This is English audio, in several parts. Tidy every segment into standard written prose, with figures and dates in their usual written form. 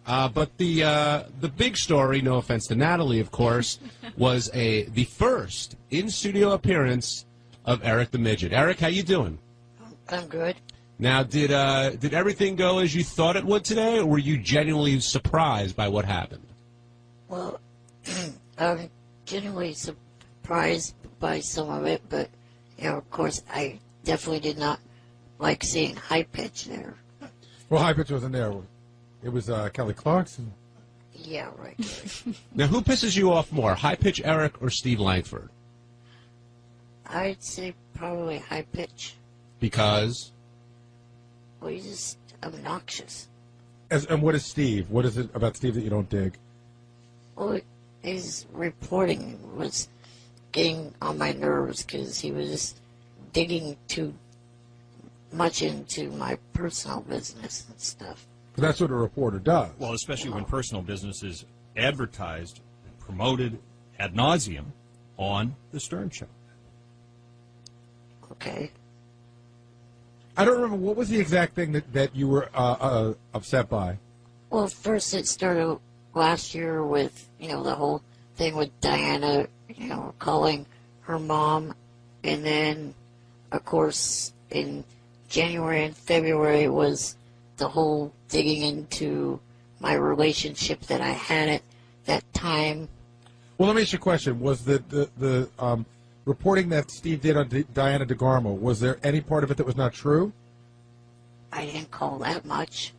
But the big story, no offense to Natalie, of course, was the first in-studio appearance of Eric the Midget. Eric, how you doing? I'm good. Now, did everything go as you thought it would today, or were you genuinely surprised by what happened? Well, I'm genuinely surprised by some of it, but, of course, I definitely did not like seeing High Pitch there. Well, High Pitch wasn't there. It was Kelly Clarkson. Yeah, right. Now, who pisses you off more, High Pitch Eric or Steve Langford? I'd say probably High Pitch. Because? Well, he's just obnoxious. And what is Steve? What is it about Steve that you don't dig? Well, his reporting was getting on my nerves because he was just digging too much into my personal business and stuff. That's what a reporter does. Well, especially when personal business is advertised and promoted ad nauseum on the Stern Show. Okay. I don't remember, what was the exact thing that you were upset by? Well, first it started last year with, the whole thing with Diana, calling her mom. And then, of course, in January and February was the whole digging into my relationship that I had at that time. Well, let me ask you a question. Was the reporting that Steve did on Diana DeGarmo, was there any part of it that was not true? I didn't call that much.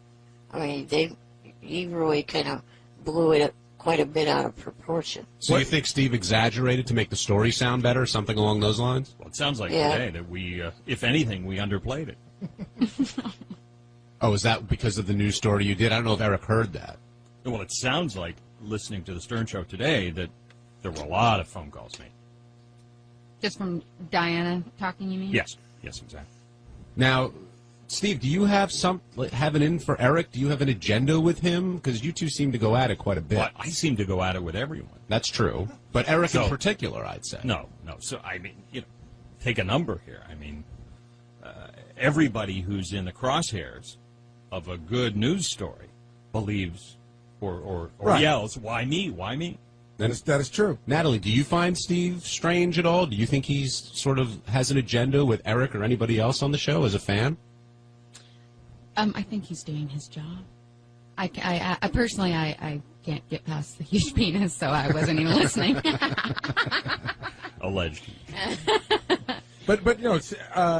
I mean, he really kind of blew it quite a bit out of proportion. So you think Steve exaggerated to make the story sound better, something along those lines? Well, it sounds like today that we, if anything, we underplayed it. Oh, is that because of the news story you did? I don't know if Eric heard that. Well, it sounds like, listening to the Stern Show today, that there were a lot of phone calls made. Just from Diana talking, you mean? Yes, exactly. Now, Steve, do you have an in for Eric? Do you have an agenda with him? Because you two seem to go at it quite a bit. Well, I seem to go at it with everyone. That's true. But Eric in particular, I'd say. No. So, I mean, take a number here. I mean, everybody who's in the crosshairs of a good news story believes or yells, "Why me? Why me?" That is true. Natalie, do you find Steve strange at all? Do you think he's sort of has an agenda with Eric or anybody else on the show as a fan? I think he's doing his job. I personally can't get past the huge penis, so I wasn't even listening. Alleged. But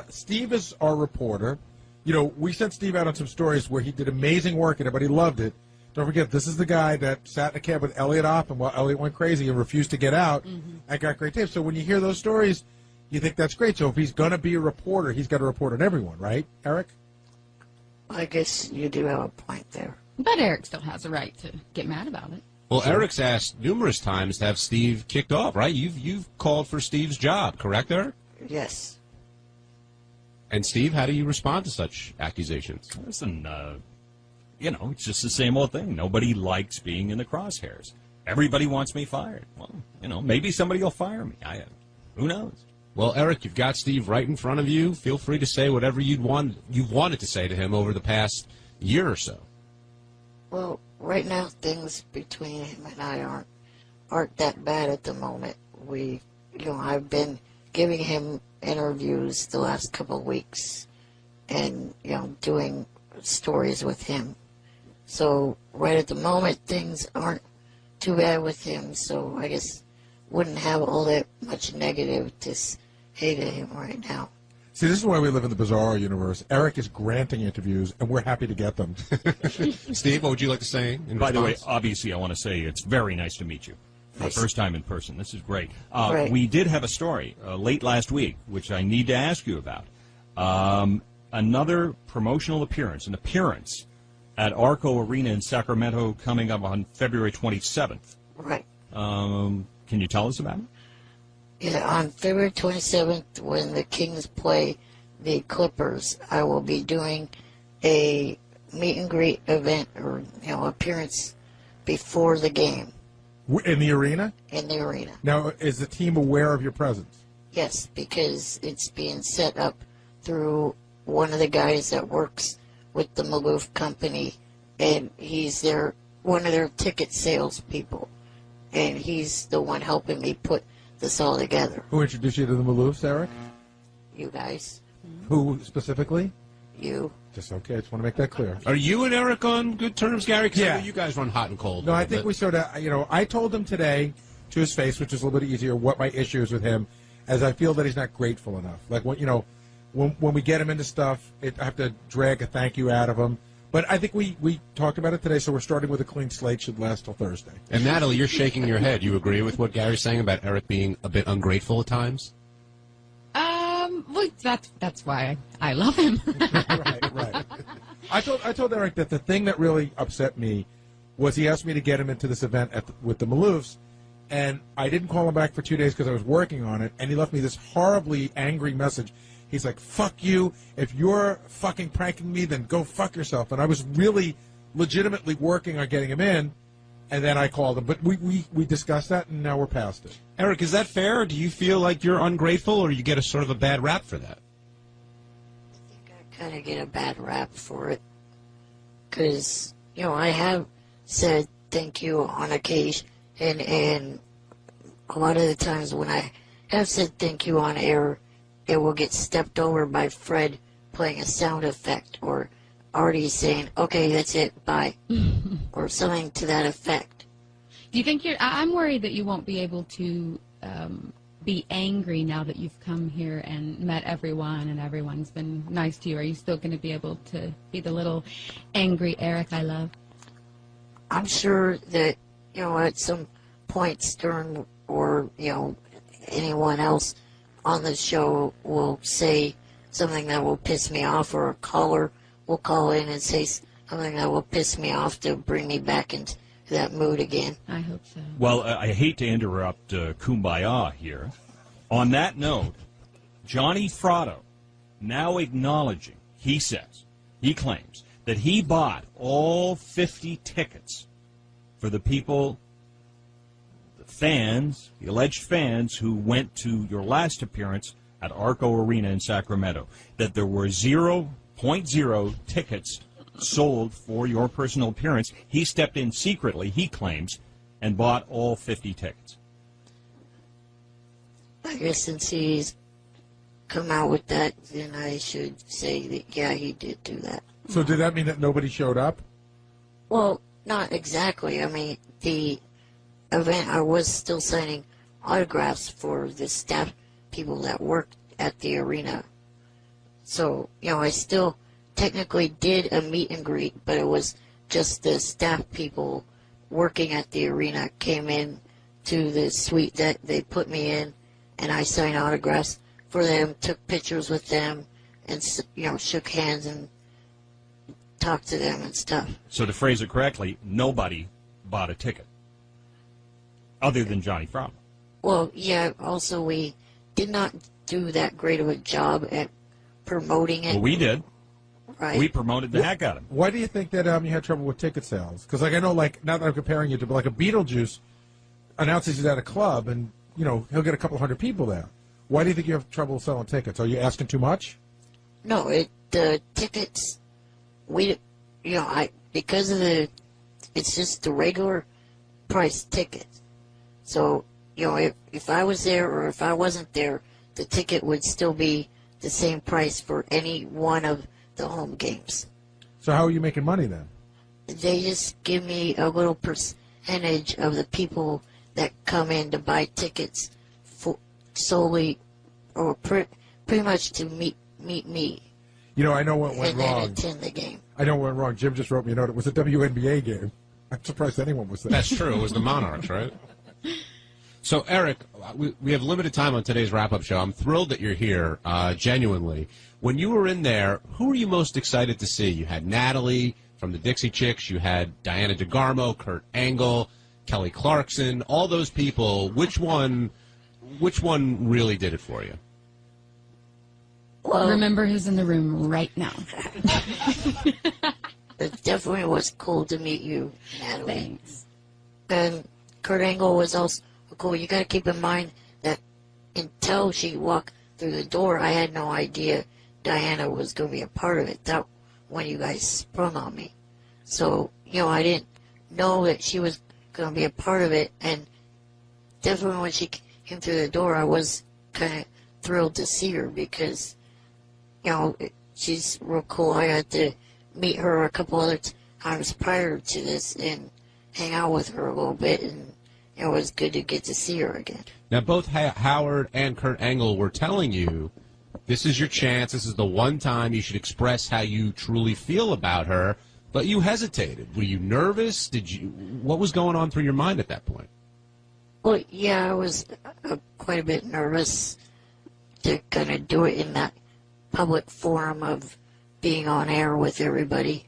Steve is our reporter. We sent Steve out on some stories where he did amazing work and everybody loved it. Don't forget, this is the guy that sat in a cab with Elliot Oppen while Elliot went crazy and refused to get out and got great tapes. So when you hear those stories, you think that's great. So if he's going to be a reporter, he's got to report on everyone, right, Eric? I guess you do have a point there. But Eric still has a right to get mad about it. Well, Eric's asked numerous times to have Steve kicked off, right? You've called for Steve's job, correct, Eric? Yes. And Steve, how do you respond to such accusations? Listen, it's just the same old thing. Nobody likes being in the crosshairs. Everybody wants me fired. Well, maybe somebody will fire me. Who knows? Well, Eric, you've got Steve right in front of you. Feel free to say whatever you've wanted to say to him over the past year or so. Well, right now things between him and I aren't that bad at the moment. I've been giving him interviews the last couple of weeks, and doing stories with him. So right at the moment things aren't too bad with him. So I guess wouldn't have all that much negative to say to him right now. See, this is why we live in the bizarro universe. Eric is granting interviews, and we're happy to get them. Steve, what would you like to say? By the way, obviously, I want to say it's very nice to meet you for the first time in person. This is great. Right. We did have a story late last week, which I need to ask you about. Another promotional appearance, an appearance at Arco Arena in Sacramento coming up on February 27th. Right. Can you tell us about it? Yeah, on February 27th, when the Kings play the Clippers, I will be doing a meet and greet event or appearance before the game. In the arena? In the arena. Now, is the team aware of your presence? Yes, because it's being set up through one of the guys that works with the Maloof company, and he's there one of their ticket sales people, and he's the one helping me put this all together. Who introduced you to the Maloofs, Eric? You guys, Who specifically? you. Just okay. I just want to make that clear. Are you and Eric on good terms, Gary? Because Yeah. you guys run hot and cold. No, a I little think bit. we sort of, I told him today to his face, which is a little bit easier, what my issue is with him, as I feel that he's not grateful enough. Like, when we get him into stuff, I have to drag a thank you out of him. But I think we talked about it today, so we're starting with a clean slate. Should last till Thursday. And Natalie, you're shaking your head. You agree with what Gary's saying about Eric being a bit ungrateful at times? Well, that's why I love him. Right. I told Eric that the thing that really upset me was he asked me to get him into this event with the Maloofs, and I didn't call him back for 2 days because I was working on it, and he left me this horribly angry message. He's like, fuck you. If you're fucking pranking me, then go fuck yourself. And I was really legitimately working on getting him in, and then I called him. But we discussed that, and now we're past it. Eric, is that fair? Or do you feel like you're ungrateful, or you get a sort of a bad rap for that? I think I kind of get a bad rap for it. Because, I have said thank you on occasion, and a lot of the times when I have said thank you on air, it will get stepped over by Fred playing a sound effect or Artie saying, okay, that's it, bye, or something to that effect. Do you think I'm worried that you won't be able to be angry now that you've come here and met everyone and everyone's been nice to you. Are you still going to be able to be the little angry Eric I love? I'm sure that, at some point Stern or, anyone else on the show will say something that will piss me off, or a caller will call in and say something that will piss me off to bring me back into that mood again. I hope so. Well, I hate to interrupt Kumbaya here. On that note, Johnny Fratto now acknowledging, he claims, that he bought all 50 tickets for the people, the fans, the alleged fans who went to your last appearance at Arco Arena in Sacramento, that there were 0.0 tickets sold for your personal appearance. He stepped in secretly, he claims, and bought all 50 tickets. I guess since he's come out with that, then I should say that, yeah, he did do that. So did that mean that nobody showed up? Well, not exactly. I mean, the event, I was still signing autographs for the staff people that worked at the arena. So, I still technically did a meet and greet, but it was just the staff people working at the arena came in to the suite that they put me in, and I signed autographs for them, took pictures with them, and, shook hands and talked to them and stuff. So to phrase it correctly, nobody bought a ticket other than Johnny Fratto. Well, yeah, also we did not do that great of a job at promoting it. Well, we did. Right. We promoted the heck out of him. Why do you think that you had trouble with ticket sales? Because, I know, not that I'm comparing you to, but a Beetlejuice announces he's at a club, and, he'll get a couple hundred people there. Why do you think you have trouble selling tickets? Are you asking too much? No, the tickets, because of it's just the regular price tickets. So, if I was there or if I wasn't there, the ticket would still be the same price for any one of the home games. So how are you making money then? They just give me a little percentage of the people that come in to buy tickets solely or pretty much to meet me. I know what went and wrong. then attend the game. I know what went wrong. Jim just wrote me a note. It was a WNBA game. I'm surprised anyone was there. That's true. It was the Monarchs, right? So, Eric, we have limited time on today's wrap-up show. I'm thrilled that you're here, genuinely. When you were in there, who were you most excited to see? You had Natalie from the Dixie Chicks. You had Diana DeGarmo, Kurt Angle, Kelly Clarkson, all those people. Which one really did it for you? Well, Remember who's in the room right now. it definitely was cool to meet you, Natalie. Thanks. And Kurt Angle was also cool. You got to keep in mind that until she walked through the door, I had no idea Diana was going to be a part of it. That when you guys sprung on me. So, I didn't know that she was going to be a part of it. And definitely when she came through the door, I was kind of thrilled to see her because, you know, she's real cool. I got to meet her a couple other times prior to this and hang out with her a little bit, and it was good to get to see her again. Now, both Howard and Kurt Angle were telling you this is your chance, this is the one time you should express how you truly feel about her, but you hesitated. Were you nervous? What was going on through your mind at that point? Well, yeah, I was quite a bit nervous to kind of do it in that public forum of being on air with everybody.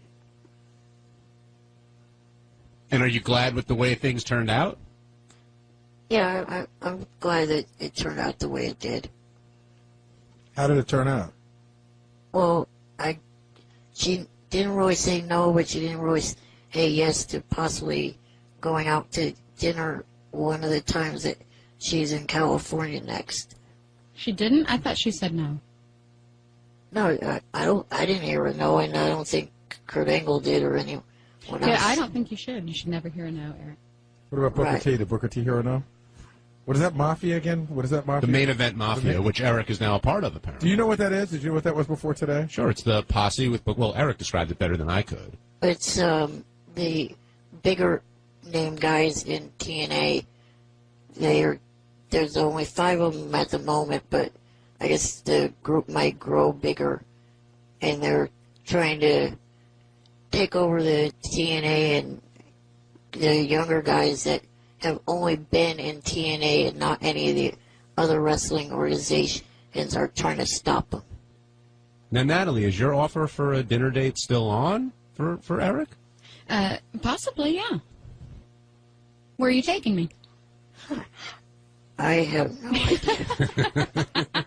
And are you glad with the way things turned out? Yeah, I'm glad that it turned out the way it did. How did it turn out? Well, she didn't really say no, but she didn't really say yes to possibly going out to dinner one of the times that she's in California next. She didn't? I thought she said no. No, I didn't hear a no, and I don't think Kurt Angle did or anyone else. Yeah, I don't think you should. You should never hear a no, Eric. What about Booker Right. T? Did Booker T hear a no? What is that, Mafia again? What is that, Mafia? The Main Event Mafia, which Eric is now a part of, apparently. Do you know what that is? Did you know what that was before today? Sure, it's the posse with, well, Eric described it better than I could. It's the bigger name guys in TNA. There's only 5 of them at the moment, but I guess the group might grow bigger, and they're trying to take over the TNA, and the younger guys that have only been in TNA and not any of the other wrestling organizations are trying to stop them. Now, Natalie, is your offer for a dinner date still on for Eric? Possibly, yeah. Where are you taking me? I have no idea.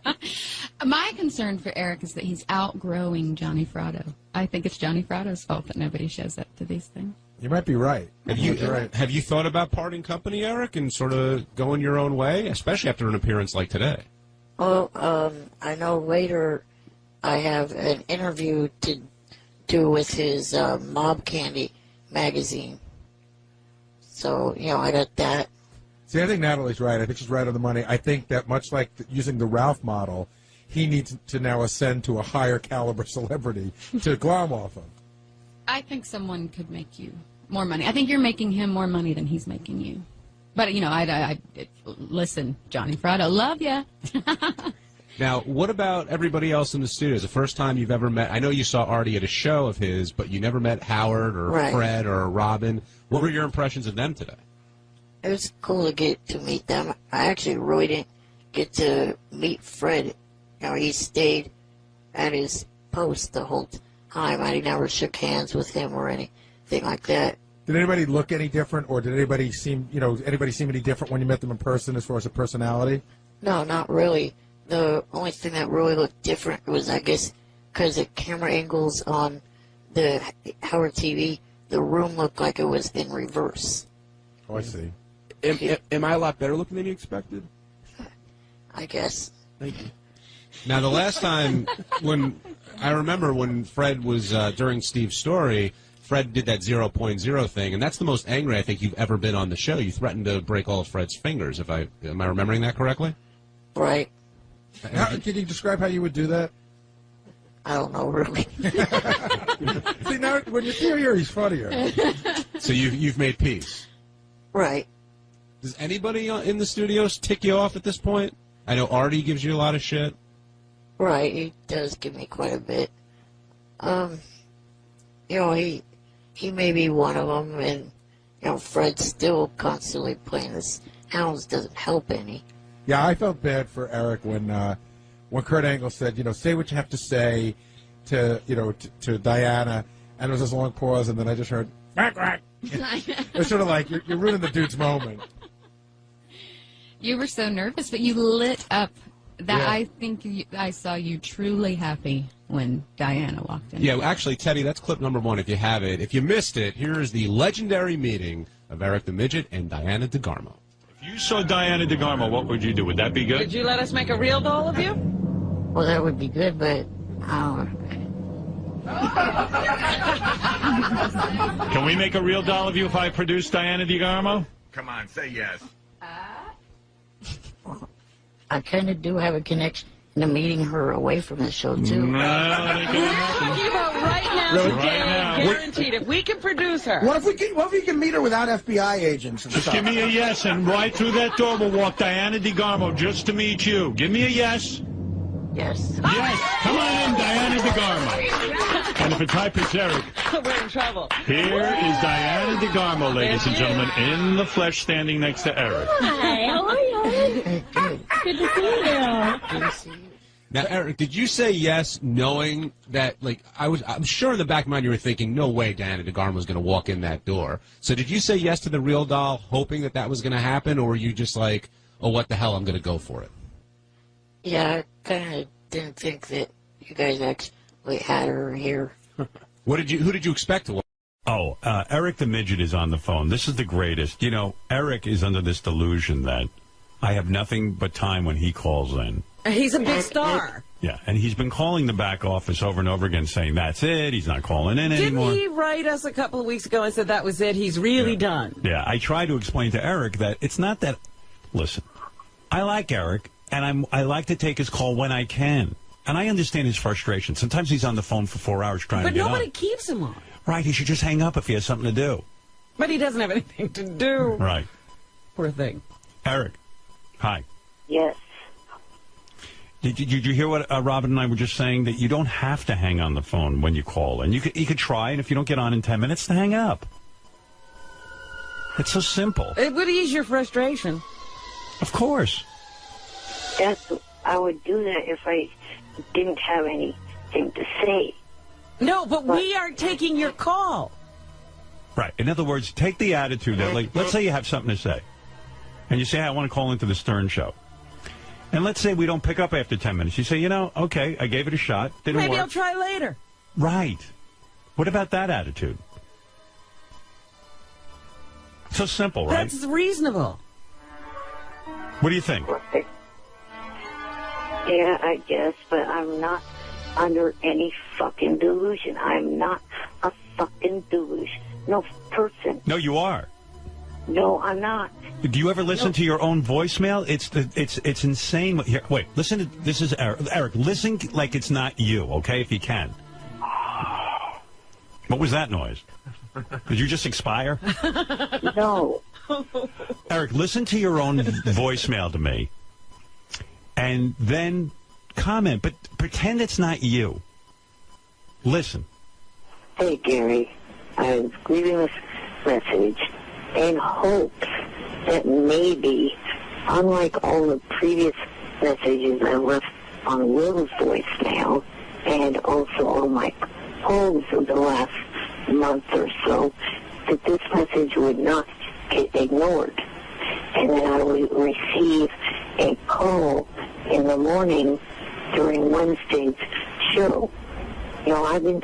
My concern for Eric is that he's outgrowing Johnny Fratto. I think it's Johnny Fratto's fault that nobody shows up to these things. You might be right. Have you thought about parting company, Eric, and sort of going your own way, especially after an appearance like today? Well, I know later I have an interview to do with his Mob Candy magazine. So, you know, I got that. See, I think Natalie's right. I think she's right on the money. I think that much like using the Ralph model, he needs to now ascend to a higher caliber celebrity to glom off of. I think someone could make you more money. I think you're making him more money than he's making you. But, you know, I listen, Johnny Fratto, love ya. Now, what about everybody else in the studio? Is the first time you've ever met? I know you saw Artie at a show of his, but you never met Howard or Right. Fred or Robin. What were your impressions of them today? It was cool to get to meet them. I actually really didn't get to meet Fred. You know, he stayed at his post the whole time. I never shook hands with him or anything like that. Did anybody look any different, or did anybody seem any different when you met them in person as far as a personality? No, not really. The only thing that really looked different was, I guess, because the camera angles on the Howard TV, the room looked like it was in reverse. Oh, I see. Am I a lot better looking than you expected? I guess. Thank you. Now, the last time I remember when Fred was during Steve's story, Fred did that 0.0 thing, and that's the most angry I think you've ever been on the show. You threatened to break all of Fred's fingers. Am I remembering that correctly? Right. Can you describe how you would do that? I don't know, really. See, now when you see him here, he's funnier. So you've made peace. Right. Does anybody in the studios tick you off at this point? I know Artie gives you a lot of shit. Right, he does give me quite a bit. You know, he may be one of them, and, you know, Fred's still constantly playing this Hounds doesn't help any. Yeah, I felt bad for Eric when Kurt Angle said, you know, say what you have to say to Diana, and there was this long pause, and then I just heard, quack, quack. It was sort of like, you're ruining the dude's moment. You were so nervous, but you lit up. That Yeah. I think I saw you truly happy when Diana walked in. Yeah, actually, Teddy, that's clip number 1 if you have it. If you missed it, here is the legendary meeting of Eric the Midget and Diana DeGarmo. If you saw Diana DeGarmo, what would you do? Would that be good? Would you let us make a real doll of you? Well, that would be good, but I don't know. Can we make a real doll of you if I produce Diana DeGarmo? Come on, say yes. I kind of do have a connection to meeting her away from the show, too. No, that ain't gonna happen. Talking about right now, Really? today, Right now. guaranteed. If we can produce her. What if we can meet her without FBI agents and Just stuff? give me a yes, and right through that door will walk Diana DeGarmo just to meet you. Give me a yes. Yes. Yes. Come on in, Diana DeGarmo. And if it type is Eric, We're in trouble. here is Diana DeGarmo, ladies and gentlemen, in the flesh, standing next to Eric. Hi, how are you? Good to see you. Good to see you. Now, Eric, did you say yes, knowing that, like, I'm sure in the back of your mind you were thinking, no way Diana DeGarmo was going to walk in that door. So did you say yes to the real doll, hoping that was going to happen, or were you just like, oh, what the hell, I'm going to go for it? Yeah, I kind of didn't think that you guys actually had her here. Who did you expect to walk? Oh, Eric the Midget is on the phone. This is the greatest. You know, Eric is under this delusion that I have nothing but time when he calls in. He's a big star. Yeah, and he's been calling the back office over and over again saying, that's it, he's not calling in anymore. Didn't he write us a couple of weeks ago and said that was it? He's really done. Yeah, I try to explain to Eric that it's not that... Listen, I like Eric, and I like to take his call when I can. And I understand his frustration. Sometimes he's on the phone for 4 hours trying to get But nobody on. keeps him on. Right, he should just hang up if he has something to do. But he doesn't have anything to do. Right. Poor thing. Eric, hi. Yes. Did you hear what Robin and I were just saying? That you don't have to hang on the phone when you call. And you could try, and if you don't get on in 10 minutes, to hang up. It's so simple. It would ease your frustration. Of course. I would do that if I didn't have anything to say. No, but we are taking your call. Right. In other words, take the attitude that, like, let's say you have something to say. And you say, hey, I want to call into the Stern Show. And let's say we don't pick up after 10 minutes. You say, you know, okay, I gave it a shot. Didn't Maybe work. I'll try later. Right. What about that attitude? So simple, right? That's reasonable. What do you think? Yeah, I guess, but I'm not under any fucking delusion. I'm not a fucking delusion. No person. No, you are. No, I'm not. Do you ever listen to your own voicemail? It's insane. Here, wait, listen to this. Is Eric. Eric, listen like it's not you, okay? If you can. What was that noise? Did you just expire? No. Eric, listen to your own voicemail to me, and then comment, but pretend it's not you. Listen. Hey, Gary. I was leaving this message in hopes that maybe, unlike all the previous messages I left on Will's voicemail, and also all my calls of the last month or so, that this message would not get ignored. And then I would receive a call in the morning during Wednesday's show. You know, I've been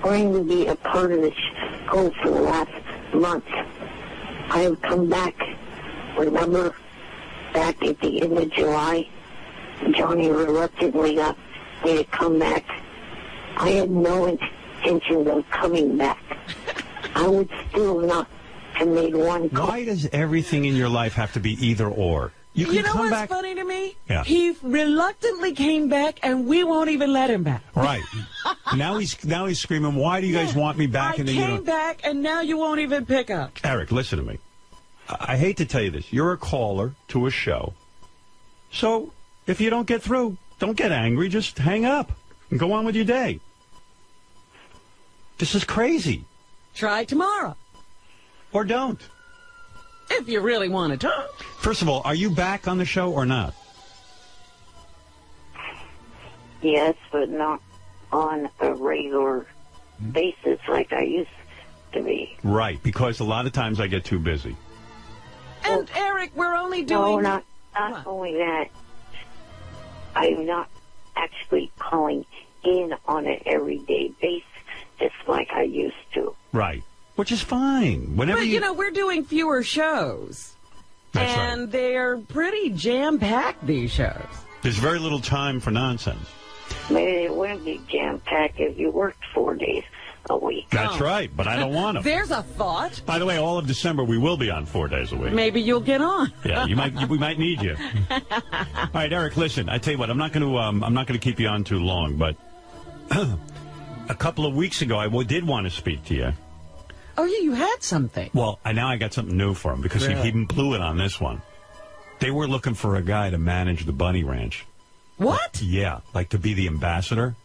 trying to be a part of the show for the last month. I have come back. Remember, back at the end of July, Johnny reluctantly got me to come back. I had no intention of coming back. I would still not have made one call. Why does everything in your life have to be either or? You can You know come what's back. funny to me? Yeah. He reluctantly came back, and we won't even let him back. Right. now he's screaming, why do you guys want me back? I And then you came don't. back, and now you won't even pick up. Eric, listen to me. I hate to tell you this. You're a caller to a show. So if you don't get through, don't get angry. Just hang up and go on with your day. This is crazy. Try tomorrow, Or don't. if you really want to talk. First of all, are you back on the show or not? Yes, but not on a regular basis like I used to be. Right, because a lot of times I get too busy. And Eric, we're only doing. No, not What? only that. I'm not actually calling in on an everyday basis just like I used to. Right. Which is fine. Whenever But you know, we're doing fewer shows, That's and right. they're pretty jam-packed. These shows. There's very little time for nonsense. Maybe it wouldn't be jam-packed if you worked 4 days a week. That's right, but I don't want to. There's a thought. By the way, all of December we will be on 4 days a week. Maybe you'll get on. Yeah, we might need you. All right, Eric, listen. I tell you what, I'm not going to keep you on too long, but a couple of weeks ago I did want to speak to you. Oh, yeah, you had something. Well, now I got something new for him because he blew it on this one. They were looking for a guy to manage the bunny ranch. What? Yeah, like to be the ambassador.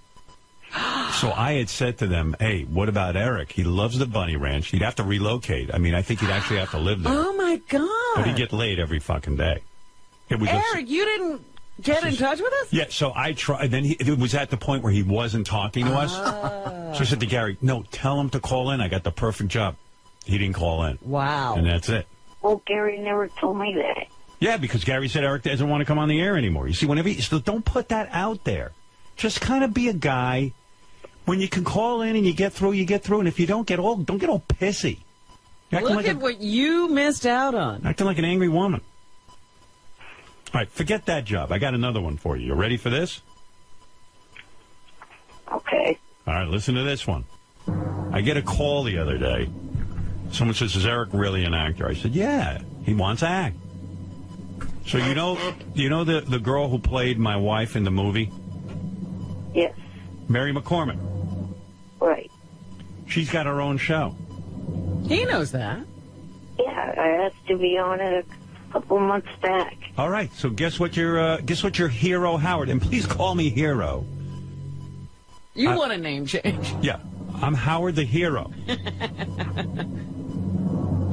So I had said to them, hey, what about Eric? He loves the bunny ranch. He'd have to relocate. I mean, I think he'd actually have to live there. Oh, my God. But he'd get laid every fucking day. Eric, you didn't get in touch with us? Yeah, so I tried. Then it was at the point where he wasn't talking to us. So I said to Gary, no, tell him to call in. I got the perfect job. He didn't call in. Wow. And that's it. Well, Gary never told me that. Yeah, because Gary said Eric doesn't want to come on the air anymore. You see, so don't put that out there. Just kind of be a guy. When you can call in and you get through, you get through. And if you don't get all pissy. Look at what you missed out on. Acting like an angry woman. All right, forget that job. I got another one for you. You ready for this? Okay. All right, listen to this one. I get a call the other day. Someone says, is Eric really an actor? I said, yeah, he wants to act. So you know the girl who played my wife in the movie? Yes. Mary McCormick. Right. She's got her own show. He knows that. Yeah, I asked to be on it a couple months back. All right, so guess what your hero, Howard, and please call me Hero. You want a name change. Yeah, I'm Howard the Hero.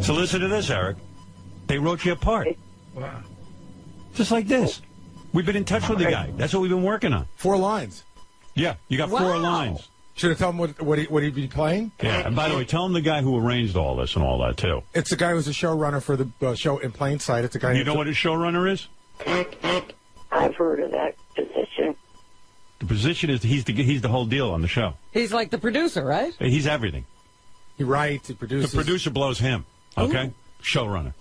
So listen to this, Eric. They wrote you a part. Wow. Just like this. We've been in touch with the guy. That's what we've been working on. 4 lines. Yeah, you got 4 lines. Should have told him what he'd be playing? Yeah, and by the way, tell him the guy who arranged all this and all that, too. It's the guy who's a showrunner for the show In Plain Sight. It's a guy. You know what his showrunner is? I've heard of that position. The position is he's the whole deal on the show. He's like the producer, right? He's everything. He writes, he produces. The producer blows him, okay? Ooh. Showrunner.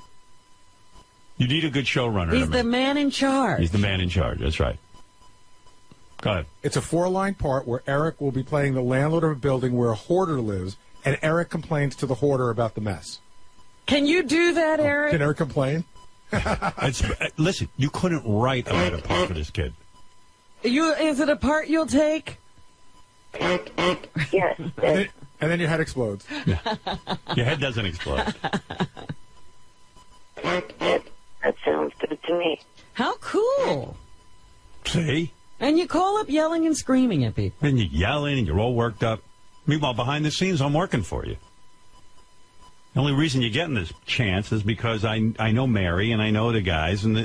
You need a good showrunner. He's the man in charge. He's the man in charge, that's right. Go ahead. It's a 4-line part where Eric will be playing the landlord of a building where a hoarder lives, and Eric complains to the hoarder about the mess. Can you do that, Eric? Can Eric complain? Listen, you couldn't write a better part for this kid. Is it a part you'll take? Yes. And then your head explodes. Yeah. Your head doesn't explode. That sounds good to me. How cool. See? And you call up yelling and screaming at people. And you're yelling and you're all worked up. Meanwhile, behind the scenes, I'm working for you. The only reason you're getting this chance is because I know Mary and I know the guys, and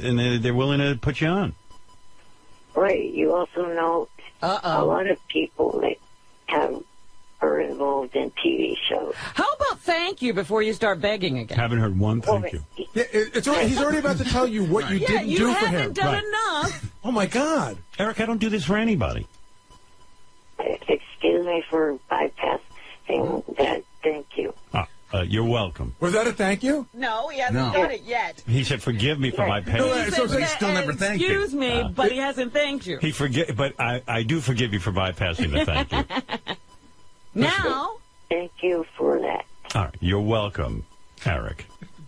they're willing to put you on. Right. You also know a lot of people that are involved in TV shows. How about thank you before you start begging again? Haven't heard one thank you. Yeah, it's already, he's already about to tell you what you didn't do for him. You haven't done enough. Oh, my God. Eric, I don't do this for anybody. Excuse me for bypassing that. Thank you. You're welcome. Was that a thank you? No, he hasn't done it yet. He said, forgive me for my pain. He still never thanked you. Excuse me, but he hasn't thanked you. But I do forgive you for bypassing the thank you. Now. Thank you for that. All right. You're welcome, Eric.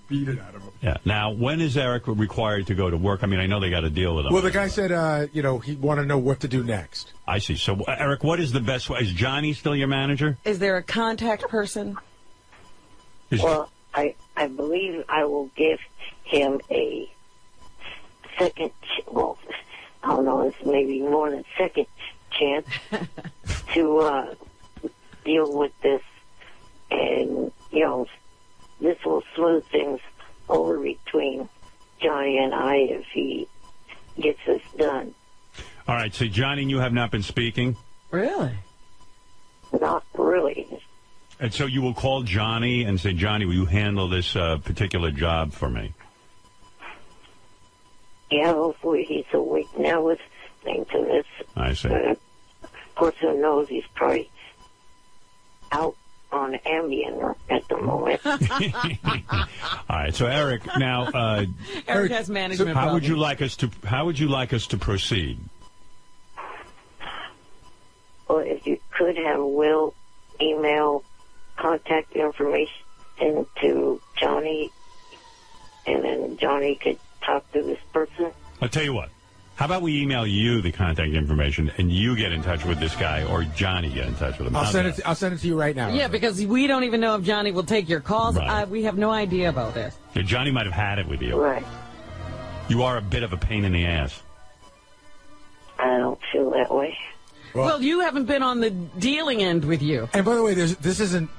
Beat it out of him. Yeah. Now, when is Eric required to go to work? I mean, I know they got to deal with him. Well, the guy said, he'd want to know what to do next. I see. So, Eric, what is the best way? Is Johnny still your manager? Is there a contact person? Well, I believe I will give him a second, well, I don't know, it's maybe more than second chance to deal with this. And, this will smooth things over between Johnny and I if he gets this done. All right. So, Johnny and you have not been speaking? Really? Not really. And so you will call Johnny and say, Johnny, will you handle this particular job for me? Yeah, hopefully he's awake now listening to this. I see. Of course, who knows, he's probably out on Ambien at the moment. All right, so Eric, now Eric has management how problems. would you like us to proceed? could have Will email contact information to Johnny, and then Johnny could talk to this person. I'll tell you what. How about we email you the contact information and you get in touch with this guy, or Johnny get in touch with him? I'll send it to you right now. Yeah, because we don't even know if Johnny will take your calls. Right. We have no idea about this. Yeah, Johnny might have had it with you. Right. You are a bit of a pain in the ass. I don't feel that way. Well, you haven't been on the dealing end with you. And by the way, this isn't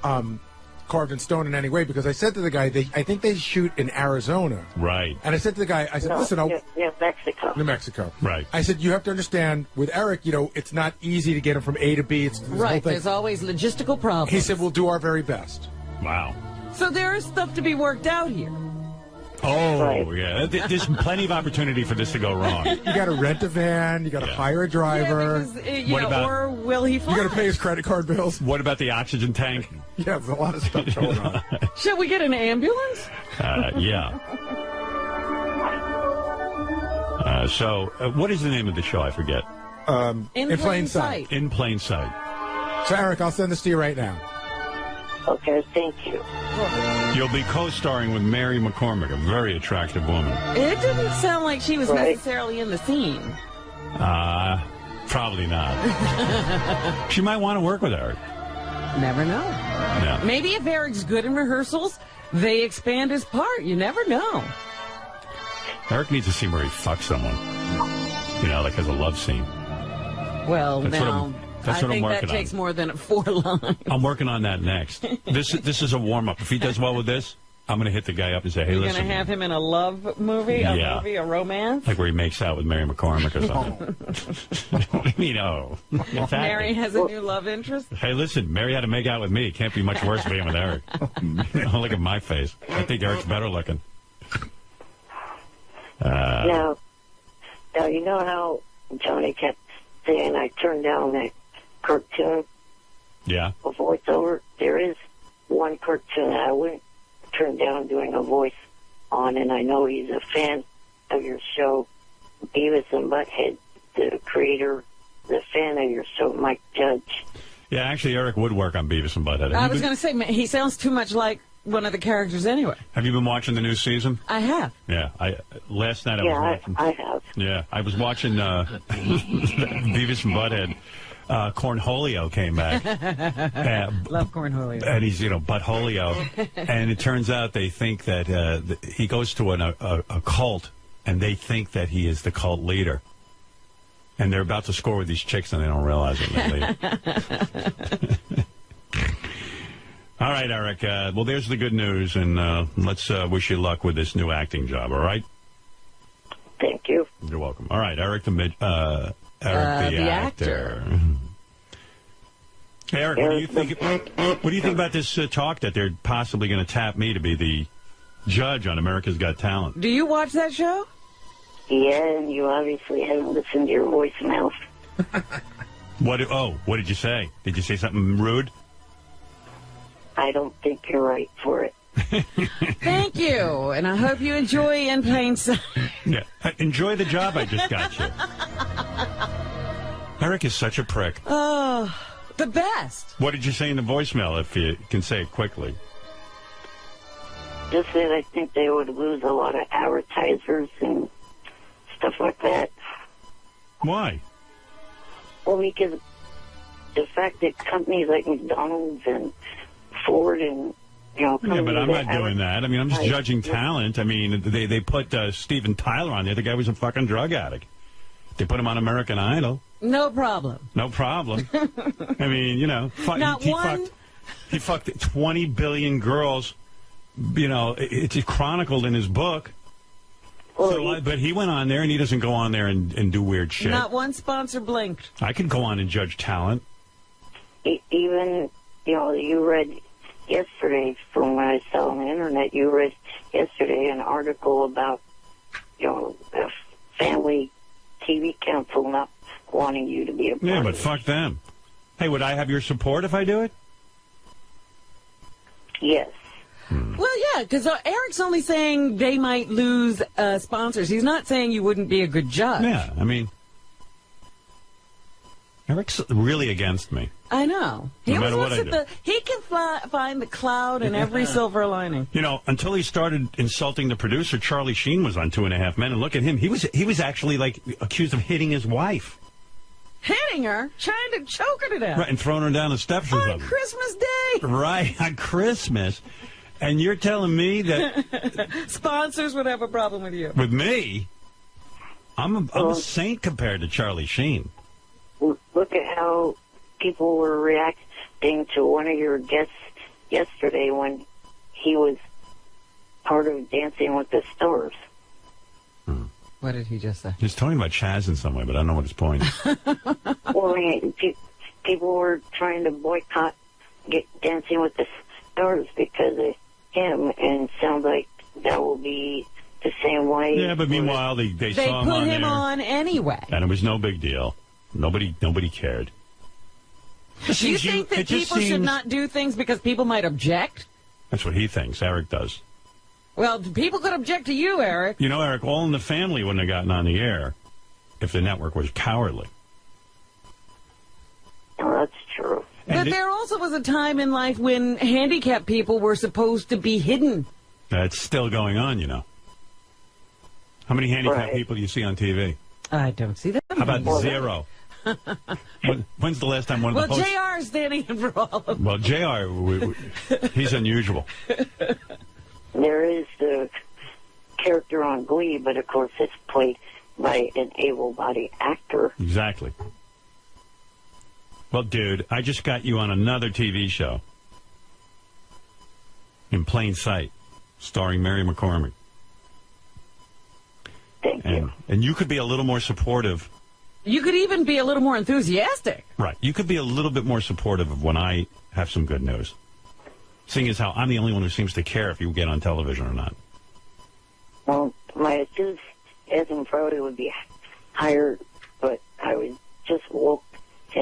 carved in stone in any way, because I said to the guy, I think they shoot in Arizona. Right. And I said to the guy, listen, New Mexico. New Mexico. Right. I said, you have to understand, with Eric, it's not easy to get him from A to B. It's this whole Right, thing. there's always logistical problems. He said, we'll do our very best. Wow. So there is stuff to be worked out here. Oh, yeah. There's plenty of opportunity for this to go wrong. You got to rent a van. You got to hire a driver. Yeah, or will he fly? You got to pay his credit card bills. What about the oxygen tank? Yeah, there's a lot of stuff going on. Shall we get an ambulance? Yeah. So, what is the name of the show? I forget. In Plain Sight. In Plain Sight. So, Eric, I'll send this to you right now. Okay, thank you. You'll be co-starring with Mary McCormick, a very attractive woman. It didn't sound like she was necessarily in the scene. Probably not. She might want to work with Eric. Never know. Yeah. Maybe if Eric's good in rehearsals, they expand his part. You never know. Eric needs a scene where he fucks someone. Like as a love scene. Well, That's now, what I'm I think working that takes on. more than 4 lines. I'm working on that next. This is a warm-up. If he does well with this, I'm going to hit the guy up and say, hey, You're listen. going to have him in a love movie, a romance? Like where he makes out with Mary McCormick or something. Mary has a new love interest? Hey, listen, Mary had to make out with me. It can't be much worse being with Eric. Look at my face. I think Eric's better looking. Now, you know how Johnny kept saying I turned down that cartoon? Yeah. A voiceover? There is one cartoon I wouldn't turn down doing a voice on, and I know he's a fan of your show, Beavis and Butthead, the creator, the fan of your show, Mike Judge. Yeah, actually, Eric would work on Beavis and Butthead. I was going to say, he sounds too much like one of the characters anyway. Have you been watching the new season? I have. Yeah. Last night I was watching. I have. Yeah, I was watching Beavis and Butthead. Cornholio came back. Love Cornholio. And he's, Buttholio. And it turns out they think that he goes to a cult, and they think that he is the cult leader. And they're about to score with these chicks, and they don't realize it. They leave. All right, Eric. Well, there's the good news, and let's wish you luck with this new acting job, all right? Thank you. You're welcome. All right, Eric the actor. Eric, what do you think? What do you think about this talk that they're possibly going to tap me to be the judge on America's Got Talent? Do you watch that show? Yeah, and you obviously haven't listened to your voicemail. What did you say? Did you say something rude? I don't think you're right for it. Thank you, and I hope you enjoy In Plain Sight. Yeah, enjoy the job I just got you. Eric is such a prick. Oh, the best. What did you say in the voicemail, if you can say it quickly? Just that I think they would lose a lot of advertisers and stuff like that. Why? Well, because the fact that companies like McDonald's and Ford and, Yeah, but I'm not doing that. I mean, I'm just judging talent. I mean, they put Steven Tyler on there. The guy was a fucking drug addict. They put him on American Idol. No problem. No problem. I mean, he fucked 20 billion girls. It's chronicled in his book. Well, but he went on there, and he doesn't go on there and do weird shit. Not one sponsor blinked. I could go on and judge talent. Even, you read yesterday, from what I saw on the internet, you read yesterday an article about, a family TV council not wanting you to be a part Yeah, of but it. fuck them. Hey, would I have your support if I do it? Yes. Well, yeah, because Eric's only saying they might lose sponsors. He's not saying you wouldn't be a good judge. Yeah, I mean, Eric's really against me. I know. No matter what I do. He can find the cloud in every silver lining. You know, until he started insulting the producer, Charlie Sheen was on 2.5 Men, and look at him. He was actually, like, accused of hitting his wife. Hitting her? Trying to choke her to death. Right, and throwing her down the steps or on something. Christmas Day. Right, on Christmas. And you're telling me that... Sponsors would have a problem with you. With me? I'm a saint compared to Charlie Sheen. Look at how people were reacting to one of your guests yesterday when he was part of Dancing with the Stars. What did he just say? He's talking about Chaz in some way, but I don't know what his point is. Well, I mean, people were trying to boycott Dancing with the Stars because of him, and it sounds like that will be the same way. Yeah, but meanwhile, they saw him on put him there, on anyway. and it was no big deal. Nobody cared. Do you think that people should not do things because people might object? That's what he thinks. Eric does. Well, people could object to you, Eric. You know, Eric, All in the Family wouldn't have gotten on the air if the network was cowardly. Oh, that's true. But there also was a time in life when handicapped people were supposed to be hidden. That's still going on, you know. How many handicapped people do you see on TV? I don't see that. How about zero? When's the last time one of the hosts... Well, JR is standing in for all of them. Well, JR, he's unusual. There is the character on Glee, but of course it's played by an able-bodied actor. Exactly. Well, dude, I just got you on another TV show. In Plain Sight, starring Mary McCormick. Thank you. And you could be a little more supportive. You could even be a little more enthusiastic. Right. You could be a little bit more supportive of when I have some good news. Seeing as how I'm the only one who seems to care if you get on television or not. Well, my enthusiasm probably would be higher, but I was just woken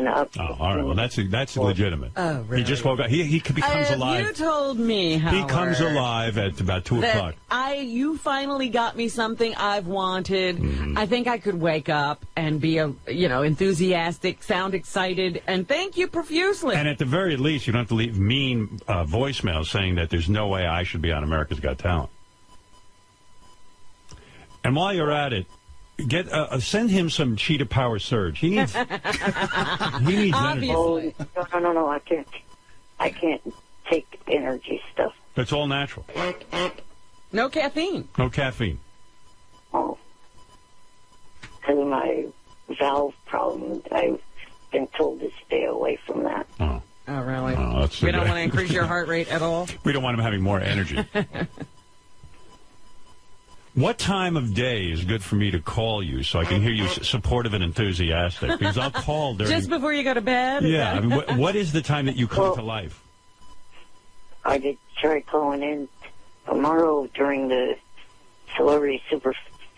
up. Oh, all right. Well, that's legitimate. Oh, really? He just woke up. He becomes alive. You told me, Howard, he comes alive at about 2 o'clock. You finally got me something I've wanted. Mm-hmm. I think I could wake up and be enthusiastic, sound excited, and thank you profusely. And at the very least, you don't have to leave mean voicemails saying that there's no way I should be on America's Got Talent. And while you're at it, send him some Cheetah Power Surge. He needs energy. Obviously. Oh, no, I can't take energy stuff. It's all natural. No caffeine. No caffeine. Oh. Because of my valve problem, I've been told to stay away from that. Oh. Oh, really? Oh, we don't want to increase your heart rate at all? We don't want him having more energy. What time of day is good for me to call you so I can hear you supportive and enthusiastic? Because I'll call during... Just before you go to bed? Yeah. I mean, what is the time that you come to life? I did try calling in tomorrow during the Celebrity Super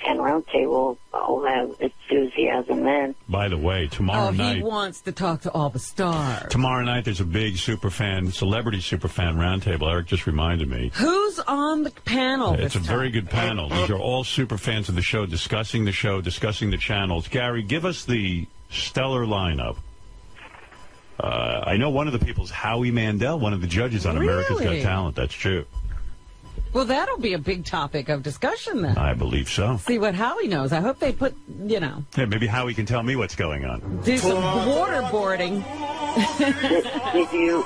Fan Roundtable. I'll have enthusiasm then. By the way, tomorrow night... he wants to talk to all the stars. Tomorrow night there's a big Celebrity Superfan Roundtable. Eric just reminded me. Who's on the panel It's a very good panel. These are all super fans of the show, discussing the channels. Gary, give us the stellar lineup. I know one of the people's Howie Mandel, one of the judges on America's Got Talent. That's true. Well, that'll be a big topic of discussion then. I believe so. See what Howie knows. I hope they put, Yeah, maybe Howie can tell me what's going on. do some waterboarding. Did you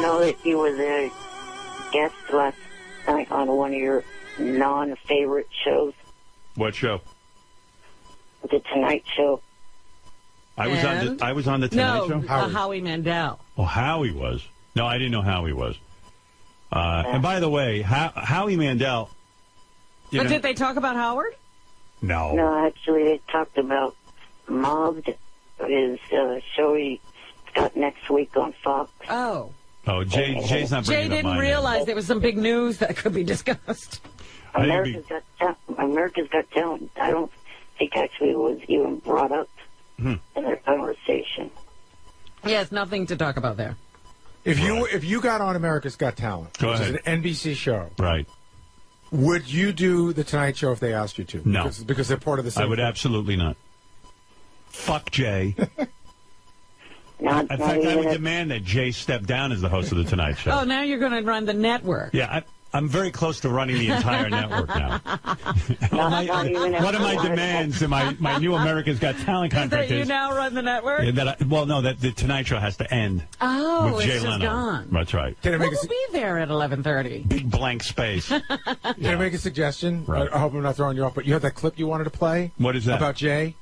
know that he was a guest last night on one of your non-favorite shows? What show? The Tonight Show. I was on the Tonight Show? Howie Mandel. Oh, Howie was. No, I didn't know Howie was. And by the way, Howie Mandel... But did they talk about Howard? No. No, actually, they talked about Mobbed, his show he got next week on Fox. Oh. Oh, Jay's not bringing Jay up my didn't name. realize there was some big news that could be discussed. America's Got Talent. I don't think actually it was even brought up in their conversation. Yes, nothing to talk about there. If you got on America's Got Talent, which is an NBC show, right? Would you do the Tonight Show if they asked you to? No, because they're part of the same. I would thing. absolutely not. Fuck Jay. Not In fact, I even would demand that Jay step down as the host of the Tonight Show. Oh, now you're going to run the network. Yeah, I'm very close to running the entire network now. not even One of my demands in my new America's Got Talent Is contract that you is now run the network? that the Tonight Show has to end Oh, with Jay it's just Leno. gone. That's right. Can I Who make will be there at 11:30? Big blank space. Can I make a suggestion? Right. I hope I'm not throwing you off, but you had that clip you wanted to play? What is that? About Jay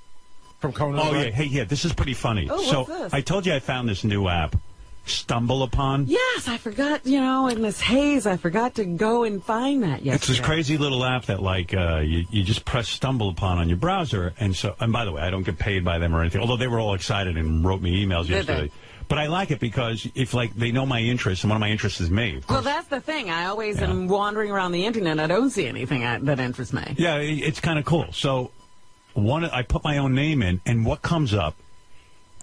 from Conan Oh, O'Brien? yeah. Hey, this is pretty funny. Oh, so what's this? I told you I found this new app, Stumble Upon. Yes, I forgot, in this haze, I forgot to go and find that yesterday. It's this crazy little app that, you just press Stumble Upon on your browser. And by the way, I don't get paid by them or anything, although they were all excited and wrote me emails yesterday. But I like it because if, they know my interests, and one of my interests is me. Well, that's the thing. I always am wandering around the internet. I don't see anything that interests me. Yeah, it's kind of cool. So I put my own name in, and what comes up,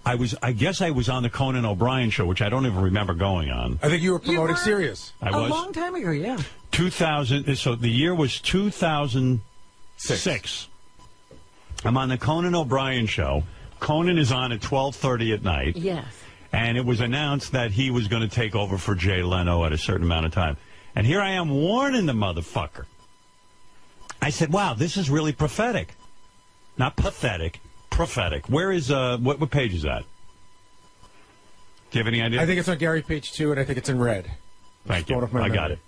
I guess I was on the Conan O'Brien show, which I don't even remember going on. I think you were promoting Sirius. I was. A long time ago, yeah. 2000. So the year was 2006. I'm on the Conan O'Brien show. Conan is on at 12:30 at night. Yes. And it was announced that he was going to take over for Jay Leno at a certain amount of time. And here I am warning the motherfucker. I said, wow, this is really prophetic. Not pathetic, prophetic. Where is, what page is that? Do you have any idea? I think it's on Gary page 2, and I think it's in red. Thank you. I got it.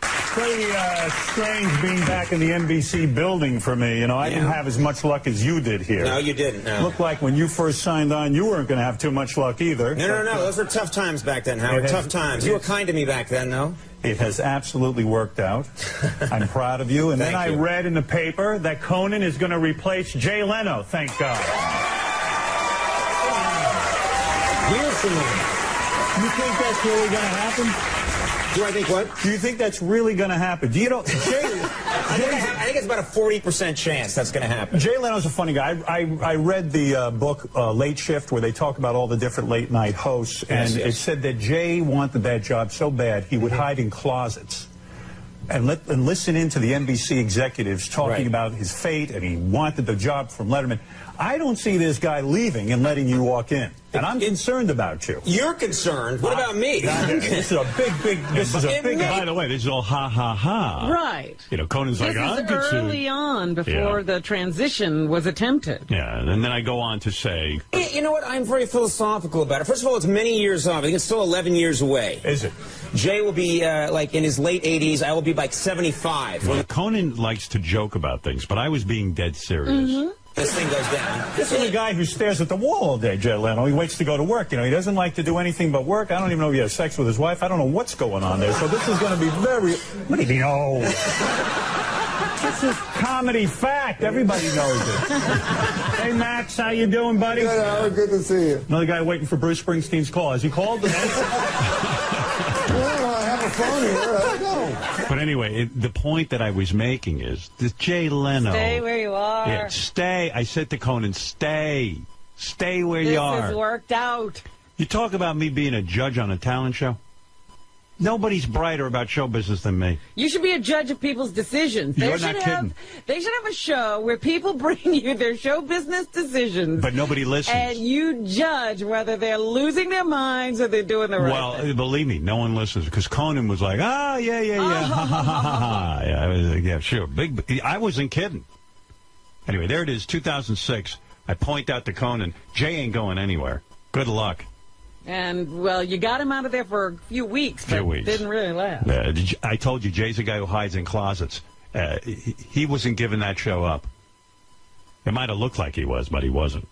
Pretty strange being back in the NBC building for me. I didn't have as much luck as you did here. No, you didn't. No. Looked like when you first signed on, you weren't going to have too much luck either. No. Those were tough times back then, Howard. Tough times. You were kind to me back then, though. It has absolutely worked out. I'm proud of you. And then I read in the paper that Conan is going to replace Jay Leno. Thank God. Here's from me. You think that's really going to happen? Do I think what? Do you think that's really going to happen? Do you know? I think it's about a 40% chance that's going to happen. Jay Leno's a funny guy. I read the book Late Shift, where they talk about all the different late night hosts, and it said that Jay wanted that job so bad he would hide in closets and listen in to the NBC executives talking about his fate, and he wanted the job from Letterman. I don't see this guy leaving and letting you walk in. And I'm concerned about you. You're concerned? What about me? This is a big, By the way, this is all ha, ha, ha. Right. Conan's this like, is early on before the transition was attempted. Yeah, and then I go on to say... You know what? I'm very philosophical about it. First of all, it's many years off. I think it's still 11 years away. Is it? Jay will be, in his late 80s. I will be, 75. Well, Conan likes to joke about things, but I was being dead serious. Mm-hmm. This thing goes down. This is a guy who stares at the wall all day, Jay Leno. He waits to go to work. He doesn't like to do anything but work. I don't even know if he has sex with his wife. I don't know what's going on there. So this is going to be very... What do you mean, oh? This is comedy fact. Everybody knows it. Hey, Max, how you doing, buddy? Good, Howard. Good to see you. Another guy waiting for Bruce Springsteen's call. Has he called? Well, I have a phone here. I don't know. But anyway, the point that I was making is that Jay Leno... Stay where you are. Yeah, stay. I said to Conan, stay. Stay where you are. This has worked out. You talk about me being a judge on a talent show? Nobody's brighter about show business than me. You should be a judge of people's decisions. You're not kidding. They should have a show where people bring you their show business decisions. But nobody listens. And you judge whether they're losing their minds or they're doing the right thing. Well, believe me, no one listens because Conan was like, yeah, ha, ha, ha, ha, ha. Yeah, I was like, yeah, sure. I wasn't kidding. Anyway, there it is, 2006. I point out to Conan, Jay ain't going anywhere. Good luck. And, well, you got him out of there for a few weeks, but didn't really last. I told you, Jay's a guy who hides in closets. He wasn't giving that show up. It might have looked like he was, but he wasn't.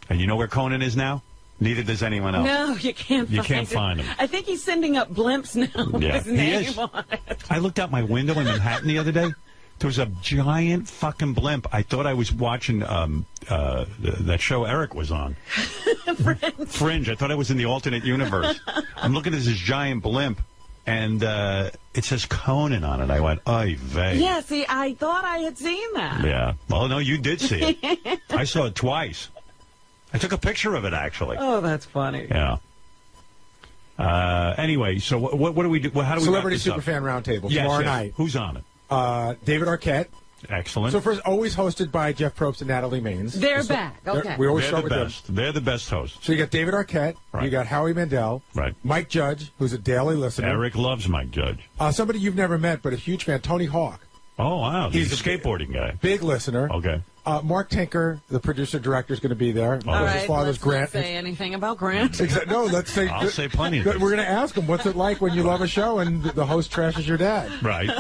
And you know where Conan is now? Neither does anyone else. No, you can't find him. I think he's sending up blimps now with his name on it. I looked out my window in Manhattan the other day. There was a giant fucking blimp. I thought I was watching that show Eric was on. Fringe. I thought I was in the alternate universe. I'm looking at this giant blimp, and it says Conan on it. I went, oy vey. Yeah, see, I thought I had seen that. Yeah. Well, no, you did see it. I saw it twice. I took a picture of it, actually. Oh, that's funny. Yeah. Anyway, so what do we do? How do we Celebrity Superfan Roundtable tomorrow night. Who's on it? David Arquette. Excellent. So first, always hosted by Jeff Probst and Natalie Maines. They're back. Okay. We always They're start the with best. They're the best hosts. So you got David Arquette. Right. You got Howie Mandel. Right. Mike Judge, who's a daily listener. Eric loves Mike Judge. Somebody you've never met, but a huge fan, Tony Hawk. Oh, wow. He's a skateboarding guy. Big listener. Okay. Mark Tinker, the producer-director, is going to be there. All right, His father's let's Grant. not say anything about Grant. No, let's say... I'll say plenty of We're going to ask him, what's it like when you love a show and the host trashes your dad? Right.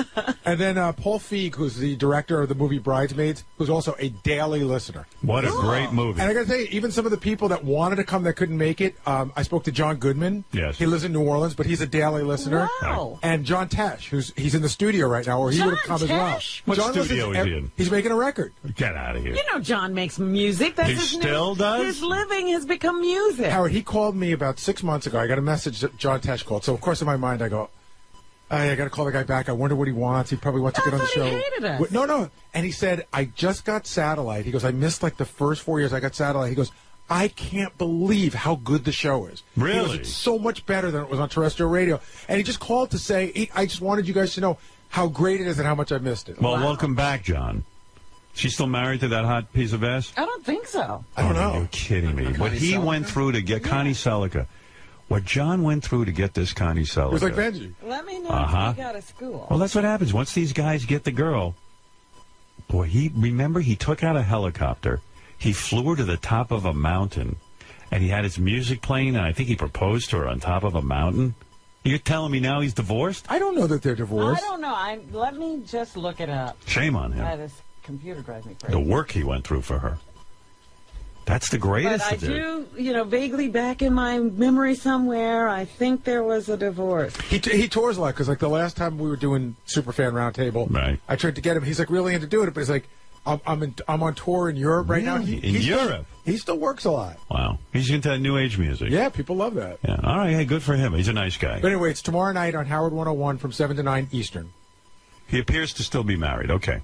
And then Paul Feig, who's the director of the movie Bridesmaids, who's also a daily listener. What a great movie. And I got to say, even some of the people that wanted to come that couldn't make it, I spoke to John Goodman. Yes. He lives in New Orleans, but he's a daily listener. Wow. And John Tesh, he's in the studio right now, or he would have come as well. What John studio is he in? He's making a record. Get out of here. You know, John makes music. That's He his still does? His living has become music. Howard, he called me about 6 months ago. I got a message that John Tesh called. So, of course, in my mind, I go, I got to call the guy back. I wonder what he wants. He probably wants to get on the show. He hated us. No. And he said, I just got satellite. He goes, I missed like the first 4 years I got satellite. He goes, I can't believe how good the show is. Really? He goes, it's so much better than it was on terrestrial radio. And he just called to say, I just wanted you guys to know how great it is and how much I missed it. Well, welcome back, John. She's still married to that hot piece of ass? I don't think so. I don't know. You're kidding me. What he went through to get Connie Selica. What John went through to get this Connie Selica. It was like Benji. Let me know if you got a school. Well, that's what happens. Once these guys get the girl, boy, he took out a helicopter. He flew her to the top of a mountain, and he had his music playing, and I think he proposed to her on top of a mountain. You're telling me now he's divorced? I don't know that they're divorced. I don't know. Let me just look it up. Shame on him. This computer drives me crazy. The work he went through for her. That's the greatest. But I do, vaguely back in my memory somewhere, I think there was a divorce. He tours a lot because, like, the last time we were doing Superfan Roundtable, right. I tried to get him. He's like really into doing it, but he's like, I'm on tour in Europe right now. In Europe? He still works a lot. Wow. He's into that new age music. Yeah, people love that. Yeah. All right. Hey, good for him. He's a nice guy. But anyway, it's tomorrow night on Howard 101 from 7 to 9 Eastern. He appears to still be married. Okay.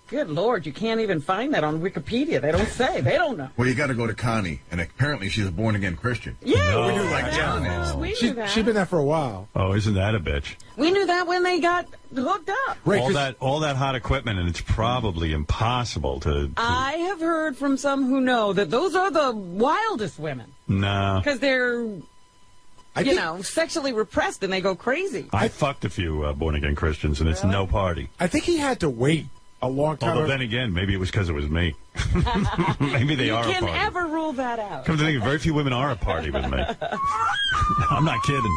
Good Lord, you can't even find that on Wikipedia. They don't say. They don't know. Well, you got to go to Connie, and apparently she's a born-again Christian. Yeah, we knew like John is. We knew that. She's been there for a while. Oh, isn't that a bitch? We knew that when they got hooked up. Right, all that hot equipment, and it's probably impossible to... I have heard from some who know that those are the wildest women. No. Because they're... sexually repressed and they go crazy. I fucked a few born-again Christians, and it's no party. I think he had to wait a long time. Although then again, maybe it was because it was me. Maybe they are a party. You can never rule that out. Come to think of it, very few women are a party with me. I'm not kidding.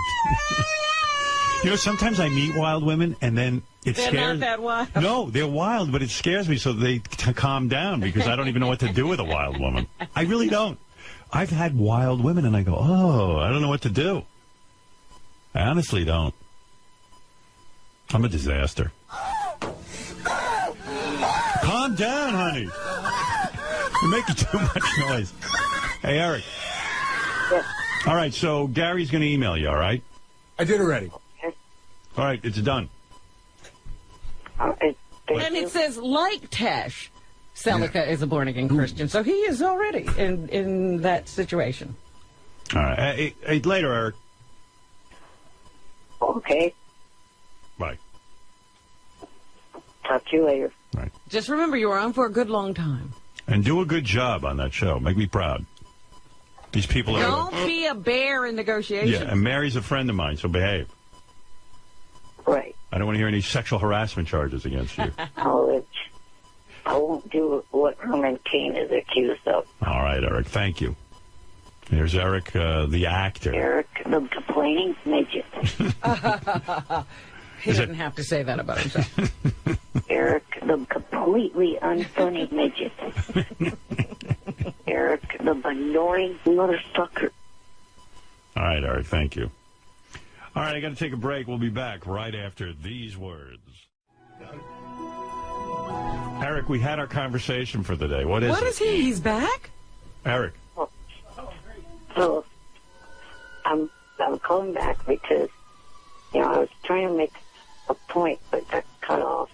Sometimes I meet wild women, and then it They're scares... not that wild. No, they're wild, but it scares me, so they calm down, because I don't even know what to do with a wild woman. I really don't. I've had wild women, and I go, I don't know what to do. I honestly don't. I'm a disaster. Calm down, honey. You're making too much noise. Hey, Eric. Yes. All right, so Gary's going to email you, all right? I did already. Okay. All right, it's done. Thank And you. it says, like Tesh, Selica is a born-again Christian. So he is already in that situation. All right. Hey, later, Eric. Okay. Bye. Talk to you later. Right. Just remember, you were on for a good long time. And do a good job on that show. Make me proud. These people are... Don't be a bear in negotiations. Yeah, and Mary's a friend of mine, so behave. Right. I don't want to hear any sexual harassment charges against you. I won't do what Herman Cain is accused of. All right, Eric. Thank you. There's Eric, the actor. Eric, the complaining midget. He didn't have to say that about himself. Eric, the completely unfunny midget. Eric, the annoying motherfucker. All right, Eric. Thank you. All right, I got to take a break. We'll be back right after these words. Eric, we had our conversation for the day. What is he? He's back? Eric. So, I'm calling back because, I was trying to make a point, but got cut off.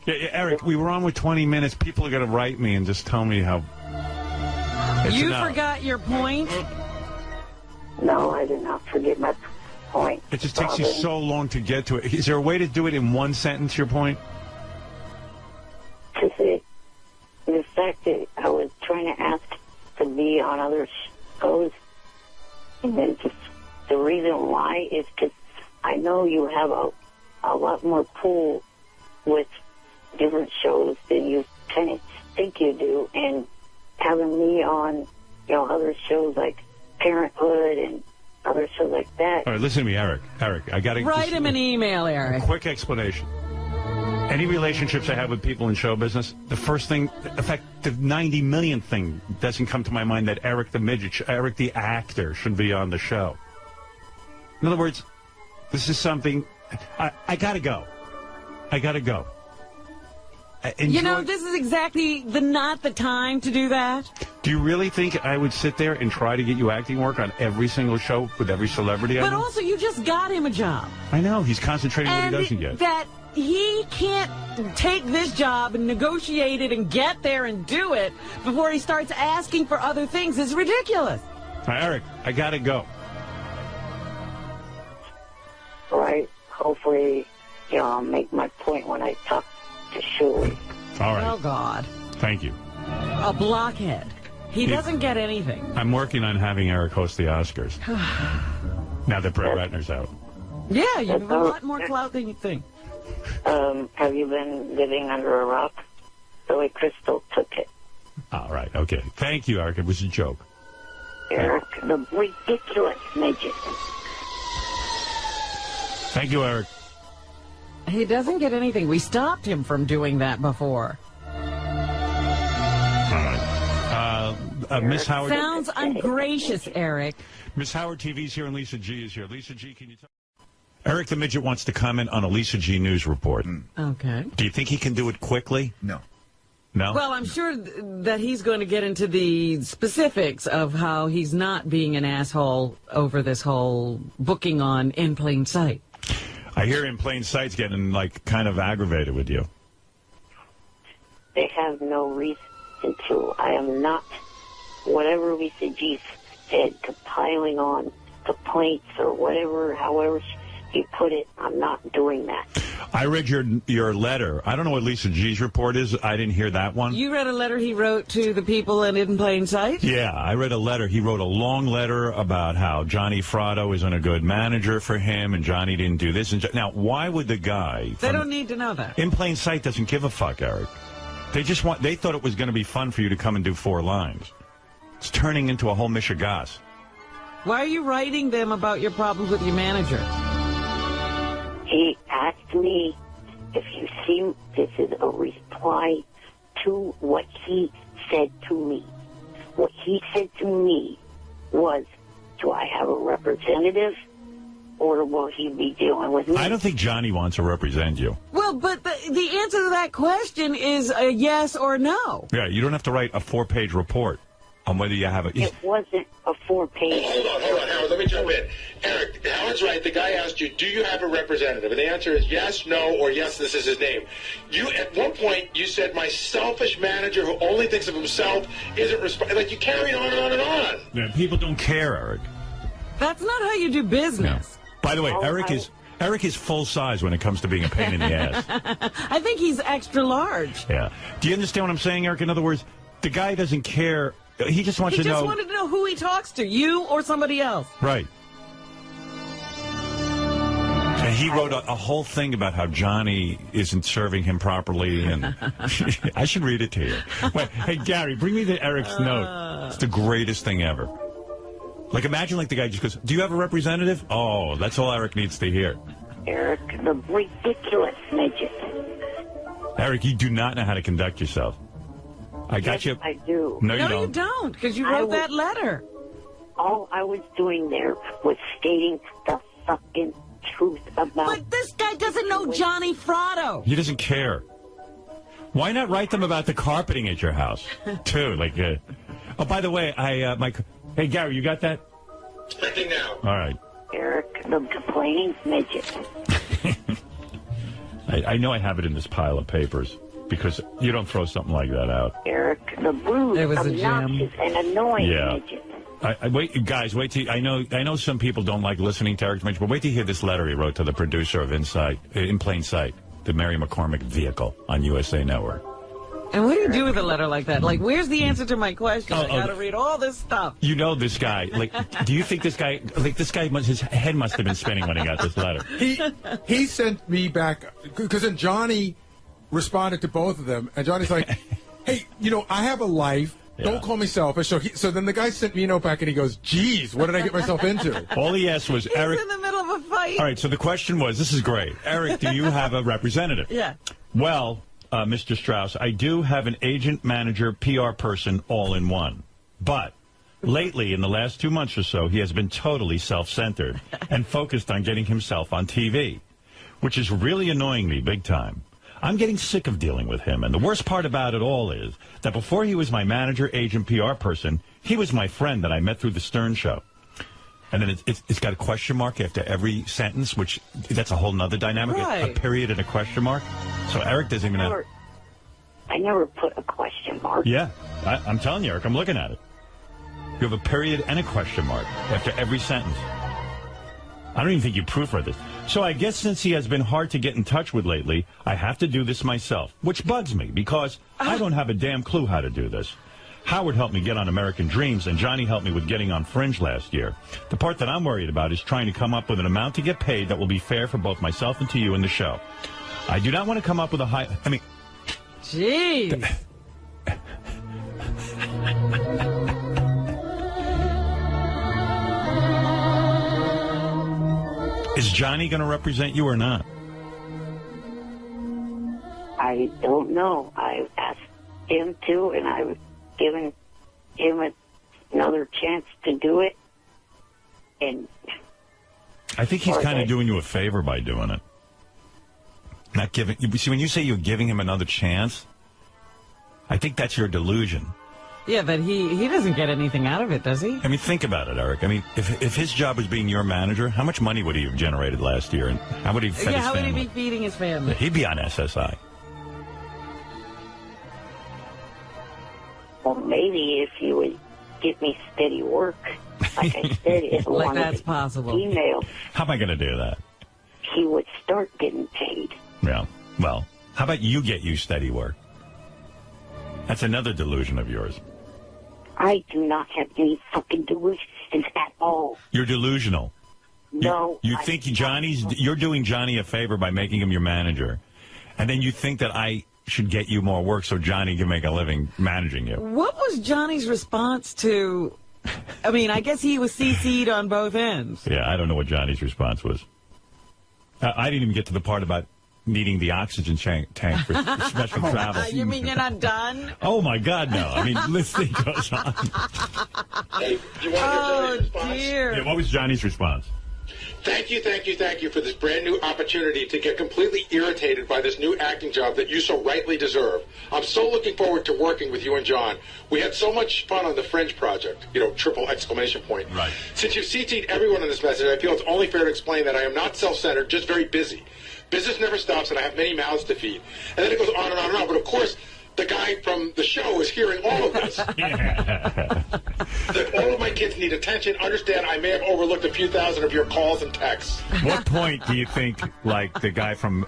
Yeah, Eric, we were on with 20 minutes. People are going to write me and just tell me how... You forgot your point? No, I did not forget my point. It just takes you so long to get to it. Is there a way to do it in one sentence, your point? I was trying to ask to be on other shows, and then just the reason why is because I know you have a lot more pull with different shows than you kind of think you do, and having me on, other shows like Parenthood and other shows like that. All right, listen to me, Eric. Eric, I got to write him an email, Eric. A quick explanation. Any relationships I have with people in show business, the first thing, in fact, the 90 million thing doesn't come to my mind that Eric the midget, Eric the actor should be on the show. In other words, this is something, I got to go. I got to go. This is exactly not the time to do that. Do you really think I would sit there and try to get you acting work on every single show with every celebrity I know? But also, you just got him a job. I know. He's concentrating on what he doesn't get. That he can't take this job and negotiate it and get there and do it before he starts asking for other things is ridiculous. Eric, I got to go. All right. Hopefully, I'll make my point when I talk to Shirley. All right. Oh, God. Thank you. A blockhead. He doesn't get anything. I'm working on having Eric host the Oscars. Now that Brett Ratner's out. Yeah, you have a lot more clout than you think. Have you been living under a rock? Billy Crystal took it. All right, okay. Thank you, Eric. It was a joke. Eric, the ridiculous midget. Thank you, Eric. He doesn't get anything. We stopped him from doing that before. All right. Miss Howard. Sounds ungracious, Eric. Miss Howard TV's here and Lisa G is here. Lisa G, can you tell? Eric the Midget wants to comment on a Lisa G news report. Okay. Do you think he can do it quickly? No. No? Well, I'm sure that he's going to get into the specifics of how he's not being an asshole over this whole booking on In Plain Sight. I hear In Plain Sight's getting, kind of aggravated with you. They have no reason to. I am not, whatever Lisa G said, compiling on complaints or whatever, however he put it, I'm not doing that. I read your letter. I don't know what Lisa G's report is. I didn't hear that one. You read a letter he wrote to the people in Plain Sight? Yeah, I read a letter. He wrote a long letter about how Johnny Fratto isn't a good manager for him, and Johnny didn't do this. Now, why would the guy... They don't need to know that. In Plain Sight doesn't give a fuck, Eric. They thought it was going to be fun for you to come and do 4 lines. It's turning into a whole mishegas. Why are you writing them about your problems with your manager? He asked me if you see this is a reply to what he said to me. What he said to me was, do I have a representative or will he be dealing with me? I don't think Johnny wants to represent you. Well, but the answer to that question is a yes or no. Yeah, you don't have to write a 4-page report on whether you have a... It wasn't a 4-page. Hold on, Howard. Let me jump in. Eric, Howard's right. The guy asked you, do you have a representative? And the answer is yes, no, or yes, this is his name. You, at one point, you said, my selfish manager who only thinks of himself isn't responsible. You carried on and on and on. Yeah, people don't care, Eric. That's not how you do business. No. By the way, Eric is full size when it comes to being a pain in the ass. I think he's extra large. Yeah. Do you understand what I'm saying, Eric? In other words, the guy doesn't care. He just wants to know. He just wanted to know who he talks to, you or somebody else. Right. And he wrote a whole thing about how Johnny isn't serving him properly, and I should read it to you. Wait, hey, Gary, bring me Eric's note. It's the greatest thing ever. Imagine the guy just goes, do you have a representative? Oh, that's all Eric needs to hear. Eric, the ridiculous midget. Eric, you do not know how to conduct yourself. I got you. I do. No, you don't, because you wrote that letter. All I was doing there was stating the fucking truth about... But this guy doesn't know Johnny Fratto. He doesn't care. Why not write them about the carpeting at your house, too? Oh, by the way, hey, Gary, you got that? Expecting now. All right. Eric, the complaining midget. I know I have it in this pile of papers. Because you don't throw something like that out. Eric, the rude, obnoxious, and annoying midget. Wait till I know some people don't like listening to Eric Mitch, but wait till you hear this letter he wrote to the producer of In Plain Sight, the Mary McCormick vehicle on USA Network. And what do you do with a letter like that? Like, where's the answer to my question? I got to read all this stuff. You know this guy. Like, do you think this guy, his head must have been spinning when he got this letter? He sent me back, because then Johnny responded to both of them, and Johnny's like, hey, I have a life. Don't call me selfish. So then the guy sent me a note back, and he goes, geez, what did I get myself into? All he asked was, Eric. He's in the middle of a fight. All right, so the question was, this is great. Eric, do you have a representative? Yeah. Well, Mr. Strauss, I do have an agent, manager, PR person all in one. But lately, in the last 2 months or so, he has been totally self-centered and focused on getting himself on TV, which is really annoying me big time. I'm getting sick of dealing with him, and the worst part about it all is that before he was my manager, agent, PR person, he was my friend that I met through the Stern Show. And then it's got a question mark after every sentence, which that's a whole nother dynamic, right. A period and a question mark. So Eric doesn't even have... I never put a question mark. Yeah, I'm telling you, Eric, I'm looking at it. You have a period and a question mark after every sentence. I don't even think you proofread this. So I guess since he has been hard to get in touch with lately, I have to do this myself, which bugs me because I don't have a damn clue how to do this. Howard helped me get on American Dreams, and Johnny helped me with getting on Fringe last year. The part that I'm worried about is trying to come up with an amount to get paid that will be fair for both myself and to you in the show. I do not want to come up with a high... I mean... Jeez. Is Johnny going to represent you or not? I don't know. I asked him to, and I was giving him another chance to do it. And I think he's kind of doing you a favor by doing it. Not giving... You see, when you say you're giving him another chance, I think that's your delusion. Yeah, but he doesn't get anything out of it, does he? I mean, think about it, Eric. I mean, if his job was being your manager, how much money would he have generated last year? And how would he have fed his family? How would he be feeding his family? He'd be on SSI. well, maybe if you would give me steady work, like I said, if like one that's of the possible. emails, How am I going to do that? he would start getting paid. Yeah. Well, how about you get you steady work? That's another delusion of yours. I do not have any fucking delusions at all. You're delusional. No. You think you're doing Johnny a favor by making him your manager. And then you think that I should get you more work so Johnny can make a living managing you. What was Johnny's response to... I mean, I guess he was CC'd on both ends. Yeah, I don't know what Johnny's response was. I didn't even get to the part about needing the oxygen tank for special travel. You mean you're not done? Oh, my God, no. I mean, this thing goes on. Hey, do you want to hear Johnny's response? Dear. Yeah, what was Johnny's response? Thank you for this brand new opportunity to get completely irritated by this new acting job that you so rightly deserve. I'm so looking forward to working with you and John. We had so much fun on the Fringe project, triple exclamation point. Right. Since you've CC'd everyone in this message, I feel it's only fair to explain that I am not self-centered, just very busy. Business never stops, and I have many mouths to feed. And then it goes on and on and on. But, of course, the guy from the show is hearing all of this. That all of my kids need attention. Understand, I may have overlooked a few thousand of your calls and texts. What point do you think, like, the guy from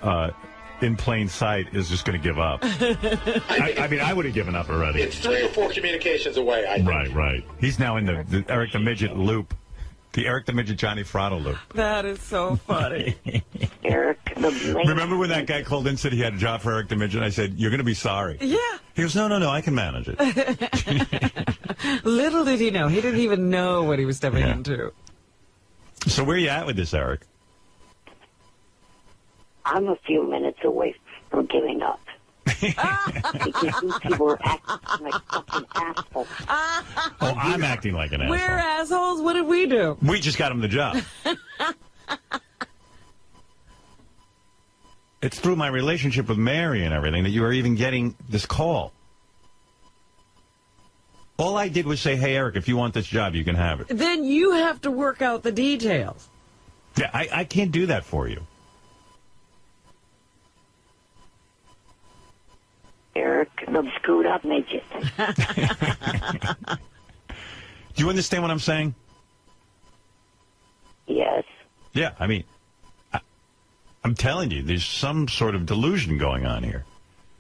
In Plain Sight is just going to give up? I mean, I would have given up already. It's 3 or 4 communications away, I think. Right. He's now in the Eric the Midget loop. The Eric the Midget Johnny Fratto loop. That is so funny. Eric the Remember when that guy called in and said he had a job for Eric the Midget? I said, you're going to be sorry. Yeah. He goes, no, I can manage it. Little did he know. He didn't even know what he was stepping into. So where are you at with this, Eric? I'm a few minutes away from giving up. Because these people are acting like fucking assholes. Oh, I'm acting like an asshole. We're assholes? What did we do? We just got him the job. It's through my relationship with Mary and everything that you are even getting this call. All I did was say, hey, Eric, if you want this job, you can have it. Then you have to work out the details. Yeah, I can't do that for you. Eric, the screwed up midget. Do you understand what I'm saying? Yes. Yeah, I mean, I'm telling you, there's some sort of delusion going on here.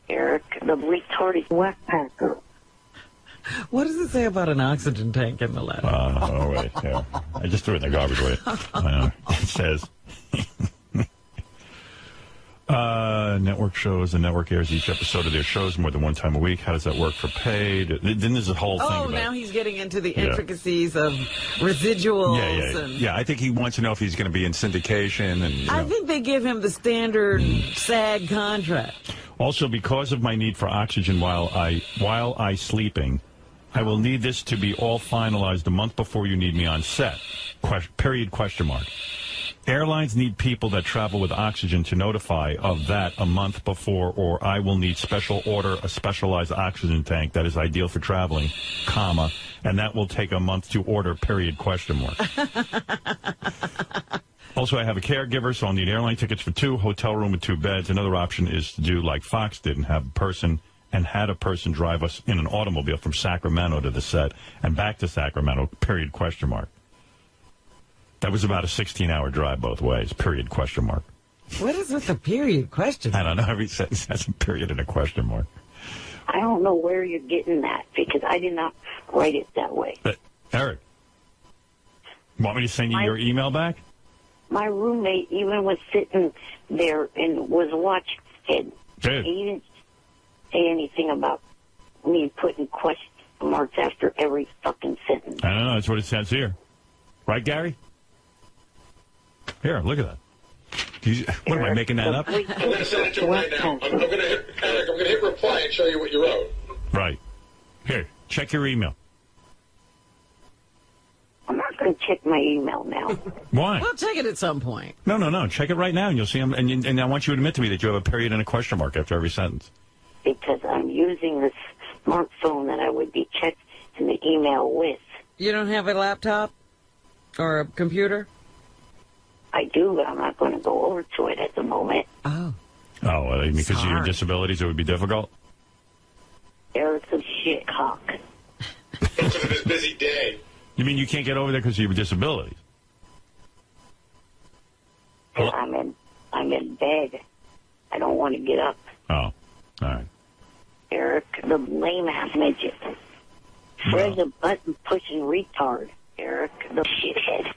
Eric, the retarded whackpacker. What does it say about an oxygen tank in the letter? Oh, wait. Yeah. I just threw it in the garbage away. It says, network shows, the network airs each episode of their shows more than one time a week. How does that work for paid? Then there's a whole thing about... now he's getting into the intricacies of residuals. Yeah, I think he wants to know if he's going to be in syndication. And I think they give him the standard SAG contract. Also, because of my need for oxygen while I sleeping, I will need this to be all finalized a month before you need me on set. Period, question mark. Airlines need people that travel with oxygen to notify of that a month before, or I will need special order a specialized oxygen tank that is ideal for traveling, comma, and that will take a month to order, period, question mark. Also, I have a caregiver, so I'll need airline tickets for 2, hotel room with 2 beds. Another option is to do like Fox did and have a person drive us in an automobile from Sacramento to the set and back to Sacramento, period, question mark. That was about a 16-hour drive both ways, period, question mark. What is with the period question mark? I don't know. Every sentence has a period and a question mark. I don't know where you're getting that, because I did not write it that way. Eric, want me to send you your email back? My roommate even was sitting there and was watching it. Dude. He didn't say anything about me putting question marks after every fucking sentence. I don't know. That's what it says here. Right, Gary? Here, look at that. What, am I making that up? I'm going to send it to him right now. I'm going to hit reply and show you what you wrote. Right. Here, check your email. I'm not going to check my email now. Why? We'll check it at some point. No. Check it right now, and you'll see them. And I want you to admit to me that you have a period and a question mark after every sentence. Because I'm using this smartphone that I would be checking the email with. You don't have a laptop or a computer? I do, but I'm not going to go over to it at the moment. Oh. Oh, because of your disabilities, it would be difficult? Eric's a shit cock. Because of his busy day. You mean you can't get over there because of your disabilities? I'm in bed. I don't want to get up. Oh, all right. Eric, the lame-ass midget. Fred's a button-pushing retard. Eric, the shithead.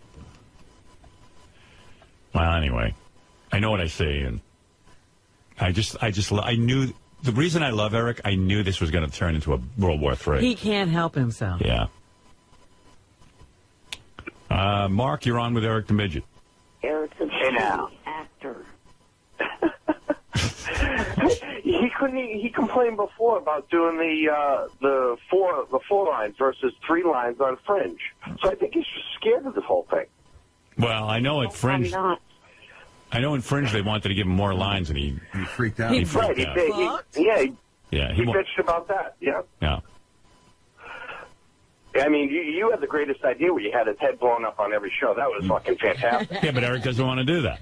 Well, anyway, I know what I say, and I knew the reason I love Eric. I knew this was going to turn into a World War III. He can't help himself. Yeah. Mark, you're on with Eric the Midget. Eric's a shitty actor. He complained before about doing the four lines versus 3 lines on Fringe. So I think he's scared of this whole thing. Well, I know at Fringe. I'm not. I know in Fringe they wanted to give him more lines, and he freaked out. He freaked out. He bitched about that. Yeah. Yeah. I mean, you had the greatest idea where you had his head blown up on every show. That was fucking fantastic. Yeah, but Eric doesn't want to do that.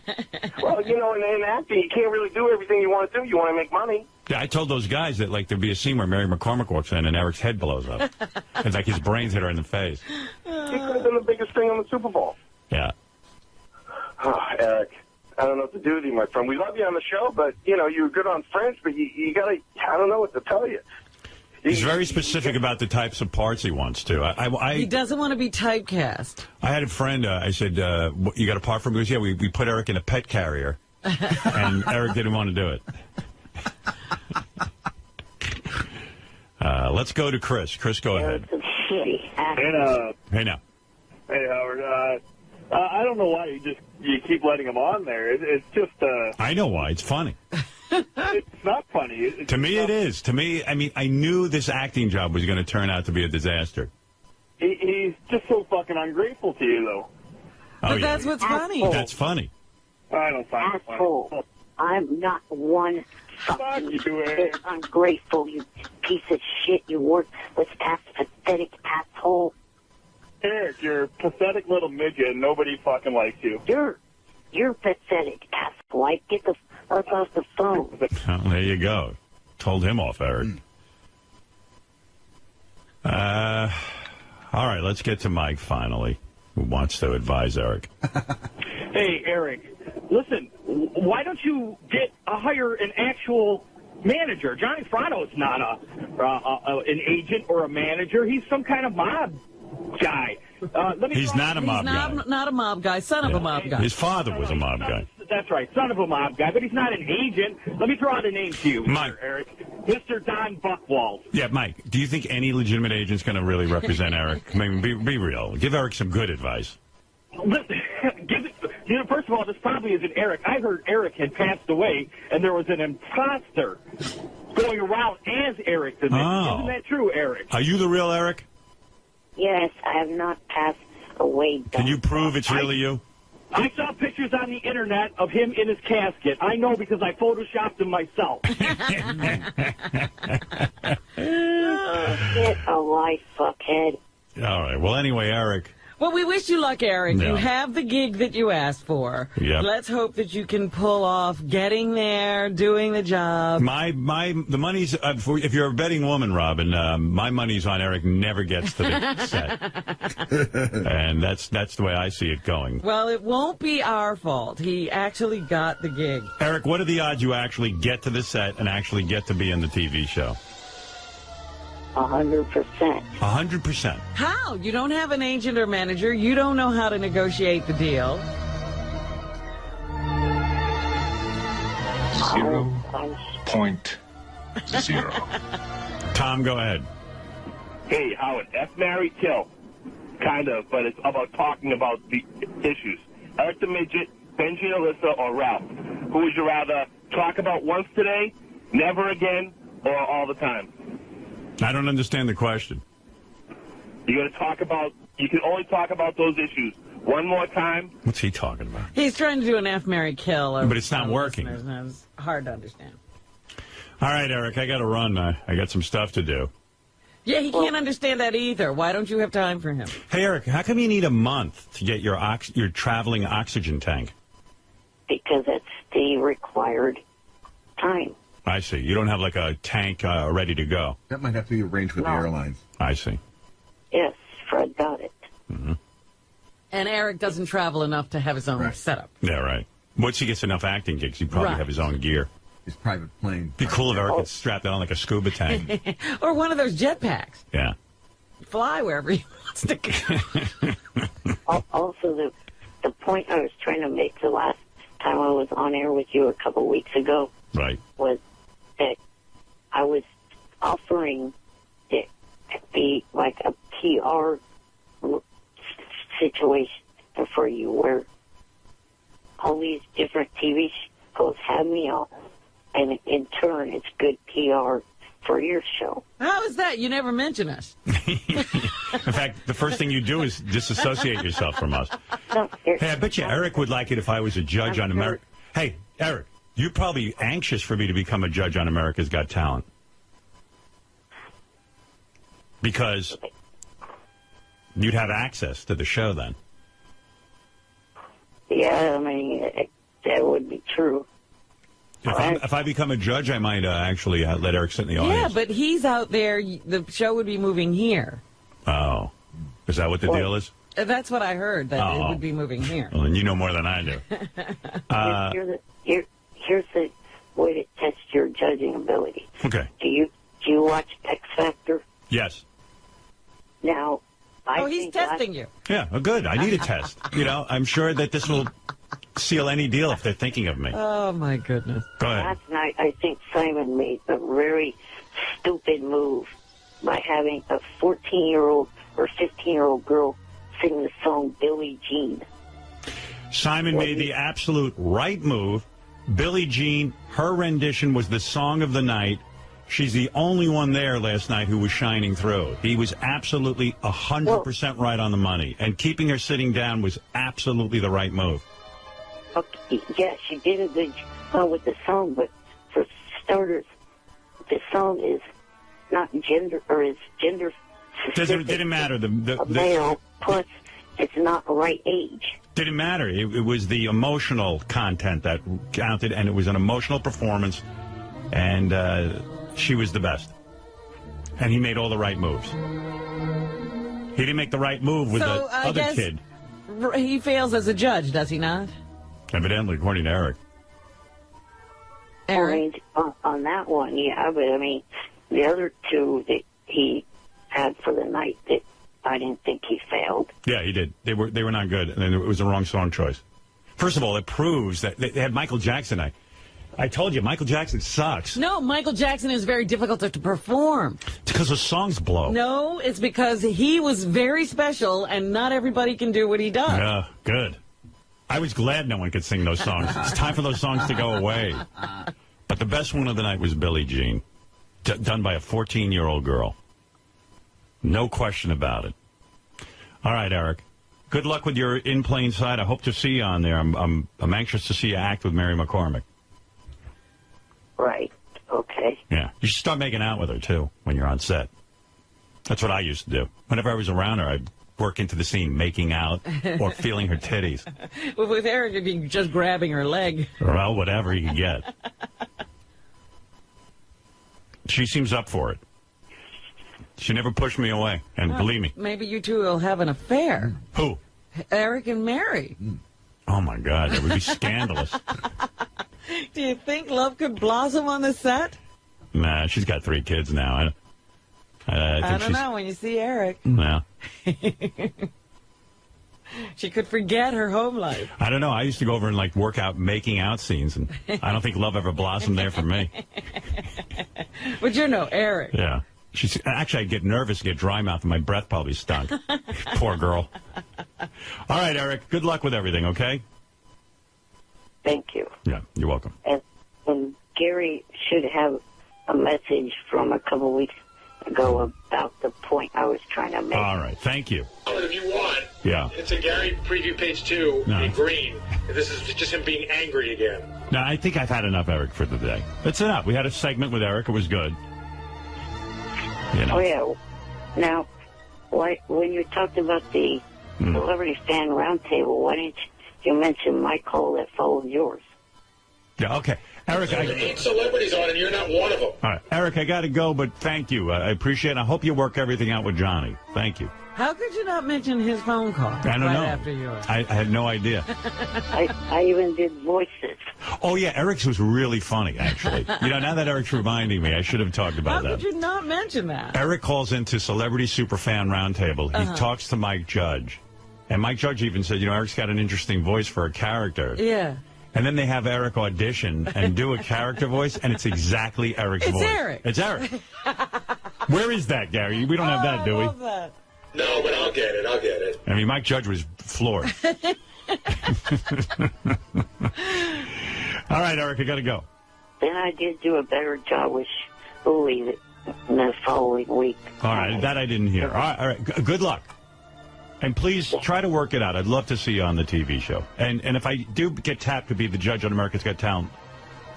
Well, in acting, you can't really do everything you want to do. You want to make money. Yeah, I told those guys that there'd be a scene where Mary McCormick walks in and Eric's head blows up. It's like his brains hit her in the face. He could have been the biggest thing on the Super Bowl. Yeah. Oh, Eric, I don't know what to do with you, my friend. We love you on the show, but, you were good on Fringe, but you got to, I don't know what to tell you. He's very specific about the types of parts he wants to. He doesn't want to be typecast. I had a friend, I said, you got a part for him? He goes, yeah, we put Eric in a pet carrier. And Eric didn't want to do it. Let's go to Chris. Chris, go ahead. Hey, now. Hey, Howard. I don't know why you keep letting him on there. It's just... I know why. It's funny. It's not funny. To me, it is. To me, I mean, I knew this acting job was going to turn out to be a disaster. He's just so fucking ungrateful to you, though. But that's what's funny. That's funny. I don't find it funny. I'm not one fucking bit ungrateful, you piece of shit, you worthless ass, pathetic asshole. Eric, you're a pathetic little midget, and nobody fucking likes you. You're pathetic, asshole. Get the fuck off the phone. Well, there you go. Told him off, Eric. All right, let's get to Mike, finally, who wants to advise Eric. Hey, Eric, listen, why don't you hire an actual manager. Johnny Fratto's not an agent or a manager. He's some kind of mob guy. He's not a mob guy. Not a mob guy, son of a mob guy. His father was a mob guy. That's right, son of a mob guy, but he's not an agent. Let me throw out a name to you, Mike. Mr. Eric. Mr. Don Buchwald. Yeah, Mike, do you think any legitimate agent's going to really represent Eric? I mean, be real. Give Eric some good advice. First of all, this probably isn't Eric. I heard Eric had passed away, and there was an imposter going around as Eric. Isn't that true, Eric? Are you the real Eric? Yes, I have not passed away. Can you prove it's really you? I saw pictures on the internet of him in his casket. I know because I photoshopped him myself. Get a life, fuckhead. All right. Well, anyway, Eric. Well, we wish you luck, Eric. Yeah. You have the gig that you asked for. Yep. Let's hope that you can pull off getting there, doing the job. The money's if you're a betting woman, Robin. My money's on Eric never gets to the set, and that's the way I see it going. Well, it won't be our fault. He actually got the gig. Eric, what are the odds you actually get to the set and actually get to be in the TV show? 100%. 100%. How? You don't have an agent or manager. You don't know how to negotiate the deal. 0.0. Tom, go ahead. Hey, Howard, F, marry, kill. Kind of, but it's about talking about the issues. Eric the Midget, Benji and Alyssa, or Ralph? Who would you rather talk about once today, never again, or all the time? I don't understand the question. You can only talk about those issues one more time. What's he talking about? He's trying to do an F, marry, kill. But it's not working. It's hard to understand. All right, Eric, I got to run. I got some stuff to do. Yeah, he can't understand that either. Why don't you have time for him? Hey, Eric, how come you need a month to get your traveling oxygen tank? Because it's the required time. I see. You don't have like a tank ready to go. That might have to be arranged with the airlines. I see. Yes, Fred got it. Mm-hmm. And Eric doesn't travel enough to have his own setup. Yeah, right. Once he gets enough acting gigs, he'd probably have his own gear. His private plane. Be cool if Eric could strap that on like a scuba tank. Or one of those jetpacks. Yeah. Fly wherever he wants to go. Also, the point I was trying to make the last time I was on air with you a couple weeks ago was that I was offering it to be like a PR situation for you where all these different TV shows have me on, and in turn it's good PR for your show. How is that? You never mention us. In fact, the first thing you do is disassociate yourself from us. Hey, I bet you Eric would like it if I was a judge on America. Hey, Eric, you're probably anxious for me to become a judge on America's Got Talent. Because you'd have access to the show then. Yeah, I mean, that would be true. If I become a judge, I might actually let Eric sit in the audience. Yeah, but he's out there. The show would be moving here. Oh. Is that what the deal is? That's what I heard, that it would be moving here. Well, then you know more than I do. Here's the way to test your judging ability. Okay. Do you watch X Factor? Yes. Now, he's testing you. Yeah, well, good. I need a test. You know, I'm sure that this will seal any deal if they're thinking of me. Oh, my goodness. Go ahead. Last night, I think Simon made a very stupid move by having a 14-year-old or 15-year-old girl sing the song Billie Jean. Simon made the absolute right move. Billie Jean, her rendition was the song of the night. She's the only one there last night who was shining through. He was absolutely 100% right on the money. And keeping her sitting down was absolutely the right move. Okay, yeah, she did a good job with the song, but for starters, the song is not gender, or is gender Didn't matter. The male, plus it's not the right age. Didn't matter. It was the emotional content that counted, and it was an emotional performance, and she was the best. And he made all the right moves. He didn't make the right move with the other kid. He fails as a judge, does he not? Evidently, according to Eric. Eric? On that one, yeah, but I mean, the other two that he had for the night, that I didn't think he failed. Yeah, he did. They were not good, and it was the wrong song choice. First of all, it proves that they had Michael Jackson. I told you, Michael Jackson sucks. No, Michael Jackson is very difficult to perform. It's because the songs blow. No, it's because he was very special, and not everybody can do what he does. Yeah, good. I was glad no one could sing those songs. It's time for those songs to go away. But the best one of the night was Billie Jean, done by a 14-year-old girl. No question about it. All right, Eric. Good luck with your In Plain Sight. I hope to see you on there. I'm anxious to see you act with Mary McCormick. Right. Okay. Yeah. You should start making out with her, too, when you're on set. That's what I used to do. Whenever I was around her, I'd work into the scene, making out or feeling her titties. Well, with Eric, it'd be just grabbing her leg. Well, whatever you can get. She seems up for it. She never pushed me away, and believe me. Maybe you two will have an affair. Who? Eric and Mary. Oh, my God, that would be scandalous. Do you think love could blossom on the set? Nah, she's got 3 kids now. I don't know when you see Eric. No. She could forget her home life. I don't know. I used to go over and, like, work out making out scenes, and I don't think love ever blossomed there for me. But you know Eric. Yeah. Actually, I'd get nervous, get dry mouth, and my breath probably stunk. Poor girl. All right, Eric. Good luck with everything, okay? Thank you. Yeah, you're welcome. And Gary should have a message from a couple weeks ago about the point I was trying to make. All right. Thank you. If you want, yeah, it's a Gary preview page 2 in green. This is just him being angry again. No, I think I've had enough, Eric, for the day. That's enough. We had a segment with Eric. It was good. You know. Oh, yeah. Now, when you talked about the Celebrity Fan Roundtable, why didn't you mention my call that followed yours? Yeah, okay. Eric, There's 8 celebrities on, and you're not one of them. All right, Eric, I got to go, but thank you. I appreciate it. I hope you work everything out with Johnny. Thank you. How could you not mention his phone call I don't know. after yours? I had no idea. I even did voices. Oh, yeah, Eric's was really funny, actually. Now that Eric's reminding me, I should have talked about that. How could you not mention that? Eric calls into Celebrity Superfan Roundtable. He talks to Mike Judge. And Mike Judge even said, Eric's got an interesting voice for a character. Yeah. And then they have Eric audition and do a character voice, and it's exactly Eric's voice. Eric. It's Eric. Where is that, Gary? We don't have that, do we? I love that. No, but I'll get it. I mean, Mike Judge was floored. All right, Eric, I got to go. Then I did do a better job with Shuli the following week. All right, that I didn't hear. All right, good luck. And please try to work it out. I'd love to see you on the TV show. And if I do get tapped to be the judge on America's Got Talent,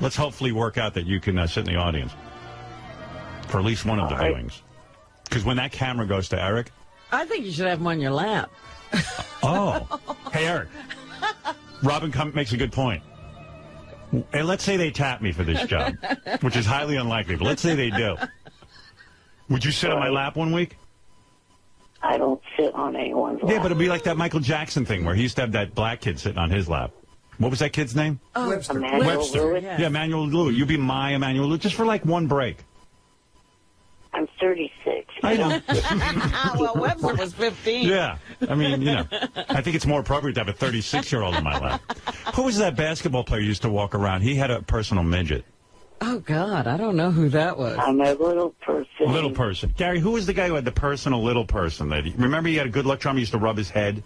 let's hopefully work out that you can sit in the audience for at least one of the viewings. Because when that camera goes to Eric... I think you should have him on your lap. Oh. Hey, Eric. Robin makes a good point. And let's say they tap me for this job, which is highly unlikely, but let's say they do. Would you sit on my lap one week? I don't sit on anyone's lap. Yeah, but it'd be like that Michael Jackson thing where he used to have that black kid sitting on his lap. What was that kid's name? Oh, Webster. Webster. Yeah, Emmanuel Lewis. You'd be my Emmanuel Lewis just for like one break. I'm 36. I know. Well, Webster was 15. Yeah. I mean, I think it's more appropriate to have a 36-year-old in my lap. Who was that basketball player who used to walk around? He had a personal midget. Oh, God, I don't know who that was. I'm a little person. Little person. Gary, who was the guy who had the personal little person? Remember he had a good luck charm? He used to rub his head?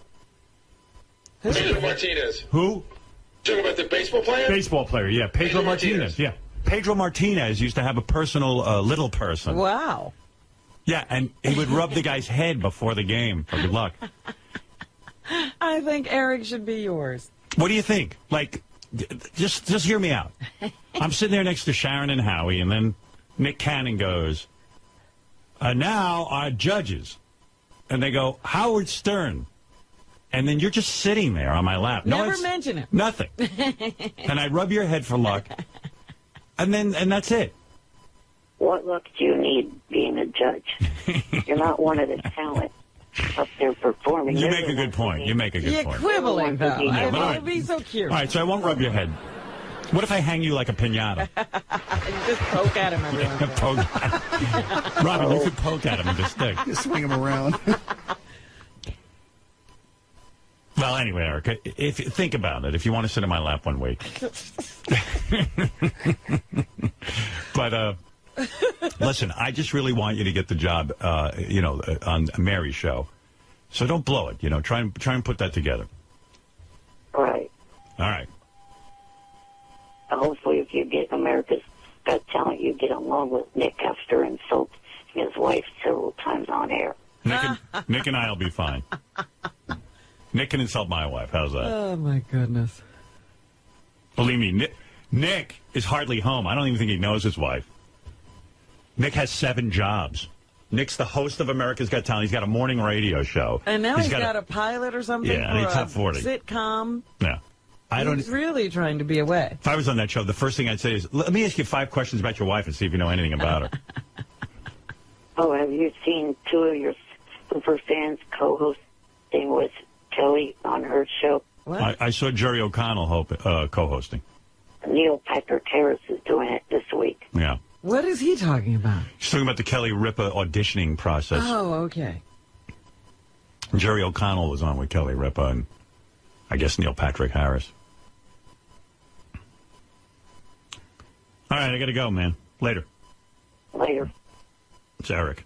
Pedro Martinez. Who? Talking about the baseball player? Baseball player, yeah. Pedro Martinez. Yeah. Pedro Martinez used to have a personal little person. Wow. Yeah, and he would rub the guy's head before the game for good luck. I think Eric should be yours. What do you think? Like, just hear me out. I'm sitting there next to Sharon and Howie, and then Nick Cannon goes, now our judges. And they go, Howard Stern. And then you're just sitting there on my lap. Never mention it. Nothing. And I rub your head for luck. And that's it. What luck do you need being a judge? You're not one of the talent up there performing. You make a good point. You make a good point. You're quibbling, though. Yeah, It would be so cute. All right, so I won't rub your head. What if I hang you like a piñata? You just poke at him every once in a while. Poke at him. Robin, you could poke at him with a stick. You swing him around. Well, anyway, Eric, if think about it. If you want to sit in my lap one week. But listen, I just really want you to get the job, on Mary's show. So don't blow it. Try and put that together. Right. All right. Hopefully, if you get America's Got Talent, you get along with Nick after insult his wife several times on air. Nick and I will be fine. Nick can insult my wife. How's that? Oh, my goodness. Believe me, Nick is hardly home. I don't even think he knows his wife. Nick has 7 jobs. Nick's the host of America's Got Talent. He's got a morning radio show. And now he's got a pilot or something for top a 40 sitcom. Yeah. He's really trying to be away. If I was on that show, the first thing I'd say is, let me ask you 5 questions about your wife and see if you know anything about her. Oh, have you seen 2 of your super fans co-hosting with Kelly on her show? What? I saw Jerry O'Connell co-hosting. Neil Patrick Harris is doing it this week. Yeah. What is he talking about? He's talking about the Kelly Ripa auditioning process. Oh, okay. Jerry O'Connell was on with Kelly Ripa and I guess Neil Patrick Harris. All right, I got to go, man. Later. Later. It's Eric.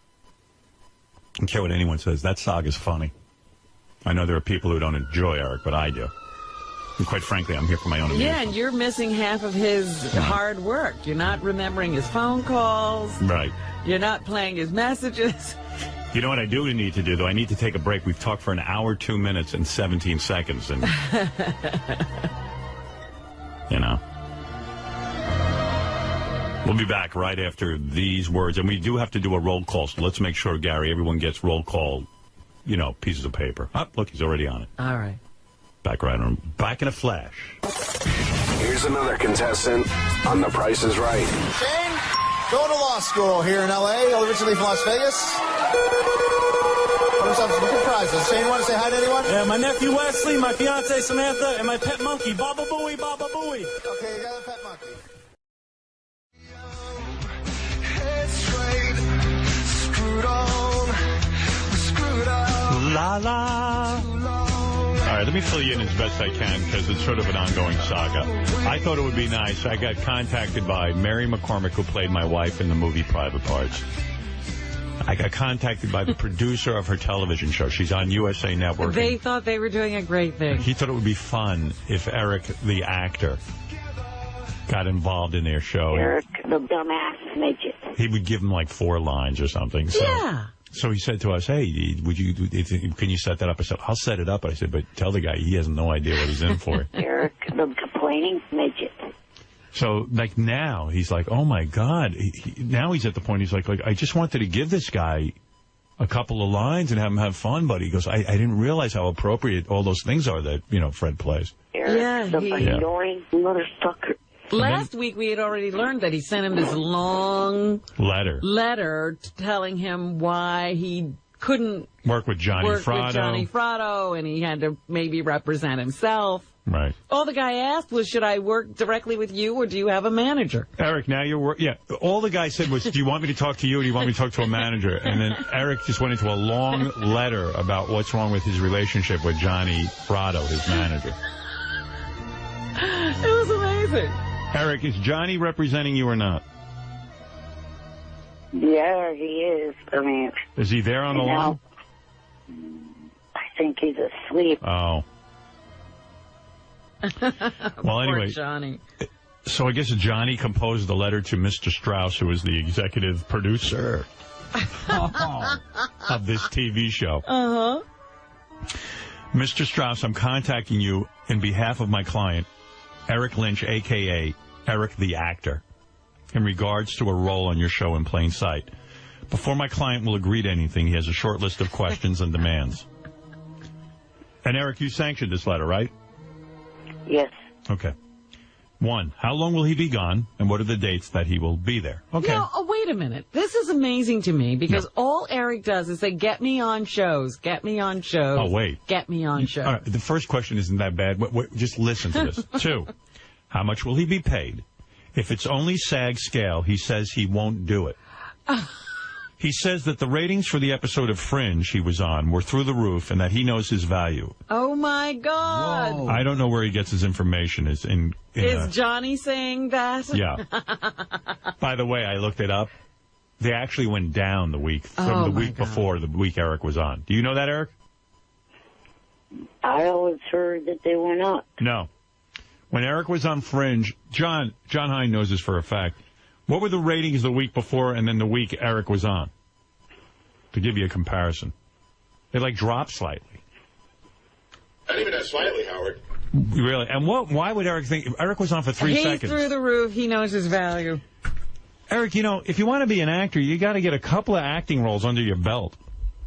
I don't care what anyone says. That saga's funny. I know there are people who don't enjoy Eric, but I do. And quite frankly, I'm here for my own amusement. Yeah, and you're missing half of his hard work. You're not remembering his phone calls. Right. You're not playing his messages. You know what I do need to do, though? I need to take a break. We've talked for 1 hour, 2 minutes, and 17 seconds. And, We'll be back right after these words. And we do have to do a roll call, so let's make sure, Gary, everyone gets roll call, pieces of paper. Oh, look, he's already on it. All right. Back in a flash. Here's another contestant on The Price is Right. Shane, going to law school here in L.A., originally from Las Vegas. What are some good prizes? Shane, you want to say hi to anyone? Yeah, my nephew Wesley, my fiance Samantha, and my pet monkey, Baba Booey, Baba Booey. Okay, you got a pet monkey. La la. All right, let me fill you in as best I can because it's sort of an ongoing saga. I thought it would be nice. I got contacted by Mary McCormick, who played my wife in the movie Private Parts. I got contacted by the producer of her television show. She's on USA Network. They thought they were doing a great thing. He thought it would be fun if Eric, the actor, got involved in their show. Eric, the dumbass midget. He would give him like 4 lines or something. So. Yeah. So he said to us, hey, can you set that up? I said, I'll set it up. I said, but tell the guy he has no idea what he's in for. Eric, the complaining midget. So, now, he's like, oh, my God. Now he's at the point, he's like, I just wanted to give this guy a couple of lines and have him have fun, but he goes, I didn't realize how appropriate all those things are that, Fred plays. Eric, the annoying motherfucker. Last week, we had already learned that he sent him this long letter telling him why he couldn't work with Johnny Fratto, and he had to maybe represent himself. Right. All the guy asked was, should I work directly with you, or do you have a manager? Eric, now you're all the guy said was, do you want me to talk to you, or do you want me to talk to a manager? And then Eric just went into a long letter about what's wrong with his relationship with Johnny Fratto, his manager. It was amazing. Eric, is Johnny representing you or not? Yeah, he is. I mean... Is he there on the line? I think he's asleep. Oh. Well, anyway. Poor Johnny. So I guess Johnny composed the letter to Mr. Strauss, who is the executive producer of this TV show. Uh-huh. Mr. Strauss, I'm contacting you in behalf of my client, Eric Lynch, a.k.a. Eric the Actor, in regards to a role on your show In Plain Sight. Before my client will agree to anything, he has a short list of questions and demands. And, Eric, you sanctioned this letter, right? Yes. Okay. 1, how long will he be gone, and what are the dates that he will be there? Okay. Now, wait a minute. This is amazing to me, because all Eric does is say, get me on shows, get me on shows. Oh, wait. Get me on shows. All right, the first question isn't that bad. Just listen to this. 2, How much will he be paid? If it's only SAG scale, he says he won't do it. He says that the ratings for the episode of Fringe he was on were through the roof and that he knows his value. Oh, my God. Whoa. I don't know where he gets his information. Is Johnny saying that? Yeah. By the way, I looked it up. They actually went down the week from the week before the week Eric was on. Do you know that, Eric? I always heard that they went up. No. When Eric was on Fringe, John Hine knows this for a fact. What were the ratings the week before and then the week Eric was on? To give you a comparison. They, dropped slightly. Not even that slightly, Howard. Really? And why would Eric think... Eric was on for 3 seconds. He's through the roof. He knows his value. Eric, if you want to be an actor, you got to get a couple of acting roles under your belt.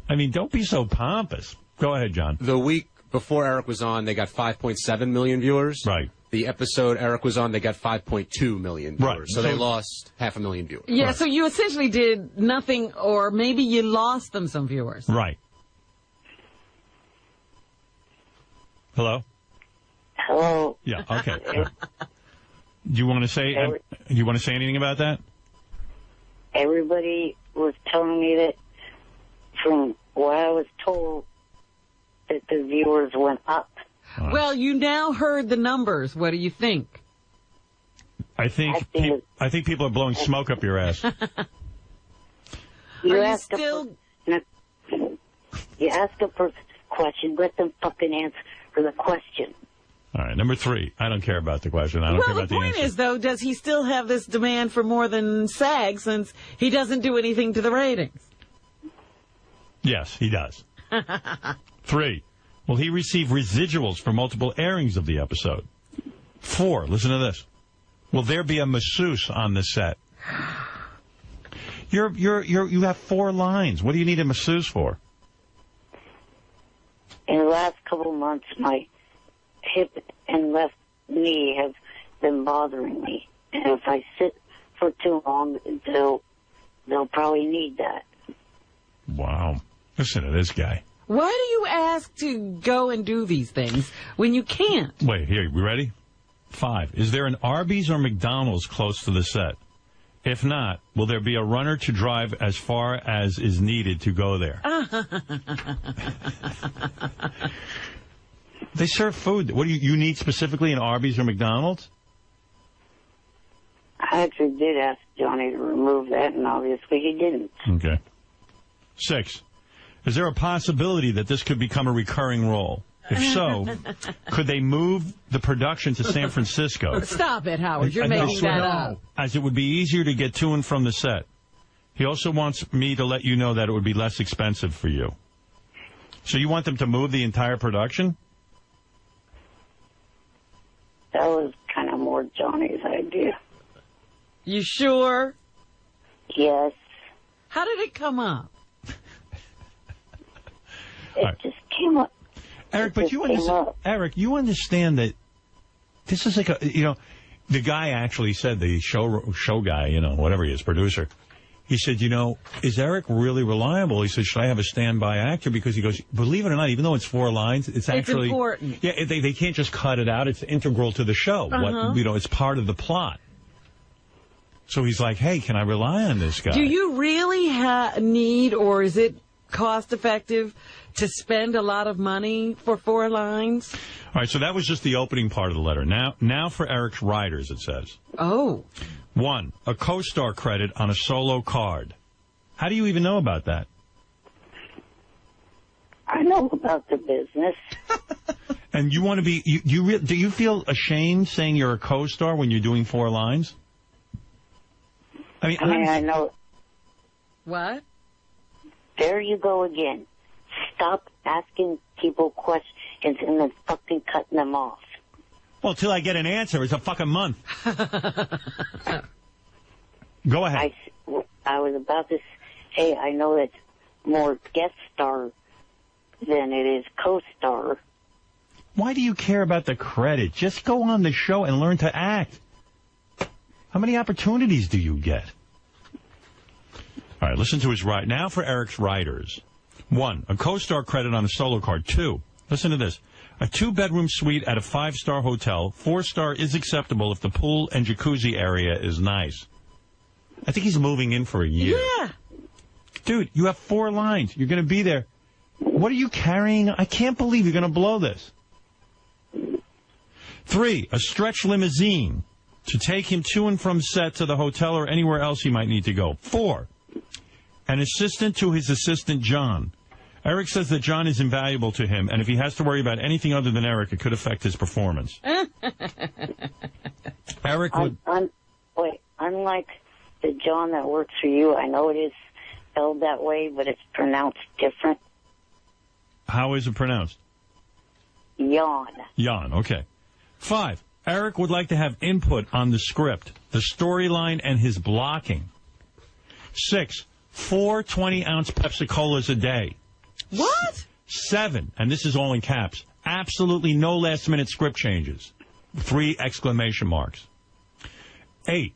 I mean, don't be so pompous. Go ahead, John. The week before Eric was on, they got 5.7 million viewers. Right. The episode Eric was on, they got 5.2 million viewers. Right. So they lost 500,000 viewers. Yeah, so you essentially did nothing, or maybe you lost them some viewers. Right. Hello? Hello. Yeah, okay. Do you want to say anything about that? Everybody was telling me that from what I was told that the viewers went up. Well, you now heard the numbers. What do you think? I think people are blowing smoke up your ass. You ask a person question, let them fucking answer the question. All right, number 3. I don't care about the question. I don't care about the answer. Well, the point is, though, does he still have this demand for more than SAG since he doesn't do anything to the ratings? Yes, he does. 3. Will he receive residuals for multiple airings of the episode? 4. Listen to this. Will there be a masseuse on the set? You have 4 lines. What do you need a masseuse for? In the last couple of months, my hip and left knee have been bothering me. And if I sit for too long, they'll probably need that. Wow. Listen to this guy. Why do you ask to go and do these things when you can't? Wait, here, we ready? 5. Is there an Arby's or McDonald's close to the set? If not, will there be a runner to drive as far as is needed to go there? They serve food. What do you need specifically in Arby's or McDonald's? I actually did ask Johnny to remove that, and obviously he didn't. Okay. 6. Is there a possibility that this could become a recurring role? If so, could they move the production to San Francisco? Stop it, Howard. You're making that up. As it would be easier to get to and from the set. He also wants me to let you know that it would be less expensive for you. So you want them to move the entire production? That was kind of more Johnny's idea. You sure? Yes. How did it come up? It just came up. Eric, but you understand that this is like the guy actually said, the show guy, whatever he is, producer, he said, is Eric really reliable? He said, should I have a standby actor? Because he goes, believe it or not, even though it's 4 lines, it's actually important. Yeah, they can't just cut it out. It's integral to the show. It's part of the plot. So he's like, hey, can I rely on this guy? Do you really need, or is it cost effective to spend a lot of money for 4 lines? All right, so that was just the opening part of the letter. Now for Eric's writers, it says. Oh. 1, a co-star credit on a solo card. How do you even know about that? I know about the business. And you want to be... do you feel ashamed saying you're a co-star when you're doing 4 lines? I know. What? There you go again. Stop asking people questions and then fucking cutting them off. Well, till I get an answer, it's a fucking month. Go ahead. I was about to say, I know it's more guest star than it is co-star. Why do you care about the credit? Just go on the show and learn to act. How many opportunities do you get? All right, listen to his right. Now for Eric's writers. 1, a co-star credit on a solo card. 2, listen to this. A 2-bedroom suite at a 5-star hotel. 4-star is acceptable if the pool and jacuzzi area is nice. I think he's moving in for a year. Yeah. Dude, you have 4 lines. You're going to be there. What are you carrying? I can't believe you're going to blow this. 3, a stretch limousine to take him to and from set to the hotel or anywhere else he might need to go. 4, an assistant to his assistant, John. Eric says that John is invaluable to him, and if he has to worry about anything other than Eric, it could affect his performance. Eric would... Wait, unlike the John that works for you, I know it is spelled that way, but it's pronounced different. How is it pronounced? Yawn. Yawn, okay. 5, Eric would like to have input on the script, the storyline, and his blocking. 6, 4 20-ounce Pepsi-Colas a day. What? 7, and this is all in caps, absolutely no last-minute script changes. 3 exclamation marks. 8,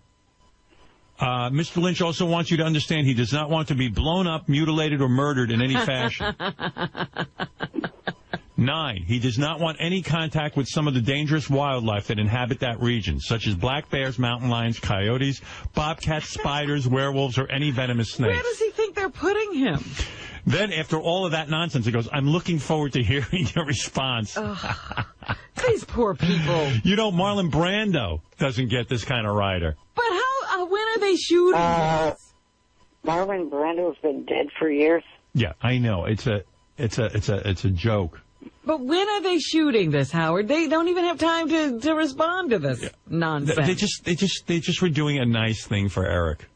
Mr. Lynch also wants you to understand he does not want to be blown up, mutilated, or murdered in any fashion. 9, he does not want any contact with some of the dangerous wildlife that inhabit that region, such as black bears, mountain lions, coyotes, bobcats, spiders, werewolves, or any venomous snakes. Where does he think they're putting him? Then, after all of that nonsense, he goes, I'm looking forward to hearing your response. These poor people. You know, Marlon Brando doesn't get this kind of writer. But how, when are they shooting this? Marlon Brando's been dead for years. Yeah, I know. It's a joke. But when are they shooting this, Howard? They don't even have time to respond to this nonsense. They just were doing a nice thing for Eric.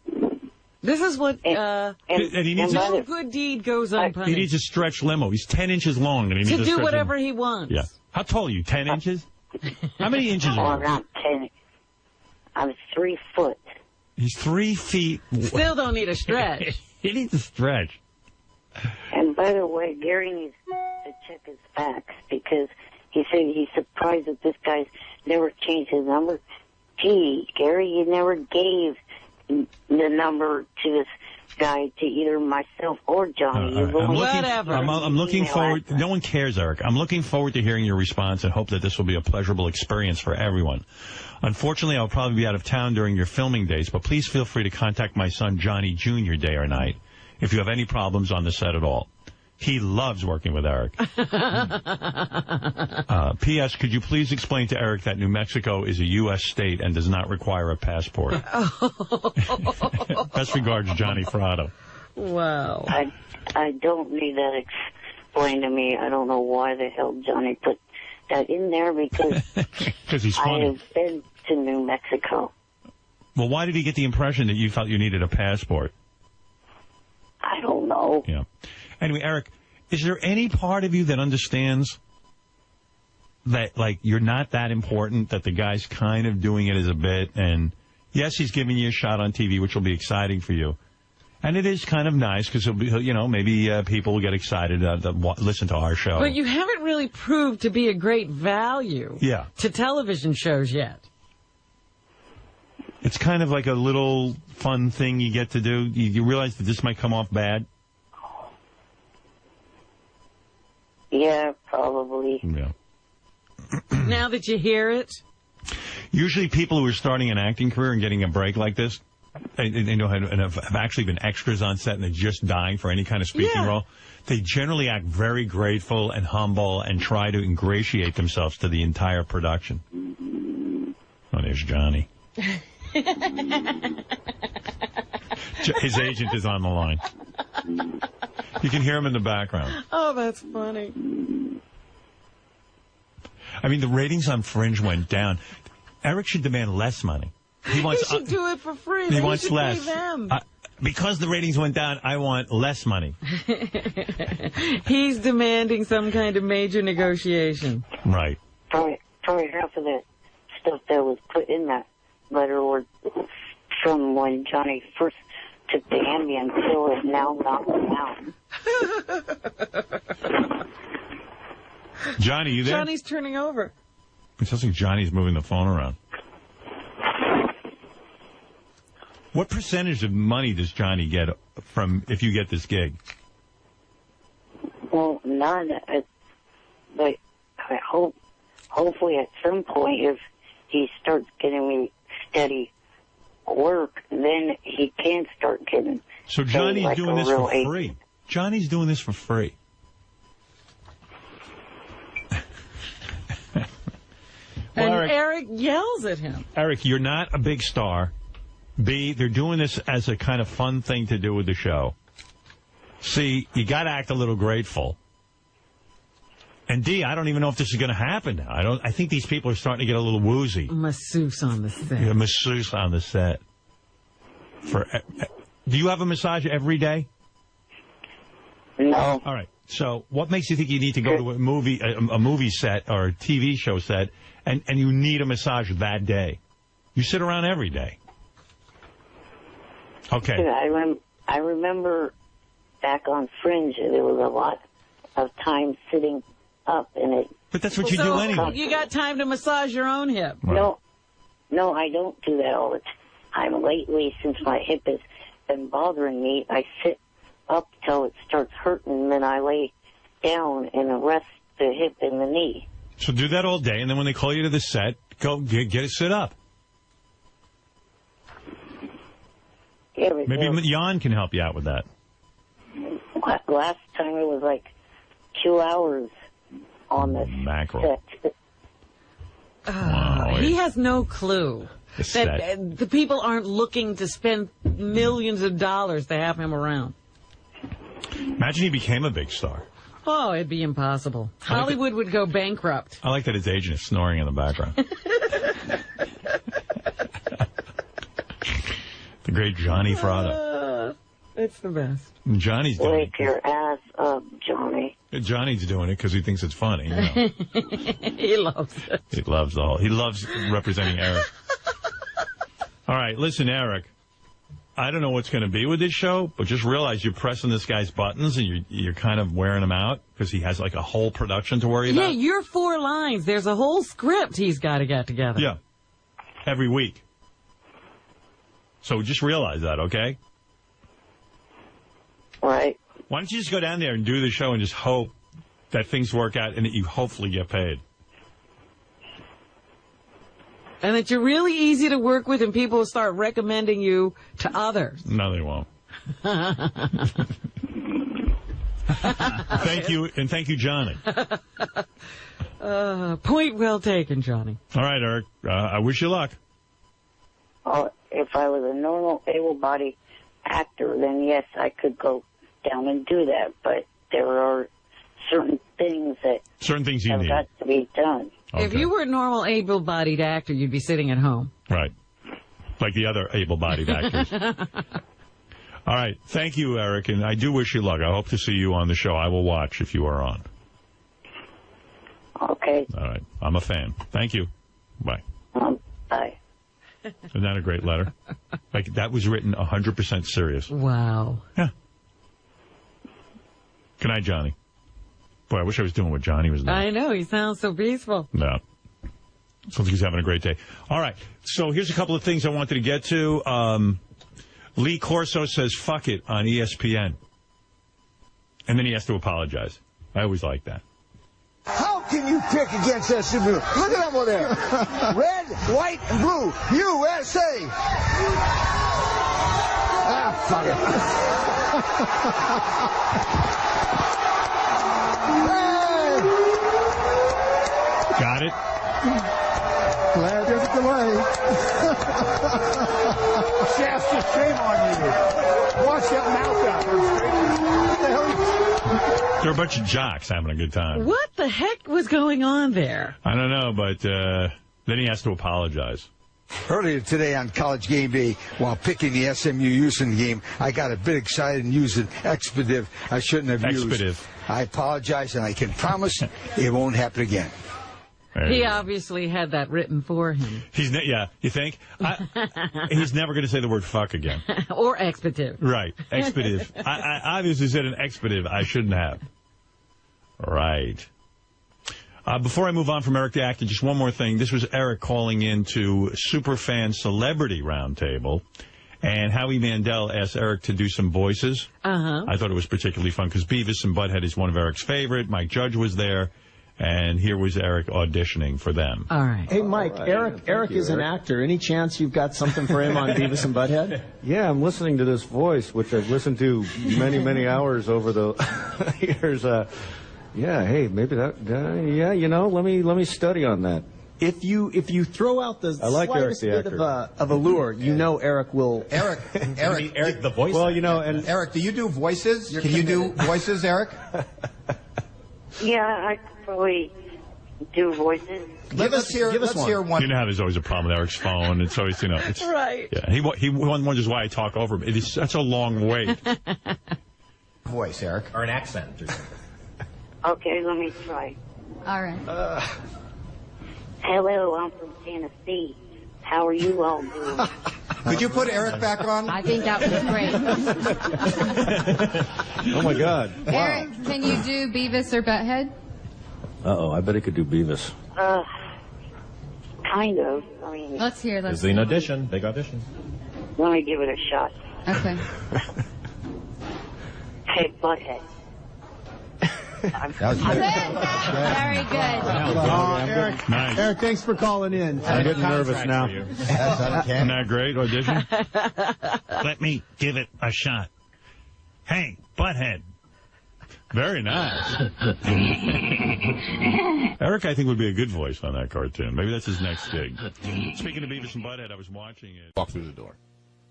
This is what and he needs no good deed goes unpunished. He needs a stretch limo. He's 10 inches long, and he needs to do whatever he wants. Yeah. How tall are you? 10 inches? How many inches are you? I'm not 10. I'm 3 foot. He's 3 feet. Still don't need a stretch. He needs a stretch. And by the way, Gary needs to check his facts because he said he's surprised that this guy's never changed his number. Gee, Gary, you never gave the number to this guy, to either myself or Johnny. I'm looking forward. No one cares, Eric. I'm looking forward to hearing your response and hope that this will be a pleasurable experience for everyone. Unfortunately, I'll probably be out of town during your filming days, but please feel free to contact my son, Johnny Jr., day or night, if you have any problems on the set at all. He loves working with Eric. P.S. Could you please explain to Eric that New Mexico is a U.S. state and does not require a passport? Best regards, Johnny Frado. Wow. I don't need that explained to me. I don't know why the hell Johnny put that in there because he's funny. I have been to New Mexico. Well, why did he get the impression that you felt you needed a passport? I don't know. Yeah. Anyway, Eric, is there any part of you that understands that, like, you're not that important, that the guy's kind of doing it as a bit, and yes, he's giving you a shot on TV, which will be exciting for you. And it is kind of nice because, you know, maybe people will get excited to listen to our show. But you haven't really proved to be a great value to television shows yet. It's kind of like a little fun thing you get to do. You realize that this might come off bad? Yeah, probably. Yeah. Now that you hear it? Usually people who are starting an acting career and getting a break like this, they know how to, and have actually been extras on set and they're just dying for any kind of speaking role. They generally act very grateful and humble and try to ingratiate themselves to the entire production. Oh, there's Johnny. His agent is on the line. You can hear him in the background. Oh, that's funny. I mean, the ratings on Fringe went down. Eric should demand less money. He should do it for free. He wants less. Pay them. Because the ratings went down, I want less money. He's demanding some kind of major negotiation. Right. Probably half of that stuff that was put in that letter were from when Johnny first took the Ambien pill is now knocked down. Johnny, you there? Johnny's turning over. It sounds like Johnny's moving the phone around. What percentage of money does Johnny get from if you get this gig? Well, none. But I hope, hopefully at some point, if he starts getting me steady work, then he can start getting. So Johnny's like doing a this real for free. Johnny's doing this for free. And Eric yells at him. Eric, you're not a big star. B, they're doing this as a kind of fun thing to do with the show. C, you got to act a little grateful. And D, I don't even know if this is going to happen now. I think these people are starting to get a little woozy. Masseuse on the set. Yeah, masseuse on the set. Do you have a massage every day? No. All right. So what makes you think you need to go to a movie set or a TV show set and you need a massage that day? You sit around every day. Okay. Yeah, I remember back on Fringe, there was a lot of time sitting up in it. But that's what you do anyway. You got time to massage your own hip. Right. No, I don't do that all the time. Lately, since my hip has been bothering me, I sit up till it starts hurting, and then I lay down and rest the hip and the knee. So do that all day, and then when they call you to the set, go get it sit up. Yeah, Maybe Jan can help you out with that. Last time it was like 2 hours on the mackerel. set. Wow, He has no clue that the people aren't looking to spend millions of dollars to have him around. Imagine he became a big star. Oh, it'd be impossible. Hollywood would go bankrupt. I like that his agent is snoring in the background. The great Johnny Frada. It's the best. Johnny's doing Wake your ass up, Johnny. it. Johnny's doing it because he thinks it's funny. You know. He loves it. He loves representing Eric. All right, listen, Eric. I don't know what's going to be with this show, but just realize you're pressing this guy's buttons and you're kind of wearing him out because he has like a whole production to worry about. Yeah, you're 4 lines. There's a whole script he's got to get together. Yeah, every week. So just realize that, okay? Right. Why don't you just go down there and do the show and just hope that things work out and that you hopefully get paid? And that you're really easy to work with and people will start recommending you to others. No, they won't. Thank you, and thank you, Johnny. Point well taken, Johnny. All right, Eric. I wish you luck. If I was a normal, able-bodied actor, then yes, I could go down and do that. But there are certain things that you have need. got to be done. Okay. If you were a normal, able-bodied actor, you'd be sitting at home. Right. Like the other able-bodied actors. All right. Thank you, Eric, and I do wish you luck. I hope to see you on the show. I will watch if you are on. Okay. All right. I'm a fan. Thank you. Bye. Bye. Isn't that a great letter? Like, that was written 100% serious. Wow. Yeah. Good night, Johnny. Boy, I wish I was doing what Johnny was doing. I know. He sounds so peaceful. No. Sounds like he's having a great day. All right. So here's a couple of things I wanted to get to. Lee Corso says, fuck it, on ESPN. And then he has to apologize. I always like that. How can you pick against SMU? Look at them over there. Red, white, and blue. USA. Fuck it. Got it? Glad there's a delay. Shasta, shame on you. Watch that mouth out there. What the hell? They're a bunch of jocks having a good time. What the heck was going on there? I don't know, but then he has to apologize. Earlier today on College Game Day, while picking the SMU Houston game, I got a bit excited and used an expletive I shouldn't have used. I apologize, and I can promise it won't happen again. He obviously had that written for him. Yeah, you think? He's never going to say the word fuck again. Or expletive. Right, expletive. I obviously said an expletive I shouldn't have. Right. Before I move on from Eric the Actor, just one more thing. This was Eric calling into Superfan Celebrity Roundtable, and Howie Mandel asked Eric to do some voices. I thought it was particularly fun because Beavis and Butthead is one of Eric's favorite. Mike Judge was there. And here was Eric auditioning for them. All right. Hey, Mike, Eric is an actor. Any chance you've got something for him on Beavis and Butthead? Yeah, I'm listening to this voice, which I've listened to many, many hours over the years. Yeah, hey, maybe that. Yeah, let me study on that. If you throw out the slightest bit of a lure, Eric will. Eric, the voice. Well, and Eric, do you do voices? Can you do voices, Eric? Yeah, I could probably do voices. Let's hear one. You know how there's always a problem with Eric's phone. It's always, it's right. Yeah, he wonders why I talk over him. It is such a long wait. Voice, Eric, or an accent. Or something. Okay, let me try. All right. Hello, I'm from Tennessee. How are you all doing? Could you put Eric back on? I think that was great. Oh, my God. Wow. Eric, can you do Beavis or Butthead? Uh-oh, I bet he could do Beavis. Kind of. I mean... Let's hear that. There's an audition. Big audition. Let me give it a shot. Okay. Hey, Butthead. Very good. Eric, Nice. Eric, thanks for calling in. I'm getting nervous now. Isn't that great audition? Let me give it a shot. Hey, Butthead. Very nice. Eric, I think, would be a good voice on that cartoon. Maybe that's his next gig. Speaking of Beavis and Butthead, I was watching it. Walk through the door.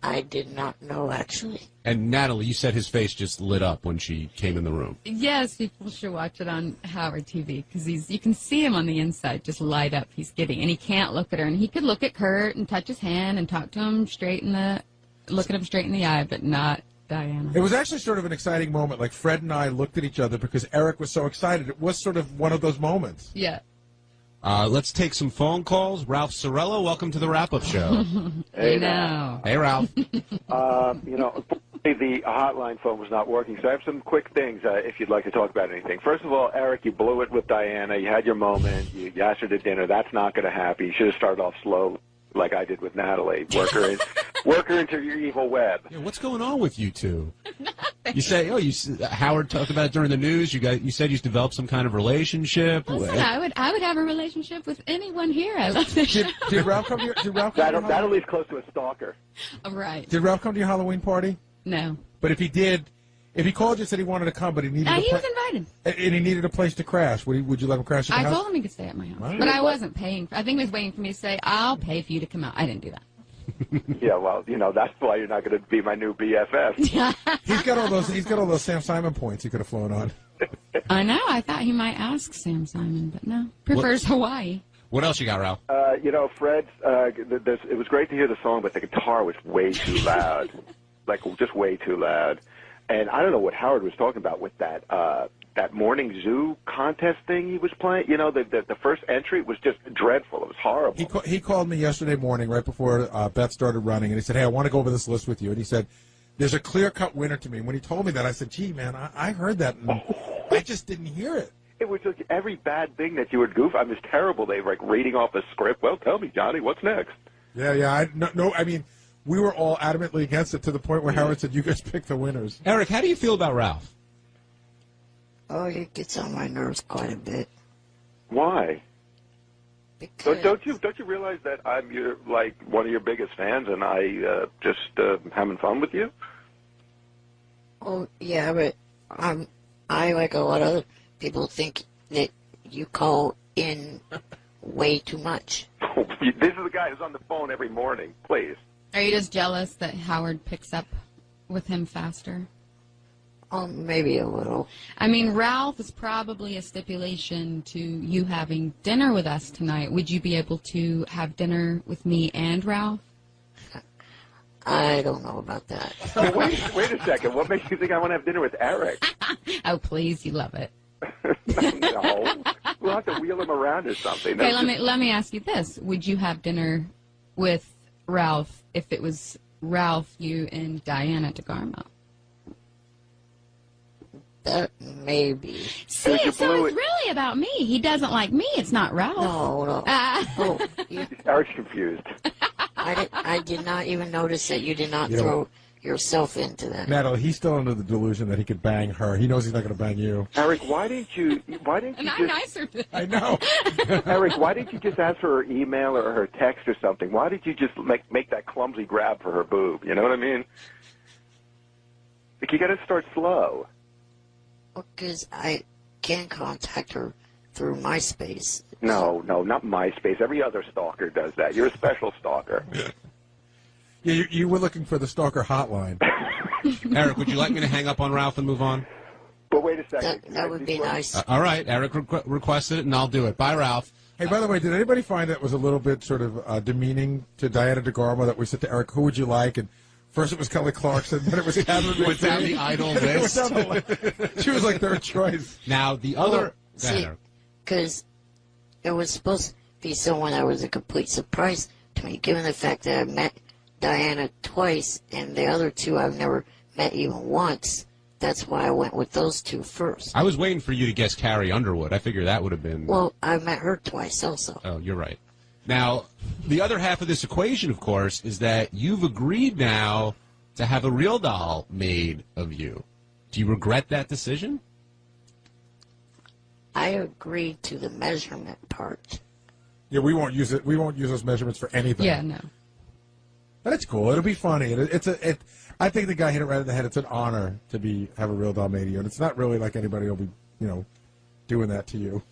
I did not know, actually. And Natalie, you said his face just lit up when she came in the room. Yes, people should watch it on Howard TV because you can see him on the inside just light up. He's giddy, and he can't look at her. And he could look at Kurt and touch his hand and talk to him look at him straight in the eye, but not Diana. It was actually sort of an exciting moment. Like Fred and I looked at each other because Eric was so excited. It was sort of one of those moments. Yeah. Let's take some phone calls. Ralph Sorello, welcome to the wrap-up show. Hey now. Hey, Ralph. The hotline phone was not working, so I have some quick things if you'd like to talk about anything. First of all, Eric, you blew it with Diana. You had your moment. You asked her to dinner. That's not going to happen. You should have started off slow, like I did with Natalie. Work her into your evil web. Yeah, what's going on with you two? You say, Howard talked about it during the news. You said you developed some kind of relationship. Listen, I would have a relationship with anyone here. I love this show. Did Ralph come to your Natalie's close to a stalker. Right. Did Ralph come to your Halloween party? No. But if he did, if he called you and said he wanted to come, but he needed he was invited. And he needed a place to crash, would you let him crash at the house? I told him he could stay at my house. But I wasn't paying. I think he was waiting for me to say, I'll pay for you to come out. I didn't do that. Yeah, well, that's why you're not going to be my new BFF. He's got all those Sam Simon points he could have flown on. I know. I thought he might ask Sam Simon, but no. Prefers Hawaii. What else you got, Ralph? Fred, it was great to hear the song, but the guitar was way too loud. Just way too loud. And I don't know what Howard was talking about with that morning zoo contest thing he was playing. The first entry was just dreadful. It was horrible. He called me yesterday morning right before Beth started running, and he said, hey, I want to go over this list with you. And he said, there's a clear-cut winner to me. And when he told me that, I said, gee, man, I heard that, and I just didn't hear it. It was just every bad thing that you would goof. I mean, it's terrible. They were reading off a script. Well, tell me, Johnny, what's next? Yeah. I mean, we were all adamantly against it to the point where Howard said, you guys pick the winners. Eric, how do you feel about Ralph? Oh, he gets on my nerves quite a bit. Why? Because don't you realize that I'm one of your biggest fans, and I just having fun with you? Oh yeah, but I like a lot of other people think that you call in way too much. This is the guy who's on the phone every morning. Please. Are you just jealous that Howard picks up with him faster? Maybe a little. I mean, Ralph is probably a stipulation to you having dinner with us tonight. Would you be able to have dinner with me and Ralph? I don't know about that. Wait a second. What makes you think I want to have dinner with Eric? Oh, please. You love it. No. We'll have to wheel him around or something. Okay, let me ask you this. Would you have dinner with Ralph if it was Ralph, you, and Diana DeGarmo? That maybe. See, so it's really about me. He doesn't like me. It's not Ralph. No. Eric's confused. I did not even notice that you did not throw yourself into that. Natalie, he's still under the delusion that he could bang her. He knows he's not going to bang you. Eric, why didn't you And I'm nicer. I know. Eric, why didn't you just ask for her email or her text or something? Why did you just make that clumsy grab for her boob? You know what I mean? Like, you got to start slow. Because I can contact her through MySpace. No, not MySpace. Every other stalker does that. You're a special stalker. Yeah, you were looking for the stalker hotline. Eric, would you like me to hang up on Ralph and move on? But wait a second. That would be nice. All right, Eric requested it, and I'll do it. Bye, Ralph. Hey, by the way, did anybody find that was a little bit sort of demeaning to Diana DeGarmo that we said to Eric, who would you like? And first it was Kelly Clarkson, then it was Catherine Went down the idol list. She was like third choice. Now, the other... See, because it was supposed to be someone that was a complete surprise to me, given the fact that I met Diana twice, and the other two I've never met even once. That's why I went with those two first. I was waiting for you to guess Carrie Underwood. I figured that would have been... Well, I met her twice also. Oh, you're right. Now, the other half of this equation, of course, is that you've agreed now to have a real doll made of you. Do you regret that decision? I agreed to the measurement part. Yeah, we won't use it. We won't use those measurements for anything. Yeah, no. But it's cool. It'll be funny. I think the guy hit it right in the head. It's an honor to have a real doll made of you, and it's not really like anybody will be, doing that to you.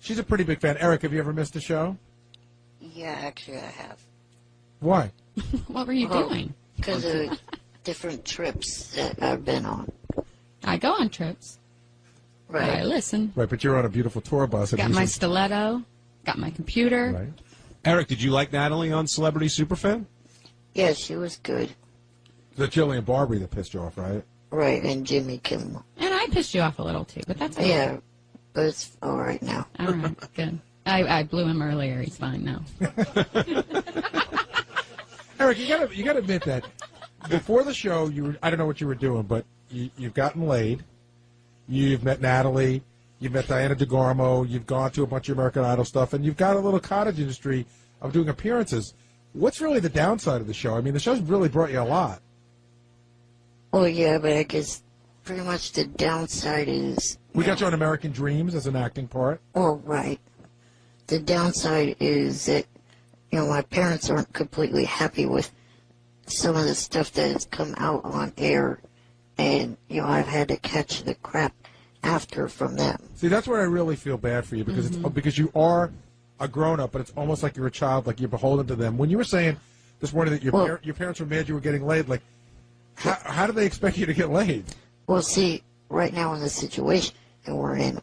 She's a pretty big fan. Eric, have you ever missed a show? Yeah, actually I have. Why? What were you doing? Because of different trips that I've been on. I go on trips. Right. I listen. Right, but you're on a beautiful tour bus. Got my stiletto. Got my computer. Right. Eric, did you like Natalie on Celebrity Superfan? Yeah, she was good. The Jillian Barberie that pissed you off, right? Right, and Jimmy Kimmel. And I pissed you off a little, too, but that's all Yeah, right. but it's all right now. All right, good. I blew him earlier. He's fine now. Eric, you gotta admit that before the show, I don't know what you were doing, but you've gotten laid. You've met Natalie. You've met Diana DeGarmo. You've gone to a bunch of American Idol stuff, and you've got a little cottage industry of doing appearances. What's really the downside of the show? I mean, the show's really brought you a lot. Oh, yeah, but I guess pretty much the downside is... We got you on American Dreams as an acting part. Oh, right. The downside is that, my parents aren't completely happy with some of the stuff that has come out on air, and, I've had to catch the crap after from them. See, that's where I really feel bad for you, because because you are a grown-up, but it's almost like you're a child, like you're beholden to them. When you were saying this morning that your parents were mad you were getting laid, like, how do they expect you to get laid? Well, see, right now in the situation that we're in,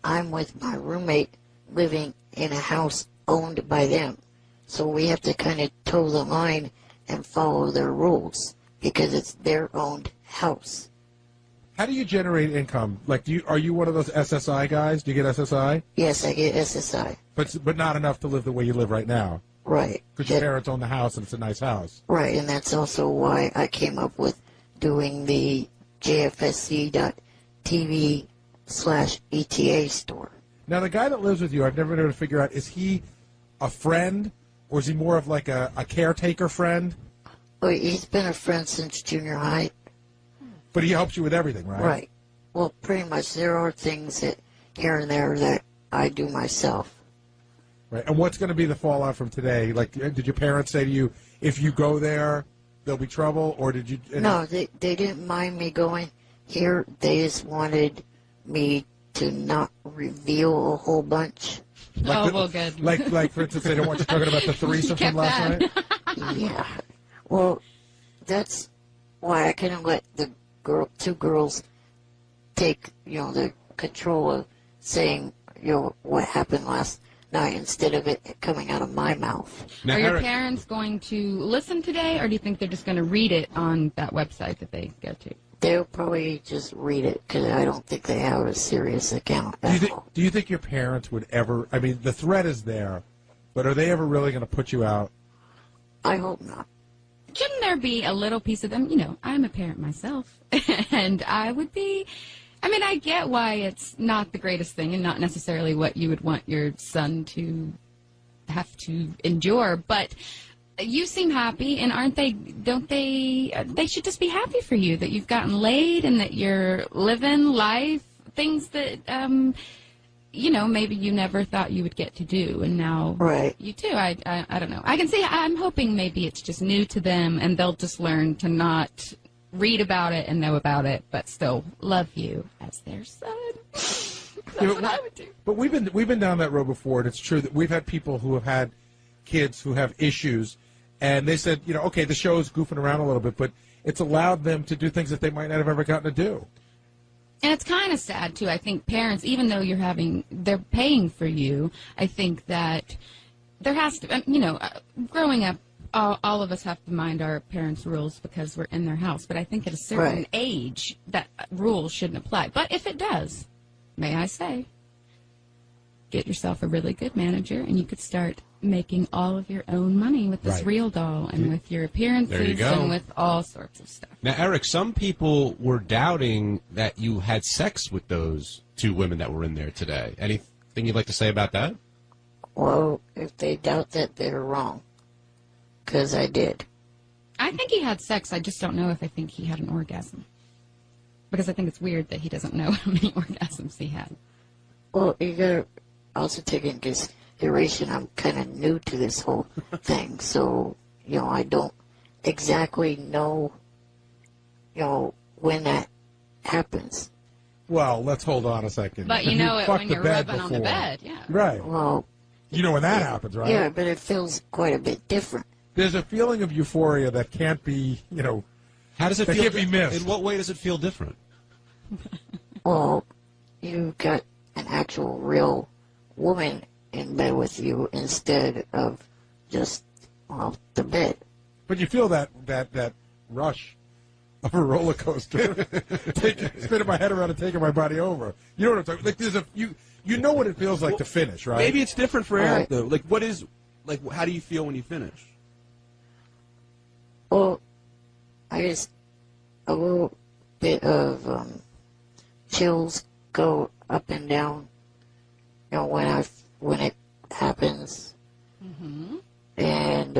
I'm with my roommate living in a house owned by them. So we have to kind of toe the line and follow their rules because it's their owned house. How do you generate income? Like, are you one of those SSI guys? Do you get SSI? Yes, I get SSI. But not enough to live the way you live right now. Right. Because your parents own the house and it's a nice house. Right, and that's also why I came up with doing the JFSC.TV/ETA store. Now, the guy that lives with you, I've never been able to figure out, is he a friend or is he more of like a caretaker friend? Well, he's been a friend since junior high. But he helps you with everything, right? Right. Well, pretty much there are things that here and there that I do myself. Right. And what's going to be the fallout from today? Like, did your parents say to you, if you go there, there'll be trouble? Or did you... No, they didn't mind me going here. They just wanted me to not reveal a whole bunch. Well, good. Like, for instance, they don't want you talking about the threesome from last night? Yeah. Well, that's why I couldn't let the two girls take, the control of saying, what happened last night instead of it coming out of my mouth. Now, are your parents going to listen today, or do you think they're just going to read it on that website that they go to? They'll probably just read it because I don't think they have a serious account at all. Do you think your parents would ever, I mean, the threat is there, but are they ever really going to put you out? I hope not. Shouldn't there be a little piece of them? I'm a parent myself, and I would be... I mean, I get why it's not the greatest thing and not necessarily what you would want your son to have to endure, but you seem happy, and aren't they? Don't they? They should just be happy for you that you've gotten laid and that you're living life, things that maybe you never thought you would get to do, and now you do. I don't know. I can see. I'm hoping maybe it's just new to them, and they'll just learn to not read about it and know about it, but still love you as their son. That's what I would do. But we've been down that road before, and it's true that we've had people who have had kids who have issues, and they said, okay, the show's goofing around a little bit, but it's allowed them to do things that they might not have ever gotten to do. And it's kind of sad, too. I think parents, even though they're paying for you, I think that there has to, growing up, all of us have to mind our parents' rules because we're in their house. But I think at a certain age, that rule shouldn't apply. But if it does, may I say, get yourself a really good manager, and you could start making all of your own money with this real doll and with your appearances and with all sorts of stuff. Now, Eric, some people were doubting that you had sex with those two women that were in there today. Anything you'd like to say about that? Well, if they doubt that, they're wrong. Because I did. I think he had sex. I just don't know if I think he had an orgasm. Because I think it's weird that he doesn't know how many orgasms he had. Well, you got to also take into consideration I'm kind of new to this whole thing. So, I don't exactly know, when that happens. Well, let's hold on a second. But you know it when you're rubbing on the bed, yeah. Right. Well, you know when that happens, right? Yeah, but it feels quite a bit different. There's a feeling of euphoria that can't be, how does it that feel? Can't be missed. In what way does it feel different? Well, you've got an actual real woman in bed with you instead of just the bed. But you feel that rush of a roller coaster, spinning my head around and taking my body over. You know what I'm talking? Like you know what it feels like to finish, right? Maybe it's different for Eric though. Like how do you feel when you finish? Well, I just a little bit of chills go up and down. When it happens, and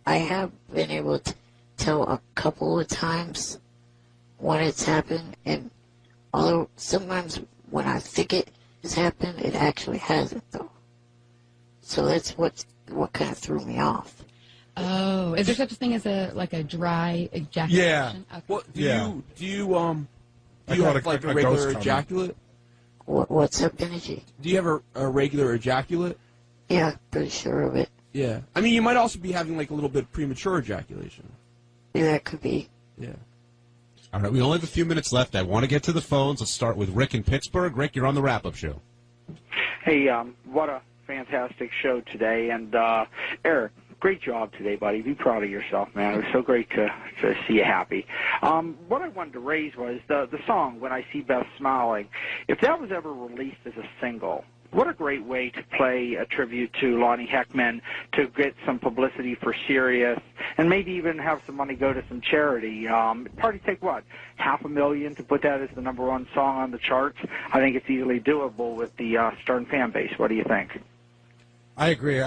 I have been able to tell a couple of times when it's happened, and although sometimes when I think it has happened, it actually hasn't though. So that's what kind of threw me off. Oh, is there such a thing as a dry ejaculation? Yeah. Okay. Well, do you have like a regular ejaculate? What's up, Energy? Do you have a regular ejaculate? Yeah, pretty sure of it. Yeah. I mean, you might also be having like a little bit of premature ejaculation. Yeah, that could be. Yeah. All right, we only have a few minutes left. I want to get to the phones. Let's start with Rick in Pittsburgh. Rick, you're on the wrap-up show. Hey, what a fantastic show today. And, Eric, great job today, buddy. Be proud of yourself, man. It was so great to see you happy. What I wanted to raise was the song, When I See Beth Smiling. If that was ever released as a single, what a great way to play a tribute to Lonnie Heckman, to get some publicity for Sirius, and maybe even have some money go to some charity. It'd probably take, $500,000 to put that as the #1 song on the charts? I think it's easily doable with the Stern fan base. What do you think? I agree.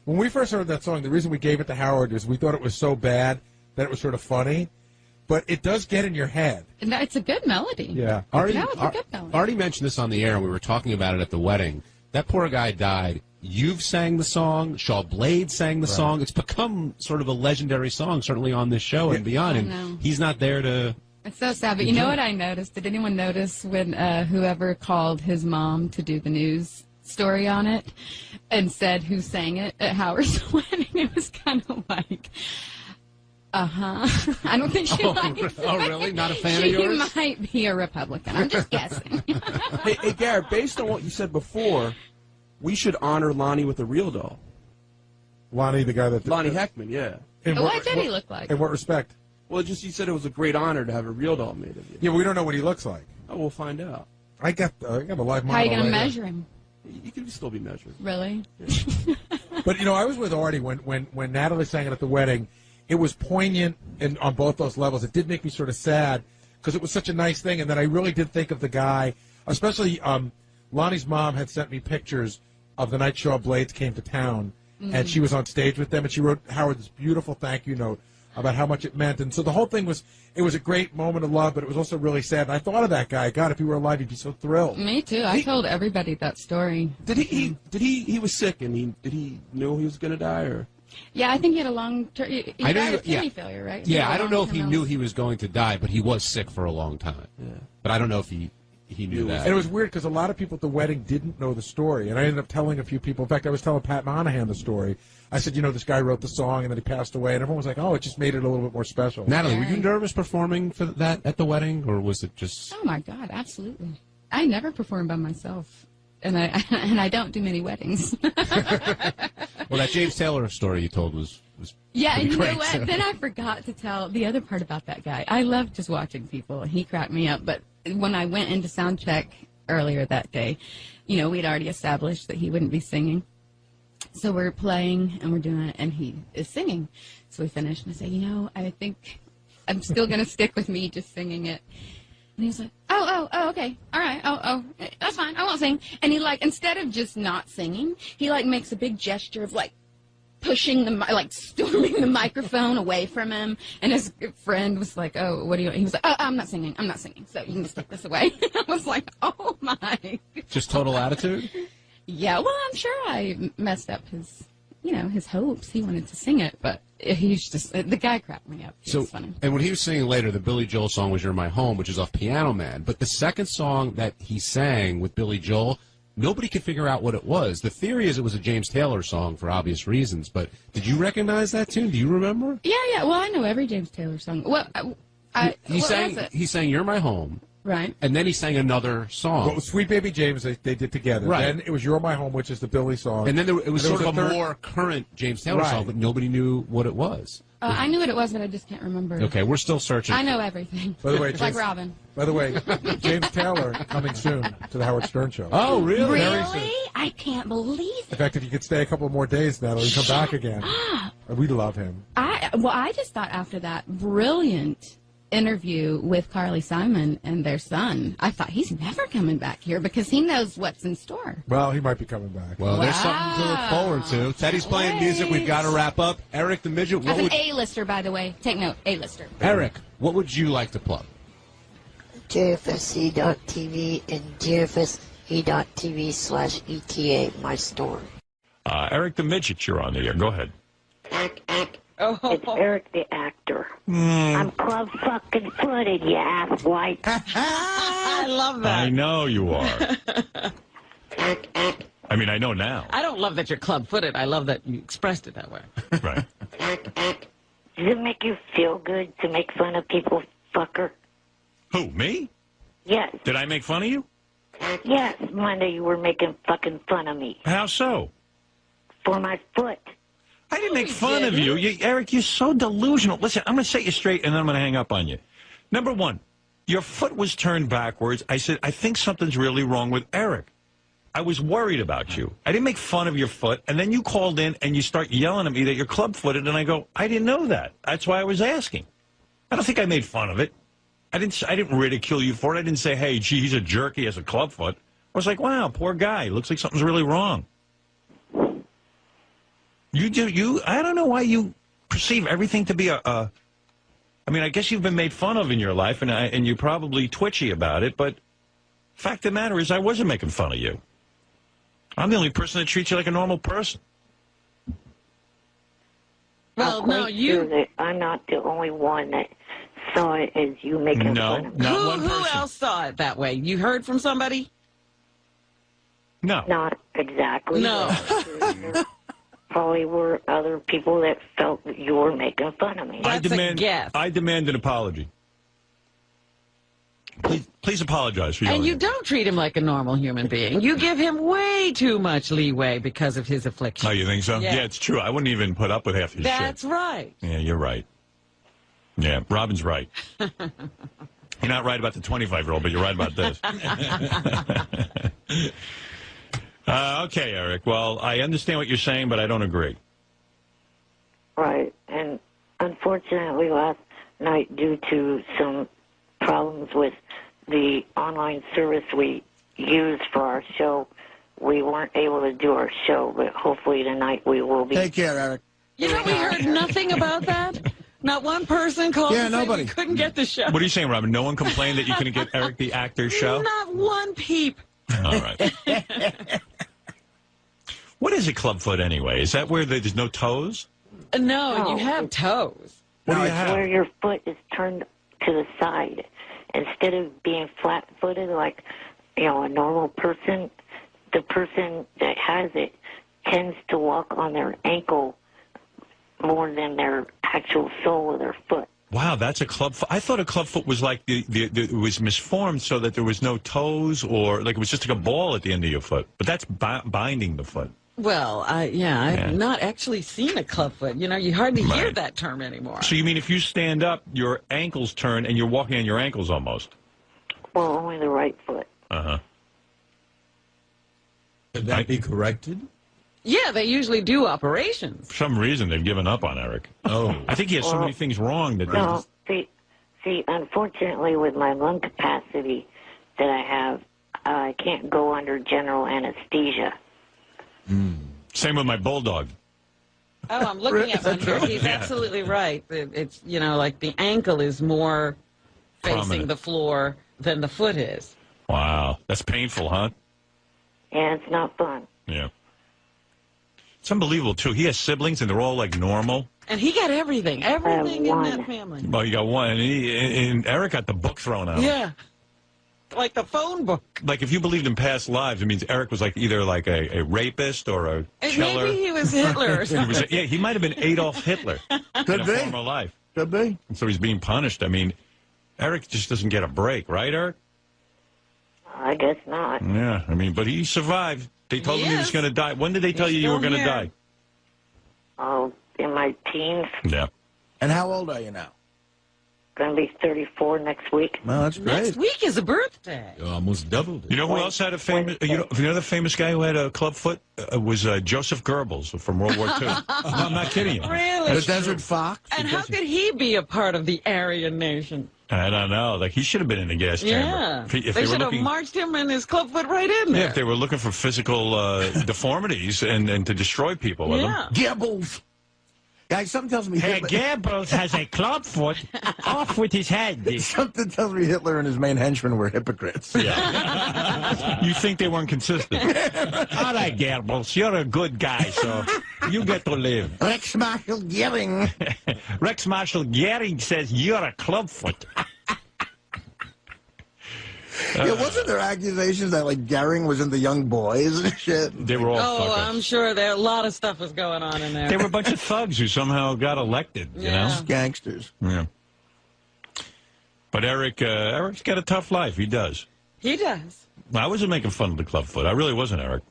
When we first heard that song, the reason we gave it to Howard is we thought it was so bad that it was sort of funny, but it does get in your head. And it's a good melody. Yeah. It's a good melody. Artie mentioned this on the air, and we were talking about it at the wedding. That poor guy died. You've sang the song. Shaw Blade sang the song. It's become sort of a legendary song, certainly on this show and beyond, and he's not there to... It's so sad, but you know what I noticed? Did anyone notice when whoever called his mom to do the news story on it and said who sang it at Howard's wedding? It was kind of like, I don't think she liked it. Oh, really? Not a fan of yours? She might be a Republican. I'm just guessing. Hey, Garrett, based on what you said before, we should honor Lonnie with a real doll. Lonnie, the guy that... Lonnie Heckman, yeah. What did he look like? In what respect? Well, you said it was a great honor to have a real doll made of you. Yeah, but we don't know what he looks like. Oh, we'll find out. I got a live model. How are you going to measure him? You can still be measured. Really? Yeah. But, I was with Artie when Natalie sang it at the wedding. It was poignant on both those levels. It did make me sort of sad because it was such a nice thing. And then I really did think of the guy, especially Lonnie's mom had sent me pictures of the night Shaw Blades came to town. and she was on stage with them, and she wrote Howard this beautiful thank you note about how much it meant. And so the whole thing was, it was a great moment of love, but it was also really sad. And I thought of that guy. God, if he were alive, he'd be so thrilled. Me too. I told everybody that story. He was sick, and did he know he was going to die, or? Yeah, I think he had a long term. He died of kidney failure, right? Yeah, I don't know if he knew he was going to die, but he was sick for a long time. Yeah. But I don't know if he knew that. And it was weird because a lot of people at the wedding didn't know the story, and I ended up telling a few people. In fact, I was telling Pat Monahan the story. I said, this guy wrote the song, and then he passed away, and everyone was like, oh, it just made it a little bit more special. Natalie, were you nervous performing for that at the wedding, or was it just... Oh, my God, absolutely. I never perform by myself, and I don't do many weddings. Well, that James Taylor story you told was yeah, and you great. know what? Then I forgot to tell the other part about that guy. I love just watching people. He cracked me up, but when I went into sound check earlier that day, we'd already established that he wouldn't be singing. So we're playing, and we're doing it, and he is singing. So we finished, and I say, I think I'm still going to stick with me just singing it. And he was like, oh, okay, all right, oh, that's fine, I won't sing. And he, instead of just not singing, he, makes a big gesture of, pushing storming the microphone away from him. And his friend was like, oh, what do you... He was like, oh, I'm not singing, so you can just take this away. I was like, oh, my. Just total attitude? Yeah, well, I'm sure I messed up his, his hopes. He wanted to sing it, but he's just, the guy cracked me up. It was funny. And when he was singing later, the Billy Joel song was You're My Home, which is off Piano Man. But the second song that he sang with Billy Joel, nobody could figure out what it was. The theory is it was a James Taylor song for obvious reasons, but did you recognize that tune? Do you remember? Yeah. Well, I know every James Taylor song. Well, he sang You're My Home. Right. And then he sang another song. Well, Sweet Baby James, they did together. Right. Then it was You're My Home, which is the Billy song. And then it was sort of a more current James Taylor song, but nobody knew what it was. I knew what it was, but I just can't remember. Okay, we're still searching. I know everything. By the way, like Robin. By the way, James Taylor coming soon to the Howard Stern Show. Oh, really? Really? I can't believe it. In fact, if you could stay a couple more days, Natalie, come back again. We love him. I just thought after that brilliant interview with Carly Simon and their son, I thought he's never coming back here because he knows what's in store. Well, he might be coming back. Well, there's something to look forward to. Teddy's playing music. We've got to wrap up. Eric the Midget. That's an A-lister, by the way. Take note, A-lister. Eric, what would you like to plug? JFSE.TV and JFSE.TV/ETA, my store. Eric the Midget, you're on the air. Go ahead. It's Eric the actor. I'm club fucking footed, you asswipe. I love that. I know you are. I mean, I know now. I don't love that you're club-footed. I love that you expressed it that way. Right. Does it make you feel good to make fun of people, fucker? Who, me? Yes. Did I make fun of you? Yes, Monday you were making fucking fun of me. How so? For my foot. I didn't make fun of you. Eric, you're so delusional. Listen, I'm going to set you straight, and then I'm going to hang up on you. Number one, your foot was turned backwards. I said, I think something's really wrong with Eric. I was worried about you. I didn't make fun of your foot, and then you called in, and you start yelling at me that you're club-footed, and I go, I didn't know that. That's why I was asking. I don't think I made fun of it. I didn't ridicule you for it. I didn't say, hey, gee, he's a jerk. He has a club foot. I was like, wow, poor guy. Looks like something's really wrong. I don't know why you perceive everything to be I mean, I guess you've been made fun of in your life, and you're probably twitchy about it, but fact of the matter is I wasn't making fun of you. I'm the only person that treats you like a normal person. Well, no, I'm not the only one that saw it as you making fun of me. Who else saw it that way? You heard from somebody? No. Not exactly. No. Probably were other people that felt that you were making fun of me. I demand an apology. Please apologize for yelling. And you don't treat him like a normal human being. You give him way too much leeway because of his affliction. Oh, you think so? Yeah, it's true. I wouldn't even put up with half his shit. That's right. Yeah, you're right. Yeah, Robin's right. You're not right about the 25-year-old, but you're right about this. Okay, Eric. Well, I understand what you're saying, but I don't agree. Right. And unfortunately, last night, due to some problems with the online service we use for our show, we weren't able to do our show, but hopefully tonight we will be. Take care, Eric. You know, we heard nothing about that. Not one person called Yeah, to say nobody. we couldn't get the show. What are you saying, Robin? No one complained that you couldn't get Eric the actor's show? Not one peep. All right. What is a clubfoot anyway? Is that where there's no toes? No, you have toes. What do you It's have? where your foot is turned to the side. Instead of being flat-footed like, a normal person, the person that has it tends to walk on their ankle more than their actual sole of their foot. Wow, that's a clubfoot. I thought a clubfoot was like it was misformed so that there was no toes, or like it was just like a ball at the end of your foot. But that's binding the foot. Well, I've not actually seen a clubfoot. You hardly hear that term anymore. So you mean if you stand up, your ankles turn and you're walking on your ankles almost? Well, only the right foot. Uh-huh. Could that be corrected? Yeah, they usually do operations. For some reason, they've given up on Eric. Oh. I think he has so many things wrong that No, see, unfortunately, with my lung capacity that I have, I can't go under general anesthesia. Same with my bulldog. Oh, I'm looking at one here. He's absolutely right. It's, like the ankle is more facing Prominent. the floor than the foot is. Wow. That's painful, huh? Yeah, it's not fun. Yeah. It's unbelievable, too. He has siblings, and they're all, like, normal. And he got everything in that family. Well, you got one, and Eric got the book thrown out. Yeah. Like the phone book. Like, if you believed in past lives, it means Eric was like either like a rapist or a And killer. maybe he was Hitler or something. He might have been Adolf Hitler Could in a be. former life. Could be. And so he's being punished. I mean, Eric just doesn't get a break, right, Eric? I guess not. Yeah, I mean, but he survived. They told him he was going to die. When did they tell you you were going to die? Oh, in my teens. Yeah. And how old are you now? Going to be 34 next week. Well, that's great. Next week is a birthday. You almost doubled it. You know who else had a famous? You know the famous guy who had a clubfoot was Joseph Goebbels from World War II. I'm not kidding you. Really? The Desert Fox? And how could he be a part of the Aryan nation? I don't know. Like, he should have been in the gas chamber. Yeah. If they were should have looking, marched him and his clubfoot right in there. Yeah, if they were looking for physical deformities and to destroy people with them. Goebbels. Guys, something tells me Hey, Hitler... Goebbels has a clubfoot. Off with his head. Something tells me Hitler and his main henchmen were hypocrites. Yeah. You think they weren't consistent. All right, Goebbels, you're a good guy, so you get to live. Rex Marshal Goering. Rex Marshal Goering says you're a clubfoot. Yeah, wasn't there accusations that, like, Goering was into young boys and shit? They were all Oh, I'm sure there a lot of stuff was going on in there. They were a bunch of thugs who somehow got elected, you know? Gangsters. Yeah. But Eric's got a tough life. He does. He does. I wasn't making fun of the clubfoot. I really wasn't, Eric.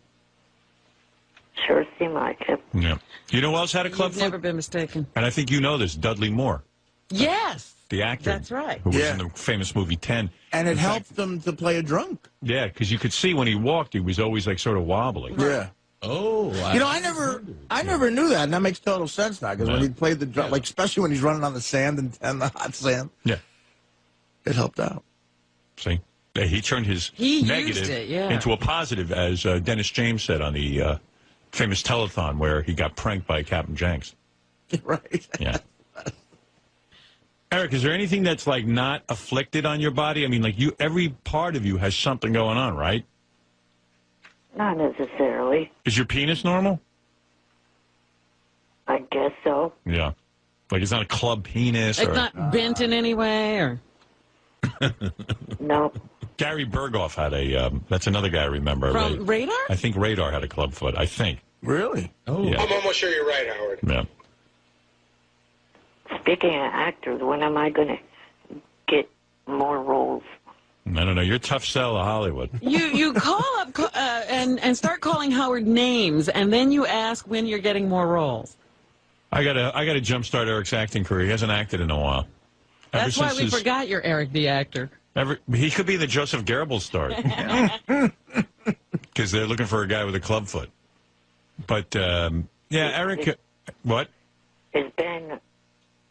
Sure seemed like it. Yeah. You know who else had a You've clubfoot? never been mistaken. And I think you know this, Dudley Moore. Yes. The actor. That's right. Who was in the famous movie 10. And it helped them to play a drunk. Yeah, because you could see when he walked, he was always like sort of wobbling. Yeah. Oh, You know, I never knew that, and that makes total sense now. Because when he played the drum, like especially when he's running on the sand and the hot sand, Yeah. it helped out. See? Yeah, he turned his He negative used it, yeah. into a positive, as Dennis James said on the famous telethon where he got pranked by Captain Jenks. Right. Yeah. Eric, is there anything that's like not afflicted on your body? I mean, like every part of you has something going on, right? Not necessarily. Is your penis normal? I guess so. Yeah. Like it's not a club penis It's or not bent in any way, or no. Gary Berghoff had a. That's another guy I remember. From Radar? I think Radar had a clubfoot. I think. Really? Oh. Yeah. I'm almost sure you're right, Howard. Yeah. Speaking of actors, when am I going to get more roles? I don't know. You're a tough sell to Hollywood. you call up and start calling Howard names, and then you ask when you're getting more roles. I gotta jumpstart Eric's acting career. He hasn't acted in a while. That's why we forgot you're Eric the actor. He could be the Joseph Goebbels story. Because they're looking for a guy with a clubfoot. But, yeah, Eric, what? It's been,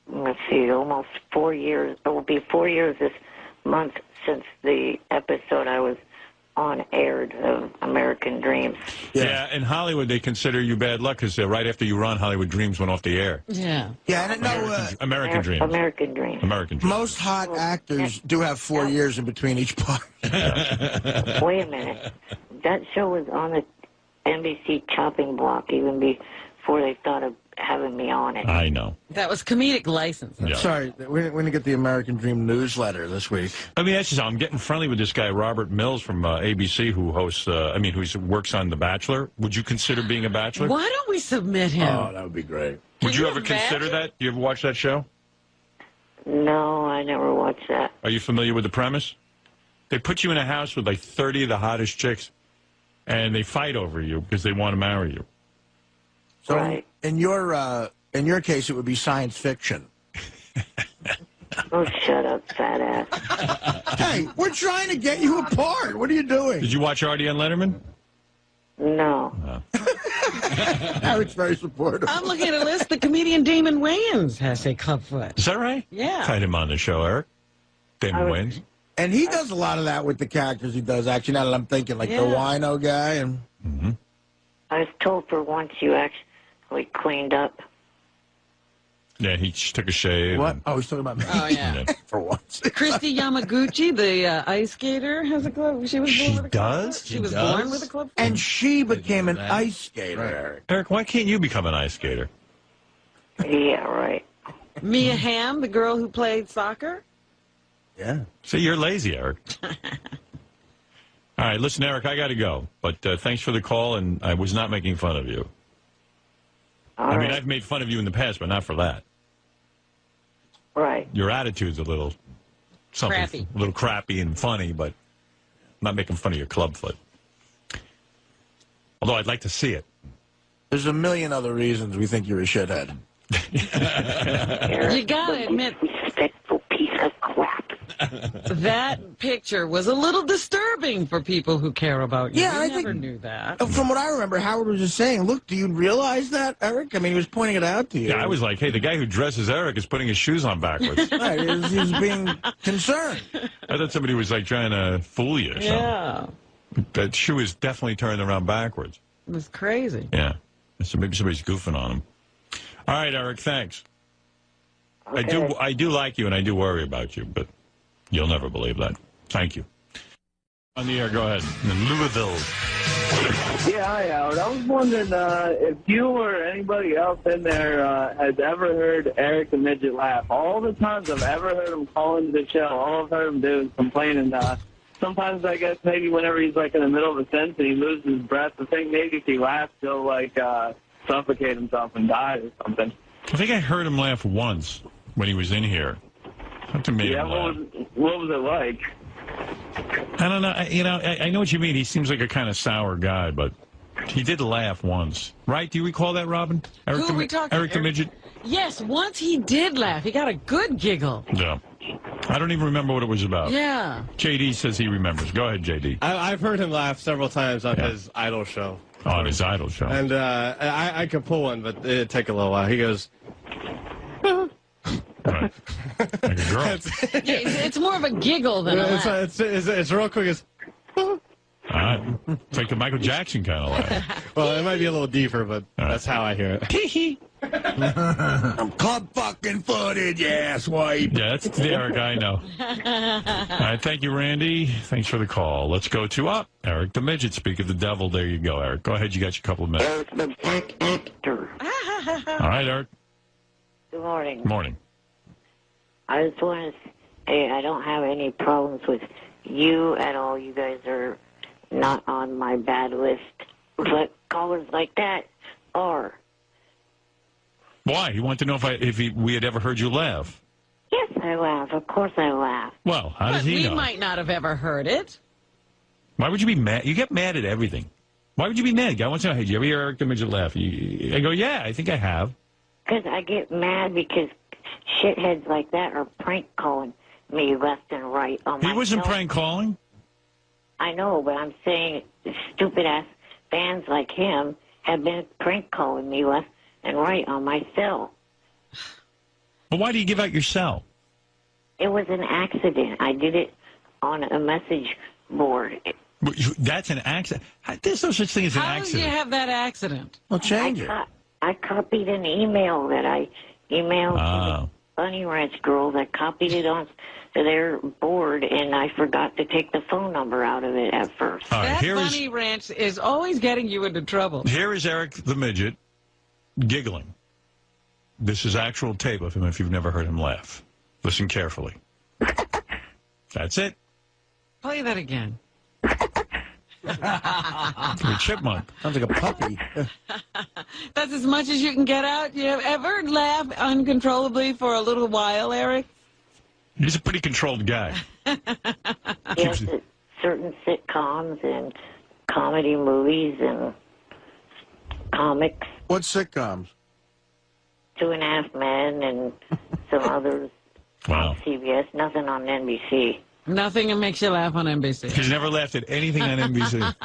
let's see, almost 4 years. It will be 4 years this month since the episode I was on aired of American Dreams. Yeah, in Hollywood, they consider you bad luck because right after you run, Hollywood Dreams went off the air. Yeah. Yeah, and American Dreams. American Dreams. American Dreams. Most hot actors do have 4 years in between each part. Wait a minute. That show was on the NBC chopping block even before they thought of having me on it. I know. That was comedic license. Yeah. Sorry, we're going to get the American Dream newsletter this week. Let me ask you something. I'm getting friendly with this guy, Robert Mills from ABC, who hosts, who works on The Bachelor. Would you consider being a Bachelor? Why don't we submit him? Oh, that would be great. Would you ever consider that? You ever watch that show? No, I never watched that. Are you familiar with the premise? They put you in a house with like 30 of the hottest chicks, and they fight over you because they want to marry you. So Right. in your case, it would be science fiction. Oh, shut up, fat ass. Hey, we're trying to get you apart. What are you doing? Did you watch Artie on Letterman? No. Eric's very supportive. I'm looking at a list. The comedian Damon Wayans has a clubfoot. Is that right? Yeah. Had him on the show, Eric. Damon Wayans. And he does a lot of that with the characters he does, actually, now that I'm thinking, like the wino guy. And I was told for once you actually cleaned up. Yeah, he just took a shave. What? Oh, he's talking about me. Oh, yeah. For once. Christy Yamaguchi, the ice skater, has a club. She was born with a club foot. She was born with a club foot. And she became an ice skater, Eric. Eric, why can't you become an ice skater? Yeah, right. Mia Hamm, the girl who played soccer. Yeah. See, you're lazy, Eric. All right, listen, Eric, I got to go. But thanks for the call, and I was not making fun of you. I mean, I've made fun of you in the past, but not for that. Right. Your attitude's a little Crappy. a little crappy and funny, but I'm not making fun of your clubfoot. Although I'd like to see it. There's a million other reasons we think you're a shithead. You gotta admit, respectful piece of crap. that picture was a little disturbing for people who care about you. Yeah, I I never think- knew that. From what I remember, Howard was just saying, look, do you realize that, Eric? I mean, he was pointing it out to you. Yeah, I was like, hey, the guy who dresses Eric is putting his shoes on backwards. Right, he was being concerned. I thought somebody was like trying to fool you or something. Yeah, That shoe is definitely turned around backwards. it was crazy. Yeah. So maybe somebody's goofing on him. All right, Eric, thanks. Okay. I do like you and I do worry about you, but you'll never believe that. Thank you. On the air, go ahead. In Louisville. Yeah, hi, Howard. I was wondering if you or anybody else in there has ever heard Eric the Midget laugh. All the times I've ever heard him call into the show, all I've heard him do is complain. And sometimes I guess maybe whenever he's like in the middle of a sentence and he loses his breath, I think maybe if he laughs, he'll like suffocate himself and die or something. I think I heard him laugh once when he was in here. Something made him laugh. What was it like? I don't know. I know what you mean. He seems like a kind of sour guy, but he did laugh once. Right? Do you recall that, Robin? Eric Who are we talking? Eric the Midget? Yes, once he did laugh. He got a good giggle. Yeah. I don't even remember what it was about. Yeah. JD says he remembers. Go ahead, JD. I've heard him laugh several times on his Idol show. On his Idol show. And I could pull one, but it'd take a little while. He goes... Right. Like a girl. It's more of a giggle than a laugh. It's real quick. It's like the Michael Jackson kind of laugh. well, it might be a little deeper, but that's how I hear it. I'm club fucking footed, you asswipe. Yeah, that's the Eric I know. All right, thank you, Randy. Thanks for the call. Let's go to Eric the Midget. Speak of the devil. There you go, Eric. Go ahead. You got your couple of minutes. Eric the Black Actor. All right, Eric. Good morning. Morning. I just want to say I don't have any problems with you at all. You guys are not on my bad list. But callers like that are. Why? You want to know if we had ever heard you laugh? Yes, I laugh. Of course I laugh. Well, how does he we know? might not have ever heard it. Why would you be mad? You get mad at everything. Why would you be mad? Guy wants to know, hey, did you ever hear Eric the Midget laugh? I go, yeah, I think I have. Because I get mad because shitheads like that are prank calling me left and right on my He wasn't cell. prank calling? I know, but I'm saying stupid-ass fans like him have been prank calling me left and right on my cell. Well, why do you give out your cell? It was an accident. I did it on a message board. That's an accident. There's no such thing as an How accident. did you have that accident? Well, change it. I copied an email that I emailed to the Bunny Ranch girl that copied it on to their board, and I forgot to take the phone number out of it at first. All right, That Bunny Ranch is always getting you into trouble. Here is Eric the Midget giggling. This is actual tape of him if you've never heard him laugh. Listen carefully. That's it. Play that again. A chipmunk. Sounds like a puppy. That's as much as you can get out. You ever laugh uncontrollably for a little while, Eric? He's a pretty controlled guy. Yes, certain sitcoms and comedy movies and comics. What sitcoms? 2.5 Men and some others on CBS. Nothing on NBC. Nothing that makes you laugh on NBC. He's never laughed at anything on NBC.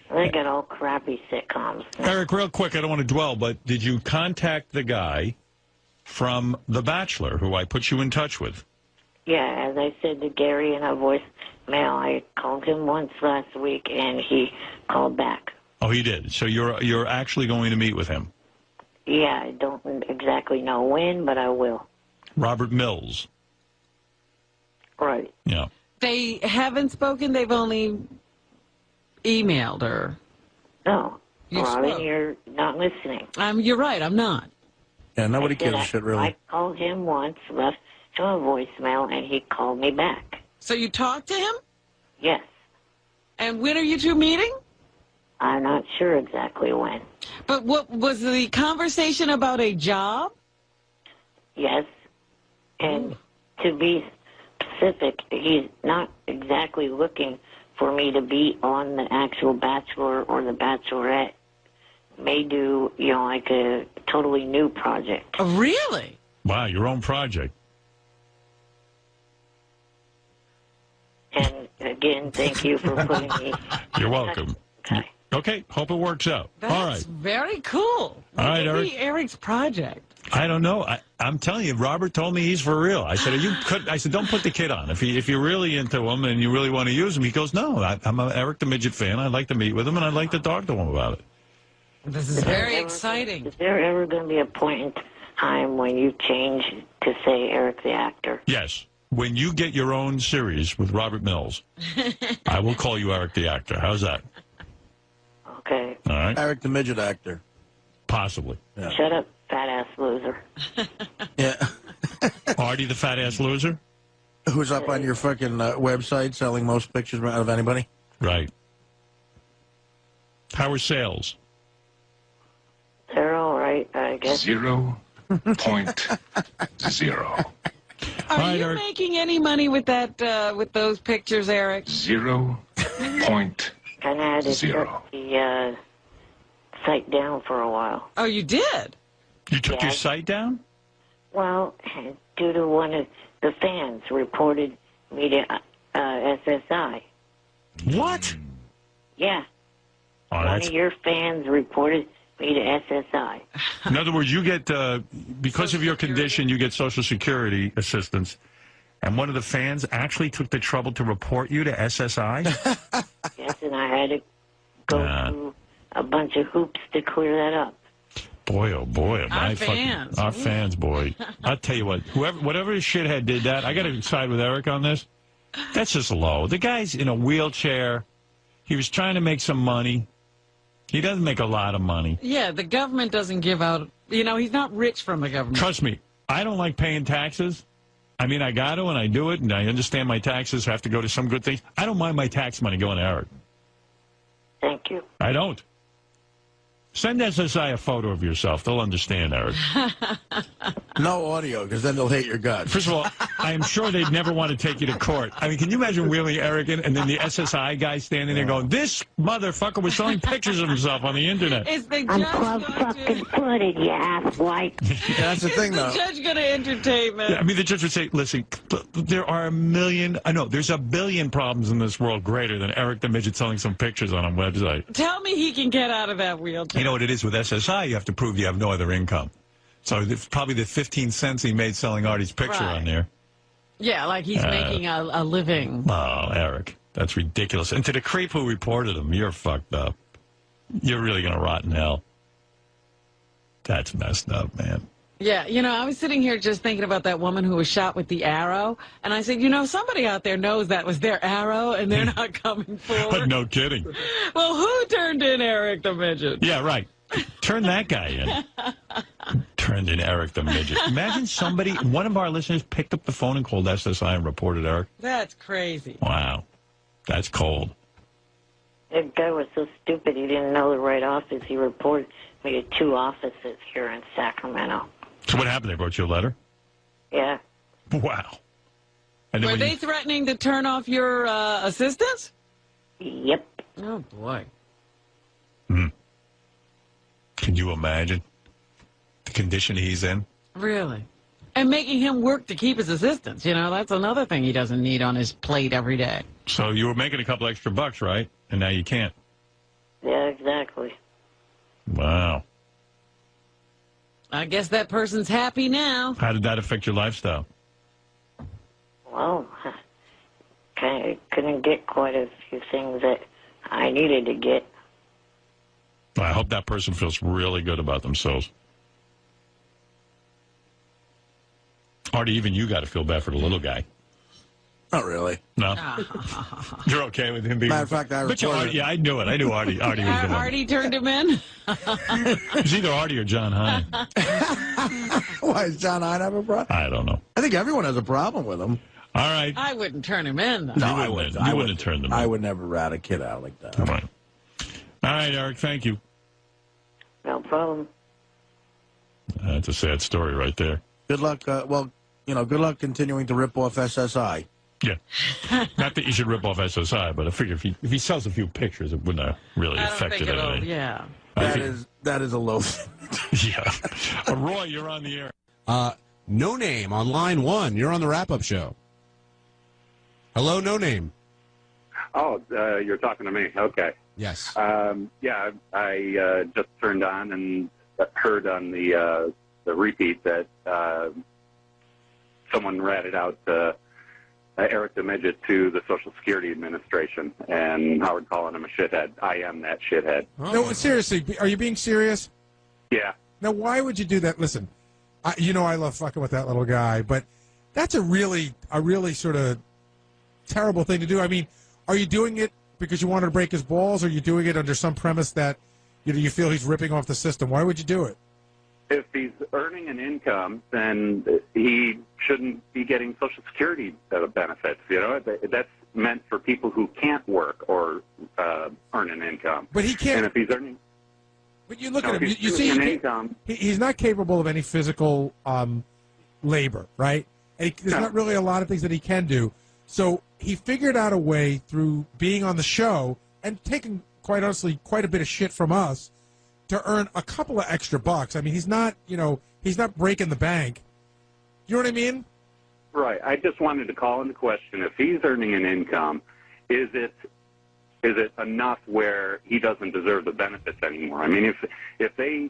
They got all crappy sitcoms. Eric, real quick, I don't want to dwell, but did you contact the guy from The Bachelor who I put you in touch with? Yeah, as I said to Gary in a voicemail, I called him once last week, and he called back. Oh, he did. So you're actually going to meet with him? Yeah, I don't exactly know when, but I will. Robert Mills. Right. Yeah. They haven't spoken. They've only emailed her. No. You Robin, spoke. you're not listening. You're right. I'm not. Yeah, nobody gives a shit, really. I called him once, left him a voicemail, and he called me back. So you talked to him? Yes. And when are you two meeting? I'm not sure exactly when. But what was the conversation about? A job? Yes. And to be specific, he's not exactly looking for me to be on the actual Bachelor or the Bachelorette. May do, like a totally new project. Oh, really? Wow, your own project. And again, thank you for putting me. You're welcome. Okay, hope it works out. That's All right. very cool. All right, Maybe Eric. Eric's project. I don't know. I'm telling you, Robert told me he's for real. I said, don't put the kid on. If you're really into him and you really want to use him, he goes, no, I'm an Eric the Midget fan. I'd like to meet with him, and I'd like to talk to him about it. This is very exciting. Is there ever going to be a point in time when you change to say Eric the actor? Yes. When you get your own series with Robert Mills, I will call you Eric the actor. How's that? Okay. All right. Eric the Midget actor. Possibly. Yeah. Shut up, fat-ass loser. Yeah. Artie the fat-ass loser? Who's up on your fucking website selling most pictures out of anybody? Right. How are sales? They're all right, I guess. 0.0. Are you making any money with that? With those pictures, Eric? 0.0. And I had to shut the site down for a while. Oh, you did? You took your site down? Well, due to one of the fans reported me to SSI. What? Yeah. Oh, One of your fans reported me to SSI. In other words, you get, because of your condition, you get Social Security assistance. And one of the fans actually took the trouble to report you to SSI? Yes, and I had to go through a bunch of hoops to clear that up. Boy, oh boy, Our fans. Our fans, boy. I'll tell you what, whatever shithead did that, I got to side with Eric on this. That's just low. The guy's in a wheelchair. He was trying to make some money. He doesn't make a lot of money. Yeah, the government doesn't give out. He's not rich from the government. Trust me, I don't like paying taxes. I mean, I got to, and I do it, and I understand my taxes have to go to some good things. I don't mind my tax money going to Eric. Thank you. I don't. Send SSI a photo of yourself. They'll understand, Eric. No audio, because then they'll hate your guts. First of all, I am sure they'd never want to take you to court. I mean, can you imagine wheeling Eric in and then the SSI guy standing there going, this motherfucker was selling pictures of himself on the internet. Is the I'm judge club going fucking footed, you asswipe. That's the thing, Is the though. judge going to entertain me? Yeah, I mean, the judge would say, listen, there are there's a billion problems in this world greater than Eric the Midget selling some pictures on a website. Tell me he can get out of that wheelchair. You know what it is with SSI? You have to prove you have no other income. So it's probably the 15 cents he made selling Artie's picture on there. Yeah, like he's making a living. Oh, Eric. That's ridiculous. And to the creep who reported him, you're fucked up. You're really going to rot in hell. That's messed up, man. Yeah, I was sitting here just thinking about that woman who was shot with the arrow, and I said, somebody out there knows that was their arrow, and they're not coming forward. No kidding. Well, who turned in Eric the Midget? Yeah, right. Turn that guy in. Turned in Eric the Midget. Imagine one of our listeners picked up the phone and called SSI and reported Eric. That's crazy. Wow. That's cold. That guy was so stupid he didn't know the right office. He reported we had 2 offices here in Sacramento. So what happened? They wrote you a letter? Yeah. Wow. And Were they threatening to turn off your assistants? Yep. Oh, boy. Can you imagine the condition he's in? Really? And making him work to keep his assistants. That's another thing he doesn't need on his plate every day. So you were making a couple extra bucks, right? And now you can't. Yeah, exactly. Wow. I guess that person's happy now. How did that affect your lifestyle? Well, I couldn't get quite a few things that I needed to get. I hope that person feels really good about themselves. Artie, even you got to feel bad for the little guy. Not really. No? You're okay with him being... Matter of fact, I reported... Yeah, I knew it. I knew Artie was the one. Artie turned him in? It's either Artie or John Hine. Why, does John Hine have a problem? I don't know. I think everyone has a problem with him. All right. I wouldn't turn him in, though. No, I wouldn't. You wouldn't turn them in. I would never rat a kid out like that. All right. All right, Eric, thank you. No problem. That's a sad story right there. Good luck. Good luck continuing to rip off SSI. Yeah. Not that you should rip off SSI, but I figure if he sells a few pictures, it wouldn't have really affected anything. Yeah. That is a low. Yeah. Roy, you're on the air. No Name on line 1. You're on the wrap-up show. Hello, No Name. Oh, you're talking to me. Okay. Yes. Yeah, I just turned on and heard on the repeat that someone ratted out Eric the Midget to the Social Security Administration, and Howard calling him a shithead. I am that shithead. No, seriously, are you being serious? Yeah. Now, why would you do that? Listen, I love fucking with that little guy, but that's a really sort of terrible thing to do. I mean, are you doing it because you wanted to break his balls, or are you doing it under some premise that you feel he's ripping off the system? Why would you do it? If he's earning an income, then he shouldn't be getting Social Security benefits. That's meant for people who can't work or earn an income. But he can't. And if he's earning, but you look at him. You see, he's not capable of any physical labor, right? And there's not really a lot of things that he can do. So he figured out a way through being on the show and taking, quite honestly, quite a bit of shit from us to earn a couple of extra bucks. I mean, he's not breaking the bank. You know what I mean? Right. I just wanted to call into question, if he's earning an income, is it enough where he doesn't deserve the benefits anymore? I mean, if they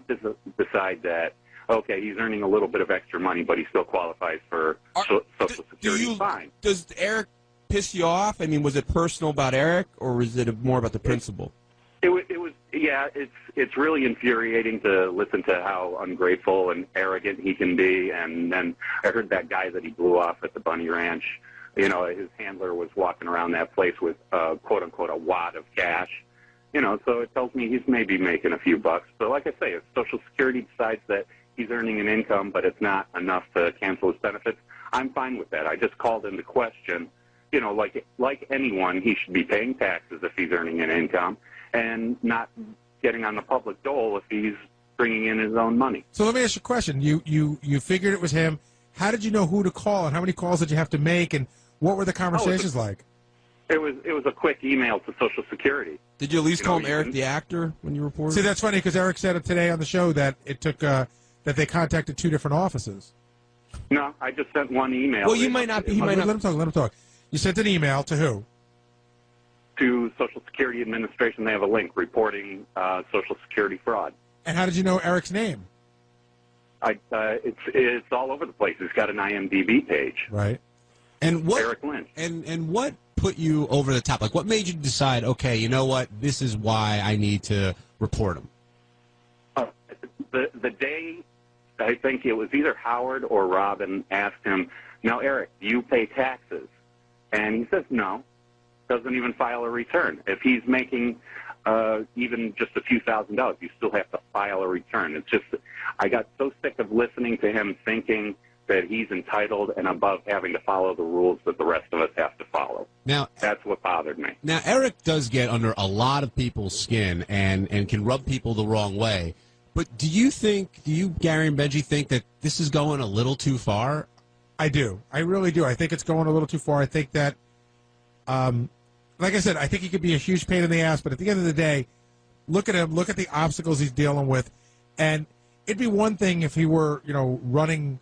decide that, okay, he's earning a little bit of extra money, but he still qualifies for Social Security, fine. Does Eric piss you off? I mean, was it personal about Eric, or was it more about the principal? It was. Yeah, it's really infuriating to listen to how ungrateful and arrogant he can be. And then I heard that guy that he blew off at the Bunny Ranch. His handler was walking around that place with quote unquote a wad of cash. So it tells me he's maybe making a few bucks. But like I say, if Social Security decides that he's earning an income, but it's not enough to cancel his benefits, I'm fine with that. I just called into question. Like anyone, he should be paying taxes if he's earning an income, and not getting on the public dole if he's bringing in his own money. So let me ask you a question. You figured it was him. How did you know who to call, and how many calls did you have to make, and what were the conversations like? It was a quick email to Social Security. Did you at least call him Eric the actor when you reported? See, that's funny because Eric said it today on the show that it took that they contacted 2 different offices. No, I just sent one email. Well, you might not be. Let him talk. You sent an email to who? To Social Security Administration. They have a link reporting Social Security fraud. And how did you know Eric's name? It's all over the place. He's got an IMDb page. Right. And what? Eric Lynch. And what put you over the top? Like, what made you decide, okay, you know what, this is why I need to report him? The day, I think it was either Howard or Robin asked him, now, Eric, do you pay taxes? And he says no, doesn't even file a return. If he's making even just a few $1,000s, you still have to file a return. It's just, I got so sick of listening to him thinking that he's entitled and above having to follow the rules that the rest of us have to follow. Now, that's what bothered me. Now, Eric does get under a lot of people's skin and can rub people the wrong way. But do you, Gary and Benji, think that this is going a little too far? I do. I really do. I think it's going a little too far. I think that, like I said, I think he could be a huge pain in the ass. But at the end of the day, look at him. Look at the obstacles he's dealing with. And it'd be one thing if he were, running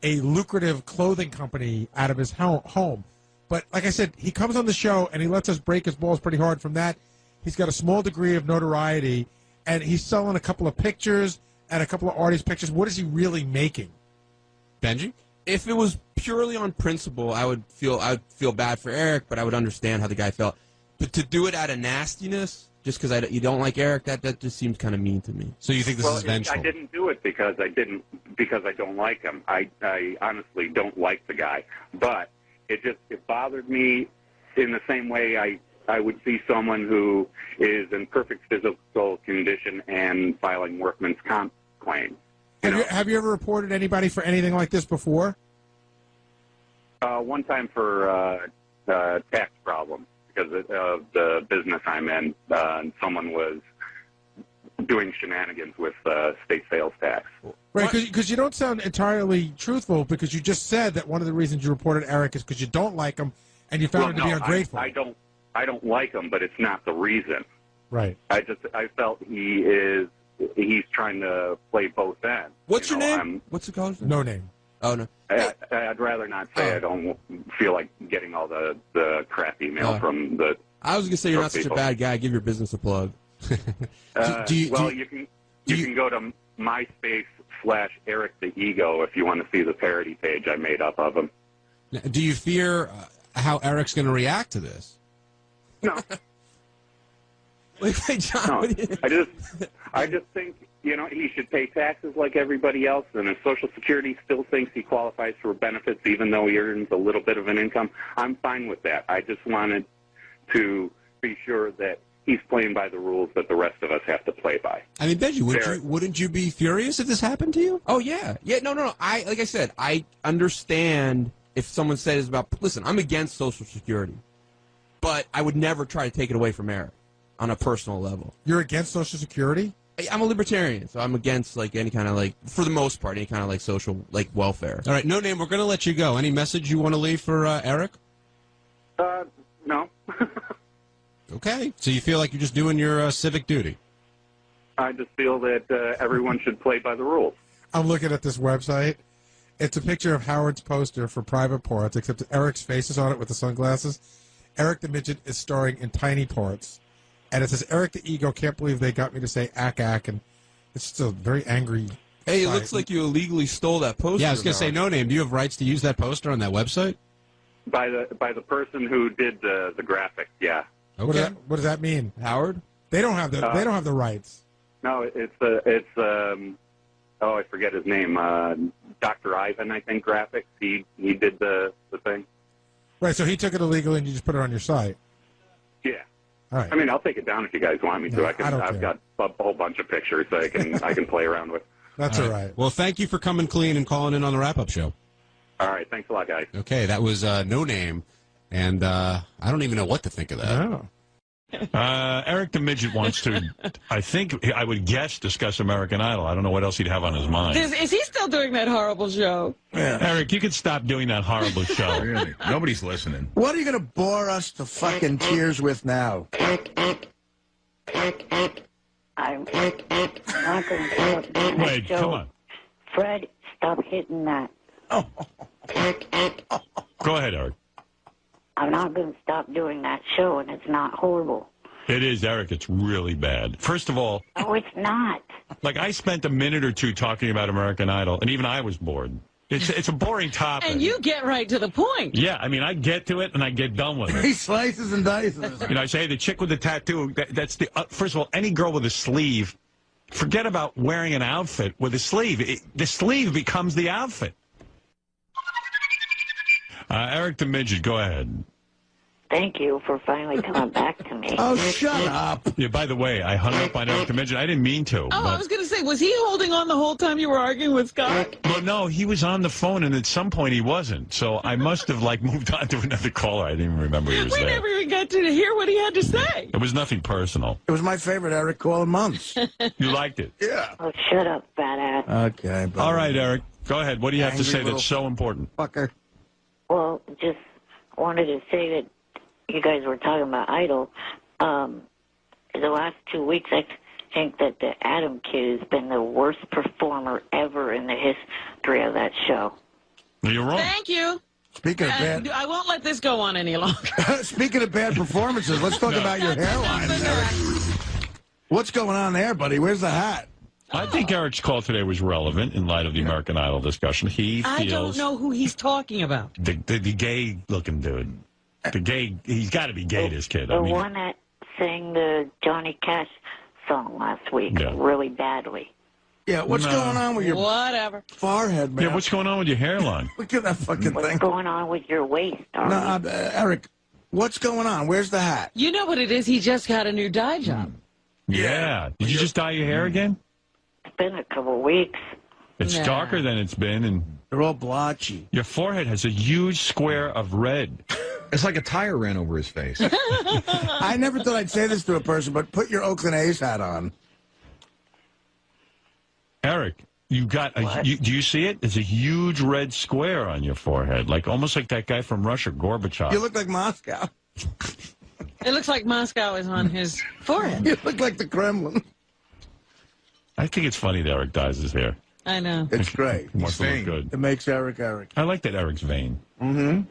a lucrative clothing company out of his home. But like I said, he comes on the show and he lets us break his balls pretty hard. From that, he's got a small degree of notoriety, and he's selling a couple of pictures and a couple of artist pictures. What is he really making? Benji? If it was purely on principle, I'd feel bad for Eric, but I would understand how the guy felt. But to do it out of nastiness, just because you don't like Eric, that just seems kind of mean to me. So you think this is vengeful? I didn't do it because I don't like him. I honestly don't like the guy. But it bothered me in the same way I would see someone who is in perfect physical condition and filing workman's comp claims. Have you ever reported anybody for anything like this before? One time for tax problems because of the business I'm in, and someone was doing shenanigans with state sales tax. Right, because you don't sound entirely truthful, because you just said that one of the reasons you reported Eric is because you don't like him and you found him to be ungrateful. I don't like him, but it's not the reason. Right. I felt he's trying to play both ends. What's your name? What's it called? No name. Oh, no. I'd rather not say. I don't feel like getting all the crap email from the. I was going to say you're not people. such a bad guy. Give your business a plug. You can go to MySpace/Eric the Ego if you want to see the parody page I made up of him. Do you fear how Eric's going to react to this? No. Wait, John. No, I just think he should pay taxes like everybody else, and if Social Security still thinks he qualifies for benefits even though he earns a little bit of an income, I'm fine with that. I just wanted to be sure that he's playing by the rules that the rest of us have to play by. I mean, Benji, wouldn't you be furious if this happened to you? Oh, yeah. Yeah, no. Like I said, I understand if someone says listen, I'm against Social Security, but I would never try to take it away from Eric on a personal level. You're against Social Security? I'm a libertarian, so I'm against any kind of for the most part, any kind of social welfare. All right, No Name, we're going to let you go. Any message you want to leave for Eric? No. Okay, so you feel like you're just doing your civic duty? I just feel that everyone should play by the rules. I'm looking at this website. It's a picture of Howard's poster for Private Parts, except Eric's face is on it with the sunglasses. Eric the Midget is starring in tiny parts. And it says, Eric the Ego, can't believe they got me to say ack, and it's just a very angry Hey, it site. looks like you illegally stole that poster. Yeah, I was going to say, No Name, do you have rights to use that poster on that website? By the person who did the graphic, yeah. Okay. What does that mean? Howard? They don't have the rights. No, I forget his name. Dr. Ivan, I think, graphics. He did the thing. Right, so he took it illegally and you just put it on your site. Yeah. All right. I mean, I'll take it down if you guys want me to. No, I've got a whole bunch of pictures that I can play around with. That's all right. Well, thank you for coming clean and calling in on the wrap-up show. All right, thanks a lot, guys. Okay, that was No Name, and I don't even know what to think of that. No. Eric the Midget wants to, I think, I would guess, discuss American Idol. I don't know what else he'd have on his mind. Is he still doing that horrible show? Yeah. Eric, you could stop doing that horrible show. Really? Nobody's listening. What are you going to bore us to fucking tears with now? I'm not going to tell it on the Wait, show. come on. Fred, stop hitting that. Go ahead, Eric. I'm not going to stop doing that show, and it's not horrible. It is, Eric. It's really bad. First of all, Oh, it's not. I spent a minute or two talking about American Idol, and even I was bored. It's a boring topic. And you get right to the point. Yeah, I mean, I get to it and I get done with it. He slices and dices. You know, I say, hey, the chick with the tattoo, that's the, first of all, any girl with a sleeve, forget about wearing an outfit with a sleeve. The sleeve becomes the outfit. Eric the Midget, go ahead. Thank you for finally coming back to me. Oh, shut up. Yeah, by the way, I hung up on Eric the Midget. I didn't mean to. Oh, I was going to say, was he holding on the whole time you were arguing with Scott? Well, no, he was on the phone, and at some point he wasn't. So I must have, moved on to another caller. I didn't even remember he was there. We never even got to hear what he had to say. It was nothing personal. It was my favorite Eric call in months. You liked it? Yeah. Oh, shut up, fat ass. Okay. Buddy. All right, Eric. Go ahead. What do you have to Angry say little that's so important? Fucker. Well, just wanted to say that you guys were talking about Idol. The last 2 weeks, I think that the Adam Kid has been the worst performer ever in the history of that show. You're wrong. Thank you. Speaking of bad, I won't let this go on any longer. speaking of bad performances, let's talk about your hairline, Eric. What's going on there, buddy? Where's the hat? I think Eric's call today was relevant in light of the American Idol discussion. I don't know who he's talking about. The gay-looking dude. He's got to be gay, this kid. The one that sang the Johnny Cash song last week really badly. Yeah, what's going on with your forehead, man? Yeah, what's going on with your hairline? Look at that fucking What's thing. going on with your waist, No, Eric, what's going on? Where's the hat? You know what it is? He just got a new dye job. Yeah. Did you just dye your hair again? It's been a couple of weeks. It's darker than it's been, and they're all blotchy. Your forehead has a huge square of red. It's like a tire ran over his face. I never thought I'd say this to a person, but put your Oakland A's hat on. Eric, you got do you see it? There's a huge red square on your forehead, almost like that guy from Russia, Gorbachev. You look like Moscow. It looks like Moscow is on his forehead. You look like the Kremlin. I think it's funny that Eric dyes his hair. I know. It's great. He wants to look good. It makes Eric Eric. I like that Eric's vain. Mm-hmm.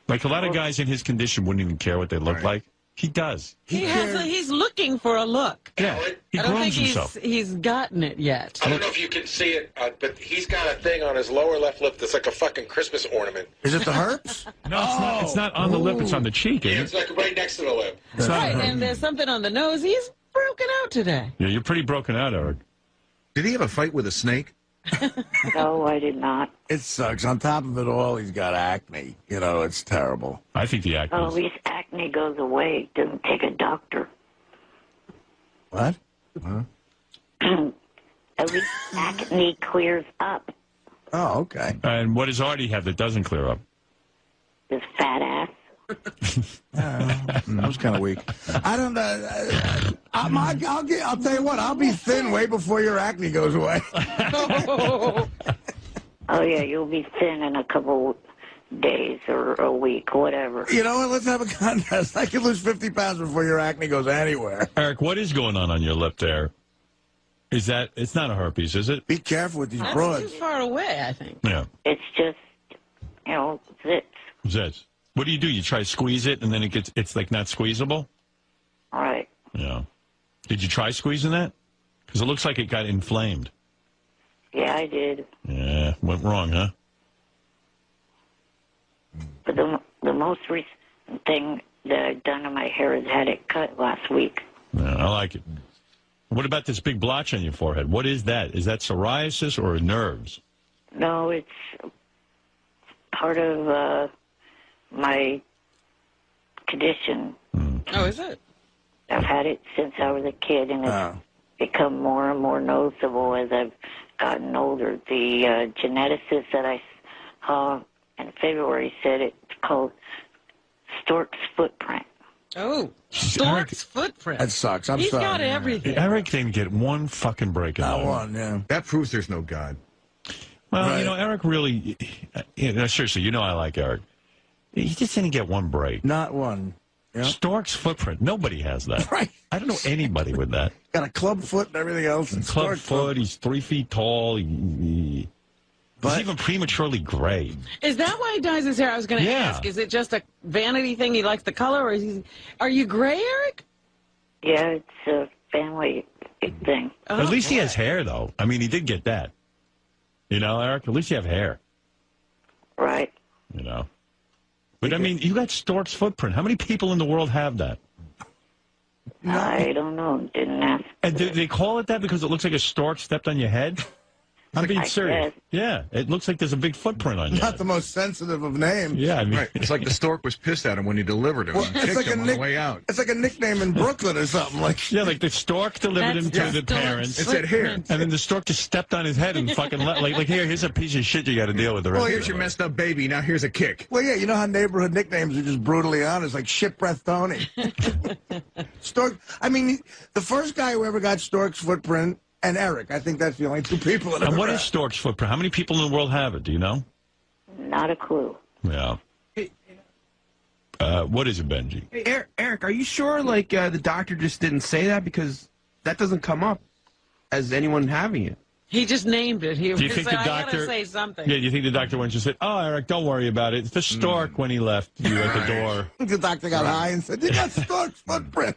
A lot of guys in his condition wouldn't even care what they look like. He does. He's looking for a look. Yeah, he I don't think grooms himself. he's gotten it yet. I don't know if you can see it, but he's got a thing on his lower left lip that's like a fucking Christmas ornament. Is it the herpes? No, it's not on the lip. It's on the cheek. Yeah, it's like right next to the lip. Right, and there's something on the nose. He's broken out today. Yeah, you're pretty broken out, Eric. Did he have a fight with a snake? No, I did not. It sucks. On top of it all, he's got acne. You know, it's terrible. I think the acne. At least acne goes away. Doesn't take a doctor. What? Huh? At least acne clears up. Oh, okay. And what does Artie have that doesn't clear up? His fat ass. That was kind of weak. I don't know. I'll tell you what. I'll be thin way before your acne goes away. Oh yeah, you'll be thin in a couple days or a week, whatever. You know what? Let's have a contest. I can lose 50 pounds before your acne goes anywhere. Eric, what is going on your lip there? Is that, it's not a herpes, is it? Be careful with these That's broads. too far away, I think. Yeah. It's just, zits. Zits. What do? You try to squeeze it and then it's not squeezable? All right. Yeah. Did you try squeezing that? Because it looks like it got inflamed. Yeah, I did. Yeah, went wrong, huh? But the most recent thing that I've done to my hair is had it cut last week. Yeah, I like it. What about this big blotch on your forehead? What is that? Is that psoriasis or nerves? No, it's part of my condition. Oh, is it? I've had it since I was a kid, and it's become more and more noticeable as I've gotten older. The geneticist that I saw in February said it's called stork's footprint. Oh, stork's footprint. That sucks. He's got everything. Eric didn't get one fucking break in Not life. one, yeah. That proves there's no God. Well, Right. Eric really, seriously, I like Eric. He just didn't get one break. Not one. Yeah. Stork's footprint. Nobody has that. Right. I don't know anybody with that. Got a club foot and everything else. And Club stork foot. He's 3 feet tall. He's even prematurely gray. Is that why he dyes his hair? I was going to ask. Is it just a vanity thing? He likes the color, or are you gray, Eric? Yeah, it's a family thing. At least he has hair, though. I mean, he did get that. Eric, at least you have hair. Right. You know. But, I mean, you got stork's footprint. How many people in the world have that? I don't know. Didn't ask. And do they call it that because it looks like a stork stepped on your head? I'm being serious. Yeah, it looks like there's a big footprint on you. Not the most sensitive of names. Yeah, I mean, right. It's like the stork was pissed at him when he delivered him. Well, He kicked him on the way out. It's like a nickname in Brooklyn or something. Like yeah, like the stork delivered him to the parents. It said here, and then the stork just stepped on his head and fucking like here's a piece of shit you got to deal with. The rest well, of here's your messed up baby. Now here's a kick. Well, yeah, you know how neighborhood nicknames are just brutally honest, like shit breath Tony. Stork. I mean, the first guy who ever got stork's footprint. And Eric, I think that's the only two people that ever. And what is stork's footprint? How many people in the world have it? Do you know? Not a clue. Yeah. What is it, Benji? Hey, Eric, are you sure, like, the doctor just didn't say that? Because that doesn't come up as anyone having it. He just named it. He Do you said, think the I doctor gotta say something. Yeah, do you think the doctor went and said, "Oh, Eric, don't worry about it. It's the stork when he left you at the door." The doctor got high and said, "You got stork's footprint."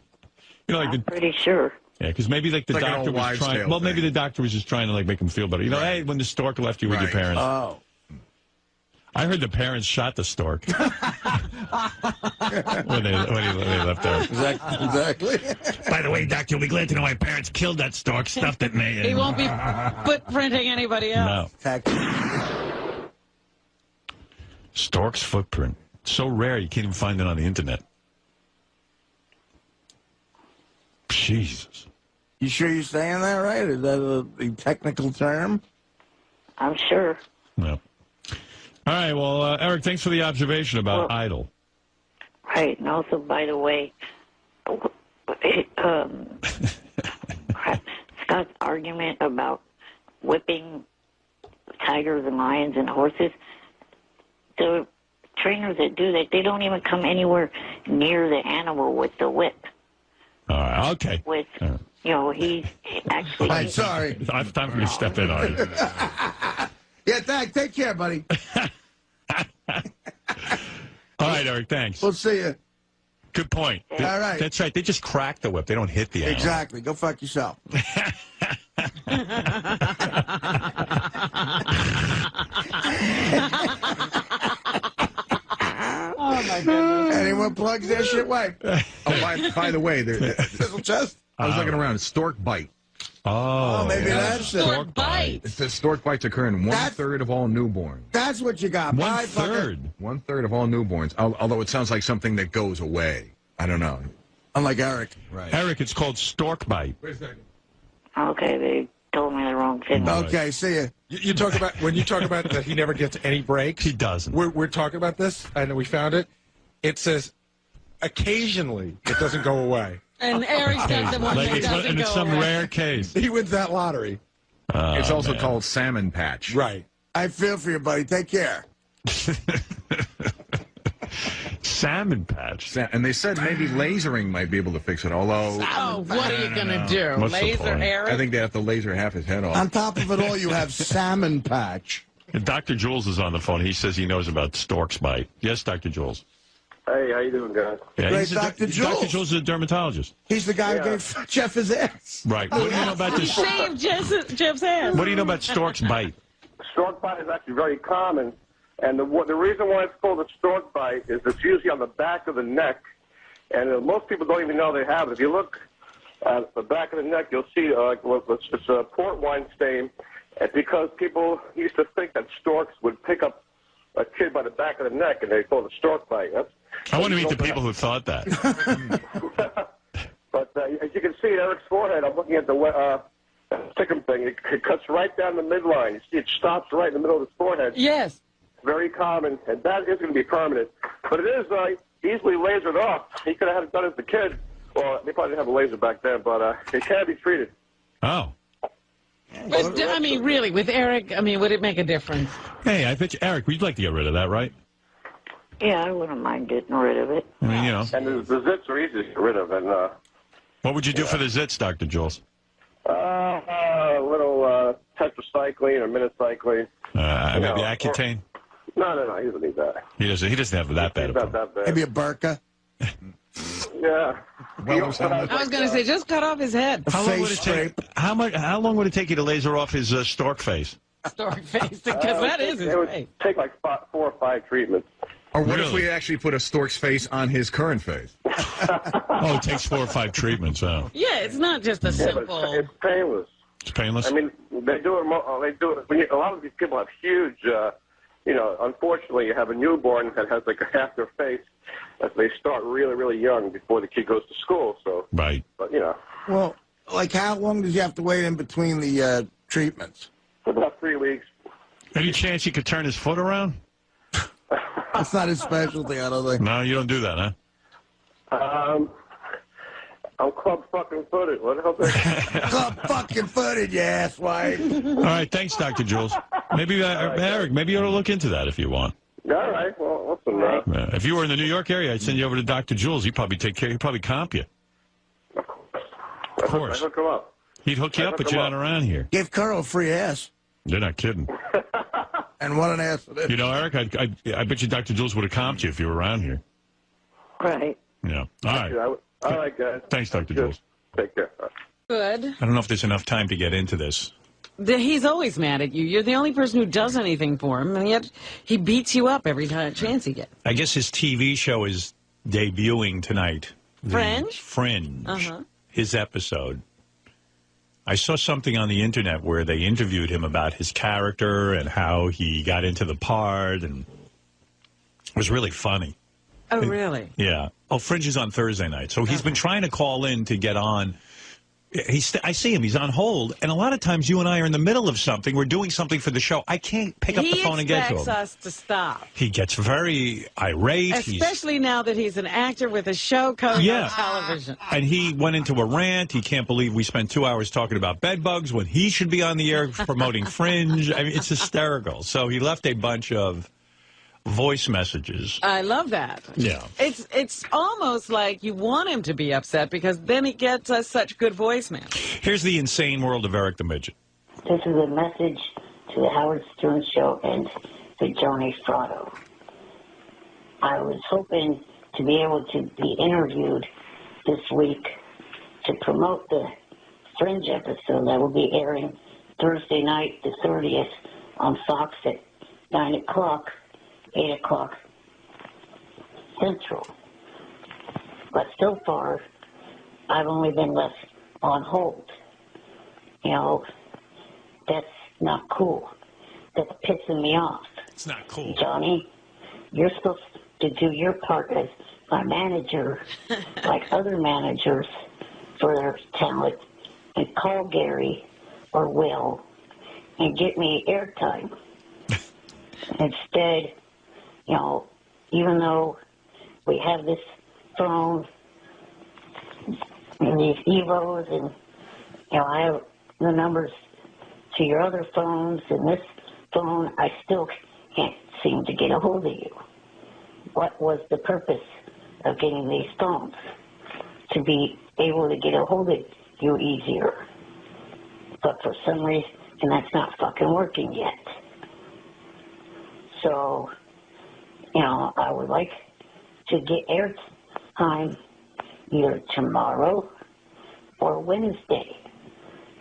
You know, like I'm pretty sure. Yeah, because maybe like the It's like an doctor old was wives' trying. tale Well, maybe thing. the doctor was just trying to like make him feel better. You know, hey, when the stork left you with your parents. Oh. I heard the parents shot the stork when they left there. Exactly. By the way, Doctor, you'll be glad to know my parents killed that stork, stuffed it in me. He won't be footprinting anybody else. No. Stork's footprint. So rare you can't even find it on the internet. Jesus. You sure you're saying that right? Is that a technical term? I'm sure. No. All right, well, Eric, thanks for the observation about Idol. Right, and also, by the way, Scott's argument about whipping tigers and lions and horses, the trainers that do that, they don't even come anywhere near the animal with the whip. All right, okay. With, you know, he's actually... I'm sorry. I have time for you to step in, all right? Yeah, take care, buddy. All right, Eric, thanks. We'll see you. Good point. All right. That's right. They just crack the whip. They don't hit the animal. Exactly. Go fuck yourself. Oh, my goodness. Anyone plugs their shit wipe? Oh, by the way, Sizzle chest? I was looking around. Stork bite. Oh, maybe that's it. Stork bite. It says stork bites occur in 1/3 of all newborns. That's what you got. 1/3. 1/3 of all newborns. Although it sounds like something that goes away. I don't know. Unlike Eric. Right. Eric, it's called stork bite. Wait a second. Okay, they told me the wrong thing. Okay, see ya. You talk about when you talk about that he never gets any breaks. He doesn't. We're talking about this, and we found it. It says occasionally it doesn't go away. And Eric's got the one Like that it's, doesn't and go it's some away. rare case. He wins that lottery. It's also man. called salmon patch. Right. I feel for you, buddy. Take care. Salmon patch. And they said maybe lasering might be able to fix it, although... Oh, what are you going to do? What's the Laser point? Eric? I think they have to laser half his head off. On top of it all, you have salmon patch. And Dr. Jules is on the phone. He says he knows about stork's bite. Yes, Dr. Jules. Hey, how you doing, guys? Yeah, Great, he's Dr. Jules. Dr. Jules is a dermatologist. He's the guy who gave Jeff his ass. Right. What do you know about He this? saved Jeff's ass. What do you know about stork's bite? Stork bite is actually very common, and the reason why it's called a stork bite is it's usually on the back of the neck, and most people don't even know they have it. If you look at the back of the neck, you'll see it's a port wine stain, and because people used to think that storks would pick up a kid by the back of the neck, and they call it a stork bite. I want to meet the people who thought that. But as you can see, Eric's forehead, I'm looking at the stickum thing. It cuts right down the midline. You see, it stops right in the middle of his forehead. Yes. Very common, and that is going to be permanent. But it is easily lasered off. He could have had it done as a kid. Well, they probably didn't have a laser back then, but it can be treated. Oh. But, I mean, really, with Eric, I mean, would it make a difference? Hey, I bet you, Eric, we'd like to get rid of that, right? Yeah, I wouldn't mind getting rid of it. I mean, you know. And the zits are easy to get rid of. And What would you do for the zits, Dr. Jules? a little tetracycline or minocycline. Maybe Accutane? No, he doesn't need that. He doesn't have that bad He's a not that bad. Maybe a burqa. Yeah. I was going to say, just cut off his head. How long would it take you to laser off his stork face? stork face, because that is his It would face. take like 4 or 5 treatments. Or what if Really? we actually put a stork's face on his current face? Oh, it takes 4 or 5 treatments. Oh, Yeah, it's not just a Yeah, but simple. it's painless. it's painless. I mean, they do it. They do it. A lot of these people have huge. Unfortunately, you have a newborn that has like half their face. They start really, really young before the kid goes to school. So, right. But Well, like how long does you have to wait in between the treatments? about 3 weeks. Any chance he could turn his foot around? That's not his specialty, I don't think. No, you don't do that, huh? I'm club fucking footed. What the hell? Club fucking footed, you asswipe. All right, thanks, Dr. Jules. Maybe, Eric, maybe you ought to look into that if you want. All right. Well, listen. If you were in the New York area, I'd send you over to Dr. Jules. He'd probably take care. He'd probably comp you. Of course. I hook him up. He'd hook you up, but you're not around here. Give Carl a free ass. You're not kidding. And what an ass it is. You know, Eric, I bet you Dr. Jules would have comped you if you were around here. Right. Yeah. All right. All right, guys. Thanks, Dr. Jules. Take care. Good. I don't know if there's enough time to get into this. He's always mad at you. You're the only person who does anything for him, and yet he beats you up every chance he gets. I guess his TV show is debuting tonight. Fringe? Fringe. Uh-huh. His episode. I saw something on the internet where they interviewed him about his character and how he got into the part, and it was really funny. Oh, really? Yeah. Oh, Fringe is on Thursday night. So he's been trying to call in to get on. I see him. He's on hold. And a lot of times you and I are in the middle of something. We're doing something for the show. I can't pick up the phone and get to him. He expects us to stop. He gets very irate. Especially now that he's an actor with a show coming on television. And he went into a rant. He can't believe we spent 2 hours talking about bed bugs when he should be on the air promoting Fringe. I mean, it's hysterical. So he left a bunch of voice messages. I love that. Yeah. It's almost like you want him to be upset because then he gets us such good voicemail. Here's the insane world of Eric the Midget. This is a message to the Howard Stern Show and to Johnny Fratto. I was hoping to be able to be interviewed this week to promote the Fringe episode that will be airing Thursday night, the 30th, on Fox at 9 o'clock. 8 o'clock Central. But so far, I've only been left on hold. You know, that's not cool. That's pissing me off. It's not cool. Johnny, you're supposed to do your part as my manager, like other managers, for their talent, and call Gary or Will and get me airtime. Instead, you know, even though we have this phone and these Evos, and, you know, I have the numbers to your other phones and this phone, I still can't seem to get a hold of you. What was the purpose of getting these phones? To be able to get a hold of you easier. But for some reason, that's not fucking working yet. So, you know, I would like to get airtime either tomorrow or Wednesday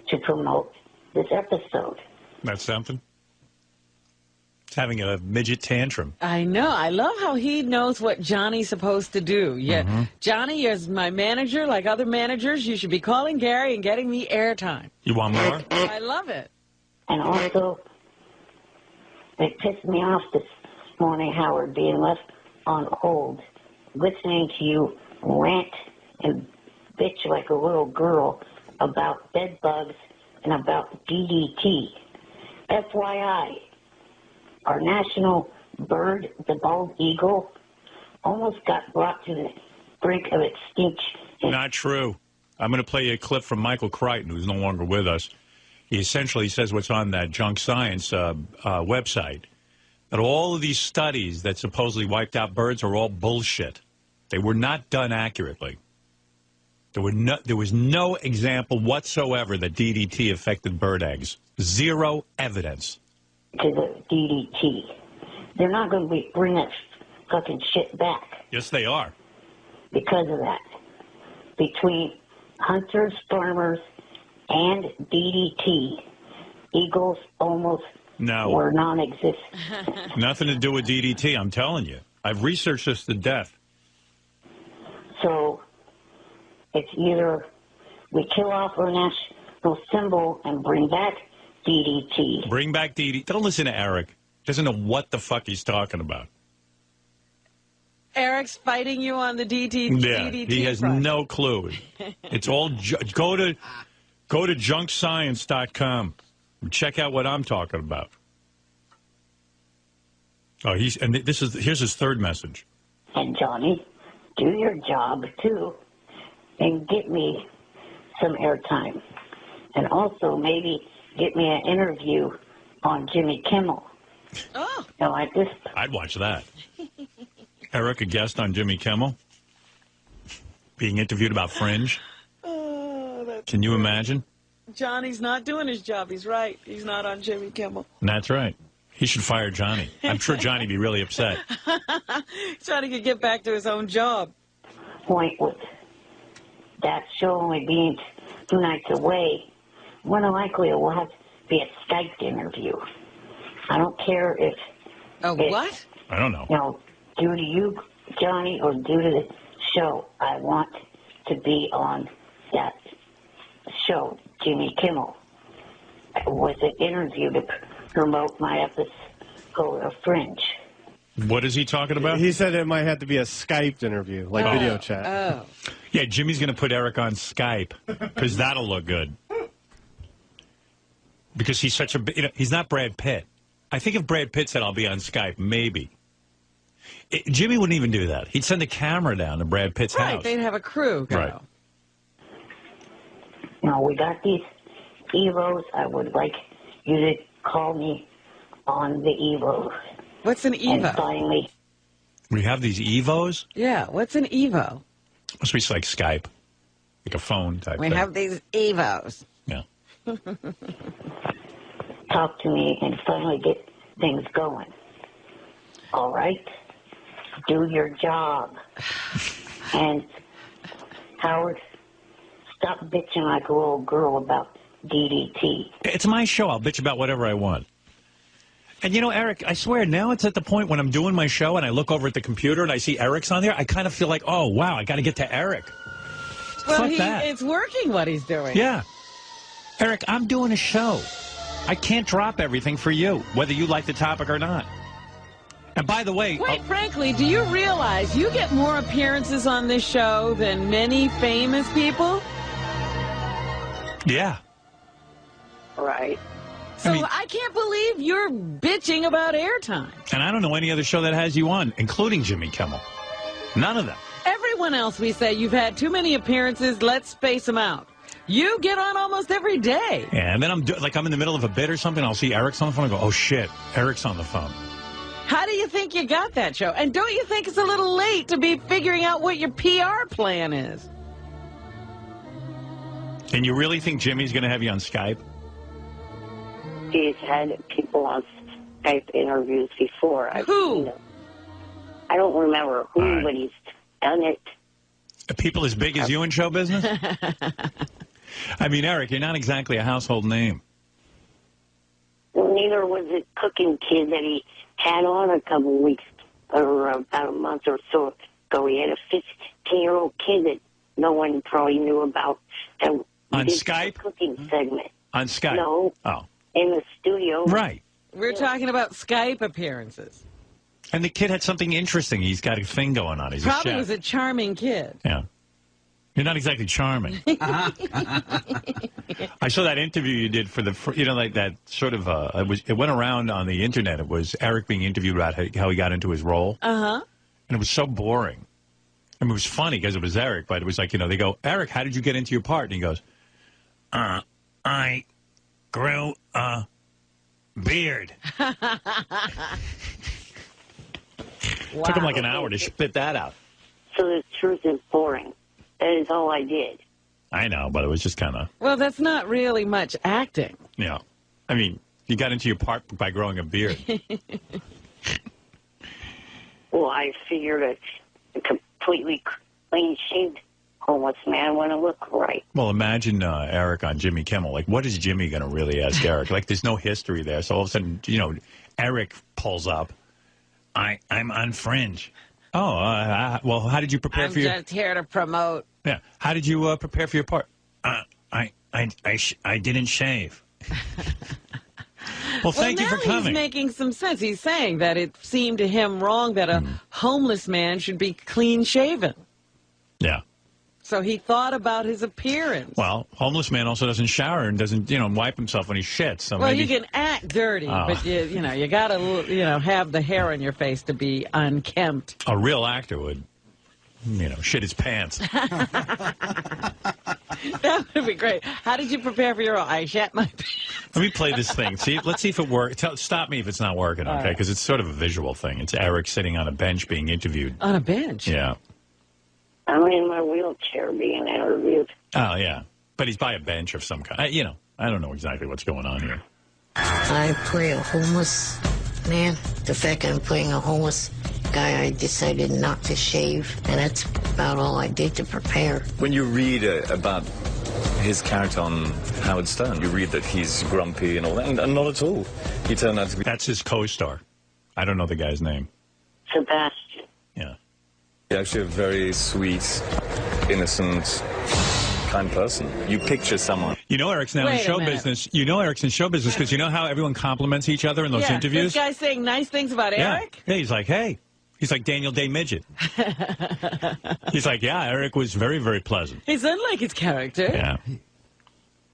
to promote this episode. That's something. It's having a midget tantrum. I know. I love how he knows what Johnny's supposed to do. Yeah, Johnny is my manager. Like other managers, you should be calling Gary and getting me airtime. You want more? I love it. And also, it pissed me off this morning, Howard, being left on hold, listening to you rant and bitch like a little girl about bed bugs and about DDT. FYI, our national bird, the bald eagle, almost got brought to the brink of extinction. Not true. I'm going to play you a clip from Michael Crichton, who's no longer with us. He essentially says what's on that junk science website, that all of these studies that supposedly wiped out birds are all bullshit. They were not done accurately. There was no example whatsoever that DDT affected bird eggs. Zero evidence. To the DDT. They're not going to bring that fucking shit back Yes, they are. because of that. Between hunters, farmers, and DDT, eagles almost No. Or non-existent. Nothing to do with DDT, I'm telling you. I've researched this to death. So it's either we kill off our national symbol and bring back DDT. Bring back DDT. Don't listen to Eric. Doesn't know what the fuck he's talking about. Eric's fighting you on the DDT. Yeah, he has no clue. It's all go to junkscience.com and check out what I'm talking about. Oh, here's his third message. And Johnny, do your job too, and get me some airtime, and also maybe get me an interview on Jimmy Kimmel. Oh, no, I'd watch that. Eric, a guest on Jimmy Kimmel, being interviewed about Fringe. Can you imagine? Johnny's not doing his job. He's right. He's not on Jimmy Kimmel. That's right. He should fire Johnny. I'm sure Johnny would be really upset. Johnny could get back to his own job. Point with that show only being 2 nights away, more than likely it will have to be a Skype interview. I don't care if... what? I don't know. You know, due to you, Johnny, or due to the show, I want to be on that show, Jimmy Kimmel, with an interview to promote my episode of Fringe. What is he talking about? He said it might have to be a Skyped interview, like video chat. Oh. Yeah, Jimmy's going to put Eric on Skype because that'll look good. Because he's such a... he's not Brad Pitt. I think if Brad Pitt said, I'll be on Skype, maybe. Jimmy wouldn't even do that. He'd send a camera down to Brad Pitt's Right, house. they'd have a crew go. Right. Now, we got these Evos. I would like you to call me on the Evos. What's an Evo? And finally... We have these Evos? Yeah, what's an Evo? Must be like Skype. Like a phone type We thing. have these Evos. Yeah. Talk to me and finally get things going. All right? Do your job. And, Howard, stop bitching like a little girl about DDT. It's my show. I'll bitch about whatever I want. And, you know, Eric, I swear, now it's at the point when I'm doing my show and I look over at the computer and I see Eric's on there, I kind of feel like, oh, wow, I got to get to Eric. Well, Fuck that. it's working what he's doing. Yeah. Eric, I'm doing a show. I can't drop everything for you, whether you like the topic or not. And by the way... Quite frankly, do you realize you get more appearances on this show than many famous people? Yeah. Right. So I can't believe you're bitching about airtime. And I don't know any other show that has you on, including Jimmy Kimmel. None of them. Everyone else, we say, you've had too many appearances, let's space them out. You get on almost every day. Yeah, and then I'm in the middle of a bit or something, I'll see Eric's on the phone, I go, oh shit, Eric's on the phone. How do you think you got that show? And don't you think it's a little late to be figuring out what your PR plan is? And you really think Jimmy's going to have you on Skype? He's had people on Skype interviews before. Who? I don't remember who, but he's done it. People as big as you in show business? I mean, Eric, you're not exactly a household name. Well, neither was the cooking kid that he had on a couple of weeks, or about a month or so ago. He had a 15-year-old kid that no one probably knew about. And on did Skype? The cooking segment. On Skype? No. Oh. In the studio. Right. We're talking about Skype appearances. And the kid had something interesting. He's got a thing going on. He's a Probably chef. was a charming kid. Yeah. You're not exactly charming. I saw that interview you did for the, like that sort of, it went around on the internet. It was Eric being interviewed about how he got into his role. Uh-huh. And it was so boring. I mean, it was funny because it was Eric, but it was like, they go, Eric, how did you get into your part? And he goes, I grew a beard. Took him like an hour to spit that out. So the truth is boring. That is all I did. I know, but it was just kind of... Well, that's not really much acting. Yeah. I mean, you got into your part by growing a beard. Well, I figured a completely clean-shaved homeless man want to look right. Well, imagine Eric on Jimmy Kimmel. Like, what is Jimmy going to really ask Eric? Like, there's no history there. So all of a sudden, Eric pulls up. I'm on Fringe. Oh, well, how did you prepare for your... I'm just here to promote. Yeah. How did you prepare for your part? I didn't shave. Well, thank you for coming. He's making some sense. He's saying that it seemed to him wrong that a homeless man should be clean-shaven. Yeah. So he thought about his appearance. Well, homeless man also doesn't shower and doesn't, wipe himself when he shits. So well, maybe... you can act dirty, but you got to, have the hair on your face to be unkempt. A real actor would, shit his pants. That would be great. How did you prepare for your role? I shat my pants. Let me play this thing. Let's see if it works. Stop me if it's not working, okay? Because it's sort of a visual thing. It's Eric sitting on a bench being interviewed. On a bench? Yeah. I'm in my wheelchair being interviewed. Oh, yeah. But he's by a bench of some kind. I don't know exactly what's going on here. I play a homeless man. The fact I'm playing a homeless guy, I decided not to shave, and that's about all I did to prepare. When you read about his character on Howard Stern, you read that he's grumpy and all that, and not at all. He turned out to be... That's his co-star. I don't know the guy's name. Sebastian. Yeah. He's actually a very sweet, innocent, kind person. You picture someone. Eric's now in show business. Eric's in show business because you know how everyone compliments each other in those interviews? This guy's saying nice things about Eric? Yeah, he's like, hey. He's like Daniel Day Midget. He's like, yeah, Eric was very, very pleasant. He's unlike his character. Yeah.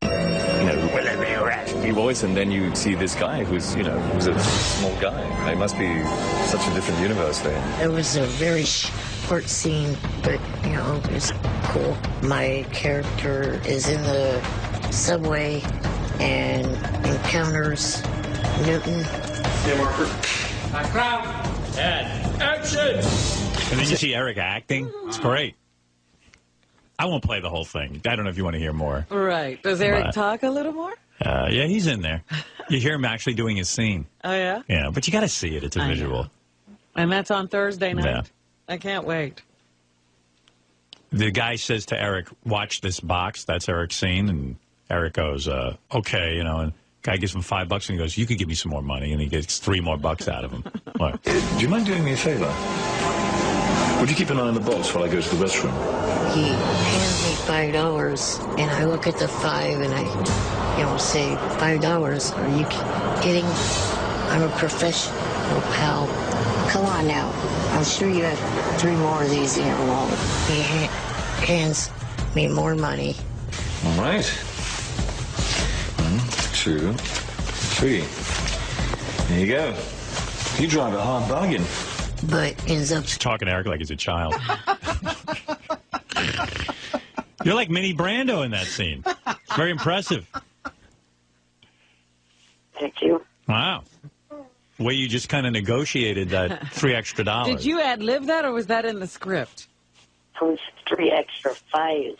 Whatever your raspy voice, and then you see this guy who's a small guy. It must be such a different universe there. It was a very short scene, but, it was cool. My character is in the subway and encounters Newton. Yeah, Marker. Crowd. And action! And then you see Eric acting. It's great. I won't play the whole thing. I don't know if you want to hear more. Right. Does Eric talk a little more? Yeah, he's in there. You hear him actually doing his scene. Oh, yeah? Yeah, but you got to see it. It's a visual. Know. And that's on Thursday night? Yeah. I can't wait. The guy says to Eric, watch this box. That's Eric's scene. And Eric goes, okay, and guy gives him $5 and he goes, you could give me some more money. And he gets $3 more out of him. What? Do you mind doing me a favor? Would you keep an eye on the box while I go to the restroom? He hands me $5, and I look at the 5, and I, say, $5? Are you kidding? I'm a professional, pal. Come on now. I'm sure you have 3 more of these in your wallet. He hands me more money. All right. 1, 2, 3. There you go. You drive a hard bargain. But ends up talking to Eric like he's a child. You're like Mini Brando in that scene. It's very impressive. Thank you. Wow. The way you just kind of negotiated that $3 extra. Did you ad-lib that, or was that in the script? It was 3 extra 5s.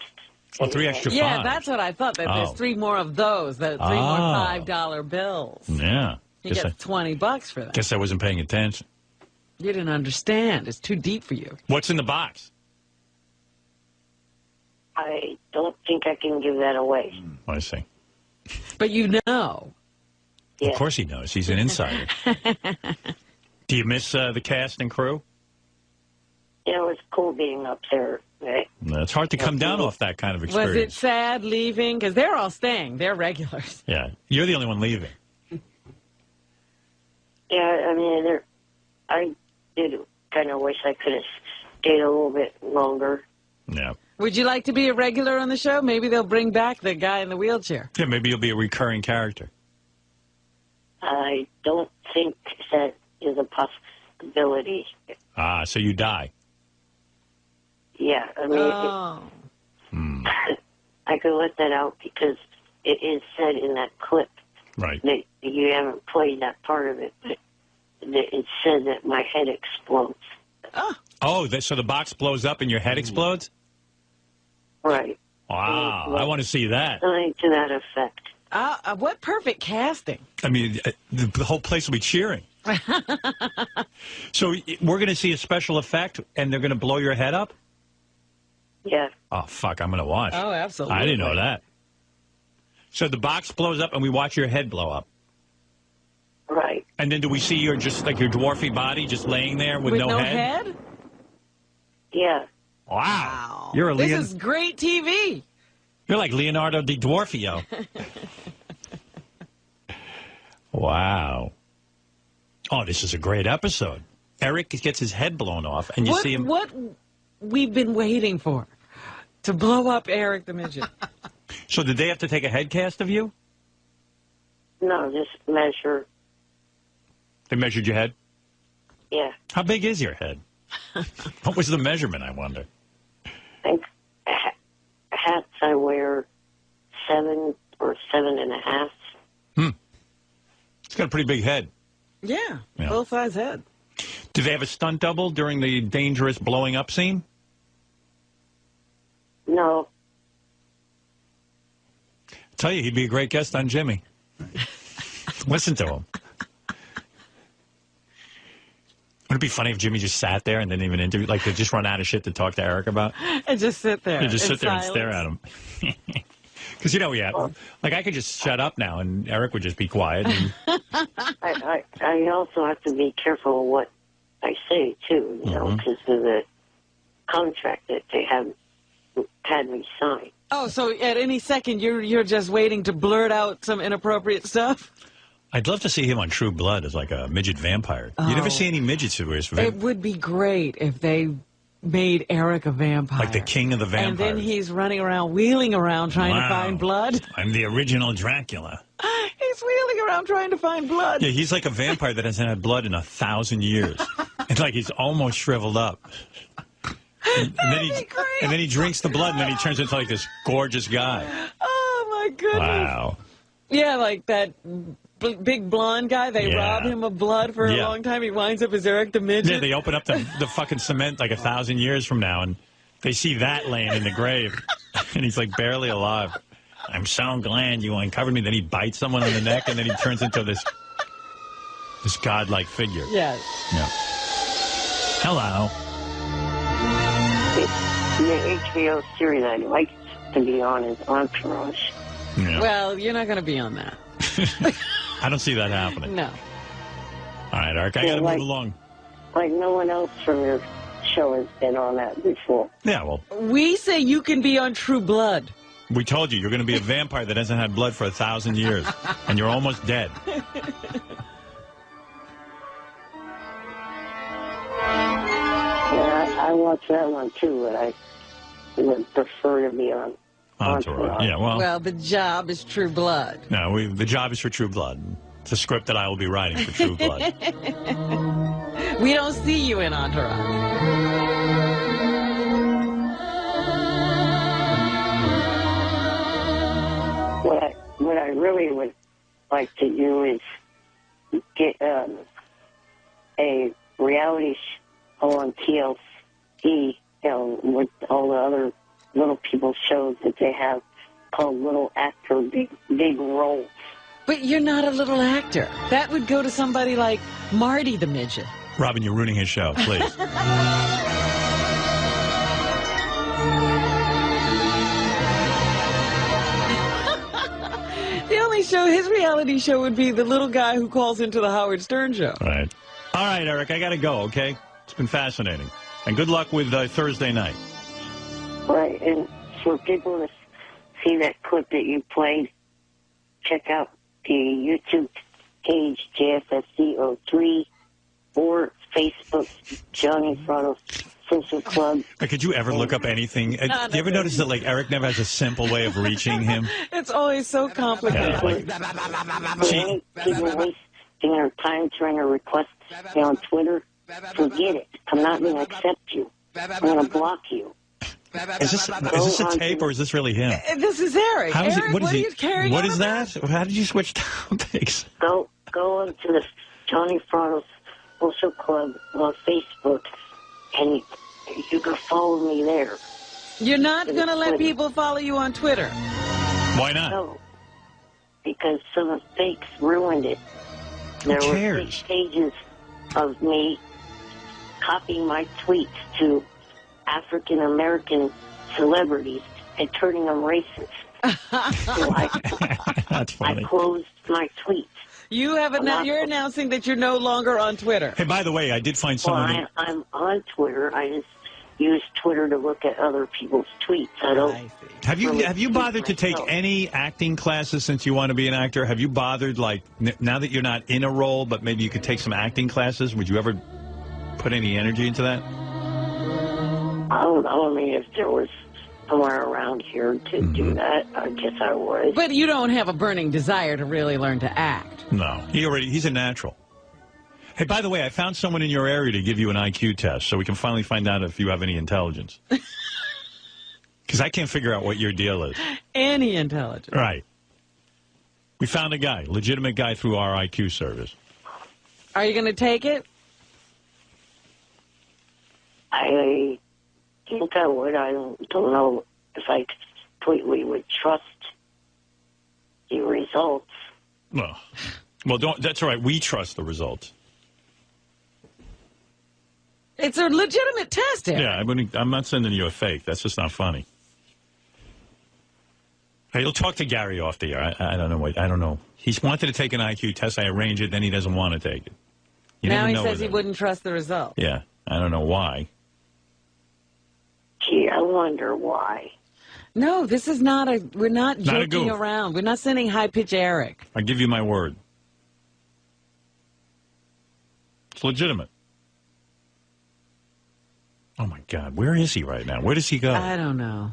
Oh, 3 extra 5s. Yeah, that's what I thought, that there's 3 more of those, that 3 more $5 bills. Yeah. He gets $20 for that. Guess I wasn't paying attention. You didn't understand. It's too deep for you. What's in the box? I don't think I can give that away. I see. But you know. Yeah. Of course he knows. He's an insider. Do you miss the cast and crew? Yeah, it was cool being up there. Right? It's hard to come down off that kind of experience. Was it sad leaving? Because they're all staying. They're regulars. Yeah. You're the only one leaving. Yeah, I mean, I did kind of wish I could have stayed a little bit longer. Yeah. Would you like to be a regular on the show? Maybe they'll bring back the guy in the wheelchair. Yeah, maybe you'll be a recurring character. I don't think that is a possibility. Ah, so you die. Yeah, I mean, I could let that out because it is said in that clip. Right. That you haven't played that part of it, but it said that my head explodes. Oh, so the box blows up and your head explodes? Right. Wow, I want to see that. Something to that effect. What perfect casting. I mean, the whole place will be cheering. So we're going to see a special effect, and they're going to blow your head up? Yeah. Oh, fuck, I'm going to watch. Oh, absolutely. I didn't know that. So the box blows up and we watch your head blow up. Right. And then do we see your just like your dwarfy body just laying there with no head? Yeah. Wow. You're a This is great TV. You're like Leonardo DiDwarfio. Wow. Oh, this is a great episode. Eric gets his head blown off, and you see him. What we've been waiting for, to blow up Eric the Midget. So did they have to take a head cast of you? No, just measure. They measured your head? Yeah. How big is your head? What was the measurement, I wonder? I think hats I wear 7 or 7.5. It's got a pretty big head. Yeah, Yeah. full-size head. Do they have a stunt double during the dangerous blowing up scene? No. I tell you, he'd be a great guest on Jimmy. Listen to him. Would it be funny if Jimmy just sat there and didn't even interview? Like, they just run out of shit to talk to Eric about? And just sit there. You just in sit there silence. and stare at him. Because, you know, like, I could just shut up now and Eric would just be quiet. And... I also have to be careful of what I say, too, you know, because of the contract that they had me sign. Oh, so at any second you're just waiting to blurt out some inappropriate stuff? I'd love to see him on True Blood as like a midget vampire. You never see any midgets who is It would be great if they made Eric a vampire. like the king of the vampires. And then he's running around, wheeling around, trying to find blood. I'm the original Dracula. He's wheeling around trying to find blood. Yeah, he's like a vampire that hasn't had blood in 1,000 years. It's like he's almost shriveled up. And then he drinks the blood, and then he turns into like this gorgeous guy. Oh, my goodness. Wow. Yeah, like that big blonde guy. They rob him of blood for a long time. He winds up as Eric the Midget. Yeah, they open up the fucking cement like 1,000 years from now, and they see that laying in the grave, and he's like barely alive. I'm so glad you uncovered me. Then he bites someone on the neck, and then he turns into this godlike figure. Yes. Yeah. Hello. The HBO series I'd like to be on is Entourage. Yeah. Well, you're not going to be on that. I don't see that happening. No. All right, Eric, I got to move along. Like no one else from your show has been on that before. Yeah, well, We say you can be on True Blood. we told you, you're going to be a vampire that hasn't had blood for 1,000 years, and you're almost dead. Yeah, I watch that one too, but I would prefer to be on Entourage. Yeah, well, the job is True Blood. no, the job is for True Blood. It's a script that I will be writing for True Blood. We don't see you in Entourage. What I really would like to do is get a reality show on TLC, you know, with all the other little people shows that they have called Little Actor Big Roles. But you're not a little actor. That would go to somebody like Marty the Midget. Robin, you're ruining his show, please. The only show, his reality show would be the little guy who calls into the Howard Stern show. Right. All right, Eric, I got to go, okay? It's been fascinating. And good luck with Thursday night. Right, and for people to see that clip that you played, check out the YouTube page, JFSC03, or Facebook, Johnny Fronto Social Club. Could you ever look up anything? Do you ever notice that, like, Eric never has a simple way of reaching him? It's always so complicated. People wasting their time trying to request me on Twitter, forget it. I'm not going to accept you. I'm going to block you. Is this a tape or is this really him? This is Eric. Eric, what is are you carrying What on is that? How did you switch topics? Go into the Johnny Fronto Social Club on Facebook, and you can follow me there. You're not going to let people follow you on Twitter? Why not? No, because some of the fakes ruined it. There were fake pages of me copying my tweets to African-American celebrities and turning them racist. So That's funny. I closed my tweets. You have you're announcing that you're no longer on Twitter. Hey, by the way, I did find someone. Well, I'm on Twitter. I just use Twitter to look at other people's tweets. I don't. Have you bothered to take any acting classes since you want to be an actor? Have you bothered, like, now that you're not in a role, but maybe you could take some acting classes? Would you ever put any energy into that? I don't know. I mean, if there was somewhere around here to do that, I guess I would. But you don't have a burning desire to really learn to act. No. He's a natural. Hey, by the way, I found someone in your area to give you an IQ test, so we can finally find out if you have any intelligence. Because I can't figure out what your deal is. Any intelligence. Right. We found a guy, legitimate guy through our IQ service. Are you going to take it? I think I would. I don't know if I completely would trust the results. Well, don't. That's all right. We trust the results. It's a legitimate test, Eric. Yeah, I'm not sending you a fake. That's just not funny. Hey, you'll talk to Gary off the air. I don't know. I don't know. He's wanted to take an IQ test. I arrange it. Then he doesn't want to take it. Now he says he wouldn't trust the result. Yeah, I don't know why. Gee, I wonder why. No, this is not a. We're not joking around. We're not sending high pitch Eric. I give you my word. It's legitimate. Oh my God, where is he right now? Where does he go? I don't know.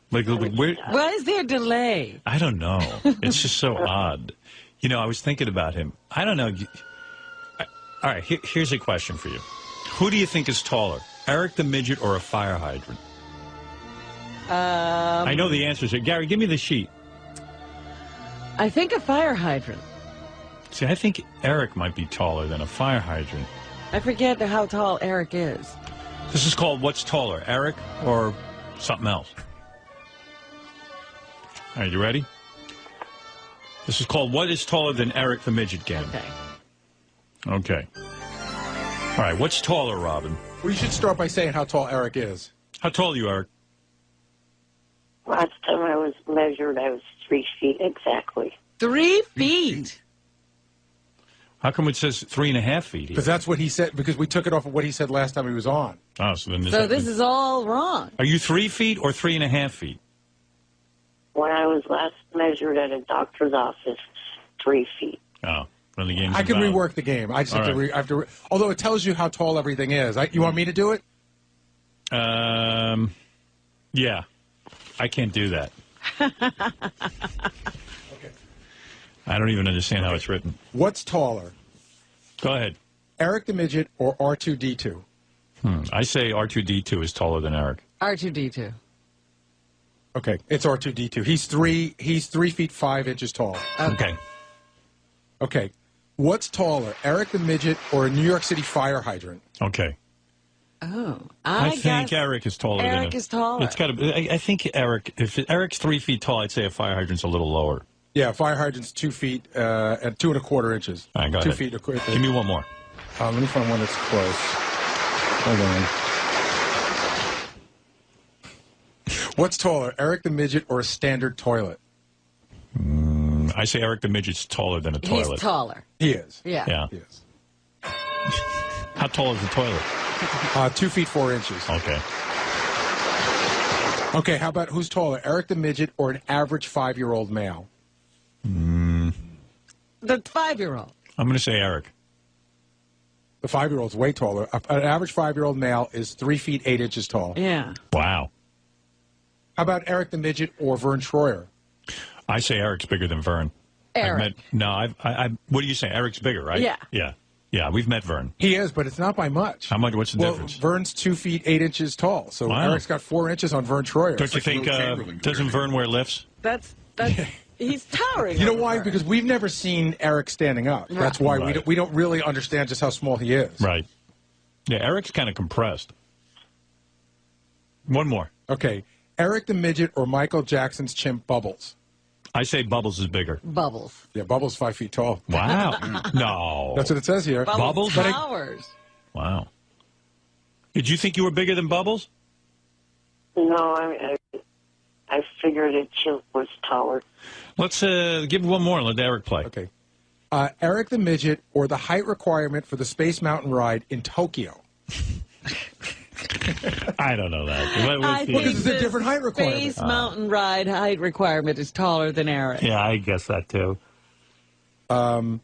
Where? Why is there a delay? I don't know. It's just so odd. You know, I was thinking about him. I don't know. All right, here's a question for you. Who do you think is taller, Eric the Midget or a fire hydrant? I know the answers here. Gary, give me the sheet. I think a fire hydrant. See, I think Eric might be taller than a fire hydrant. I forget how tall Eric is. This is called What's Taller, Eric or something else? All right, you ready? This is called What is Taller Than Eric the Midget game. Okay. All right, what's taller, Robin? We should start by saying how tall Eric is. How tall are you, Eric? Last time I was measured, I was 3 feet exactly. 3 feet? How come it says 3.5 feet here? Because that's what he said, because we took it off of what he said last time he was on. Oh, so then this is all wrong. Are you 3 feet or 3.5 feet? When I was last measured at a doctor's office, 3 feet. Oh, then the game's I can invalid. rework the game. I just have to although it tells you how tall everything is. You want me to do it? Yeah. I can't do that. Okay. I don't even understand how it's written. What's taller? Go ahead. Eric the Midget or R2-D2? I say R2-D2 is taller than Eric. R2-D2. Okay, it's R2-D2. He's 3 feet 5 inches tall. Okay. Okay. What's taller, Eric the Midget or a New York City fire hydrant? Okay. Oh, I think Eric is taller. Eric is taller. It's got to. I think Eric. If Eric's 3 feet tall, I'd say a fire hydrant's a little lower. Yeah, fire hydrant's 2 feet and 2 1/4 inches. All right, go 2 ahead. feet. Give me one more. Let me find one that's close. Hold on. What's taller, Eric the Midget or a standard toilet? I say Eric the Midget's taller than a toilet. He's taller. He is. Yeah. He is. How tall is the toilet? 2 feet 4 inches. Okay. Okay, how about who's taller, Eric the Midget or an average 5-year-old male? The 5-year-old. I'm going to say Eric. The 5-year-old's way taller. An average 5-year-old male is 3 feet 8 inches tall. Yeah. Wow. How about Eric the Midget or Vern Troyer? I say Eric's bigger than Vern. Eric. What do you say? Eric's bigger, right? Yeah. Yeah. Yeah, we've met Vern. He is, but it's not by much. How much? What's the difference? Vern's 2 feet 8 inches tall, so Wow. Eric's got 4 inches on Vern Troyer. Don't you think, doesn't Vern wear lifts? That's he's towering. You know over why? her. Because we've never seen Eric standing up. Right. That's why Right. we don't really understand just how small he is. Right. Yeah, Eric's kind of compressed. One more. Okay. Eric the Midget or Michael Jackson's chimp Bubbles? I say Bubbles is bigger. Bubbles. Yeah, Bubbles 5 feet tall. Wow. No. That's what it says here. Bubbles But towers. Wow. Did you think you were bigger than Bubbles? No, I figured it was taller. Let's give one more and let Eric play. Okay. Eric the Midget or the height requirement for the Space Mountain ride in Tokyo? I don't know that. I think Because it's a different height requirement. Space Mountain ride height requirement is taller than Eric. Yeah, I guess that too. All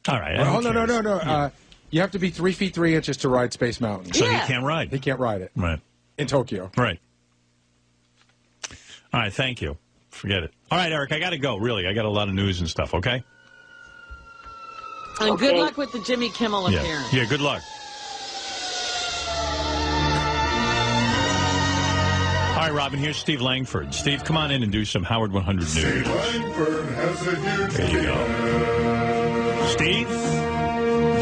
right. Well, no. You have to be 3 feet 3 inches to ride Space Mountain. So he can't ride. He can't ride it. Right. In Tokyo. Right. All right, thank you. Forget it. All right, Eric, I got to go, really. I got a lot of news and stuff, okay? And good luck with the Jimmy Kimmel appearance. Yeah, good luck. All right, Robin, here's Steve Langford. Steve, come on in and do some Howard 100 news. Steve Langford has a huge There you go. Steve,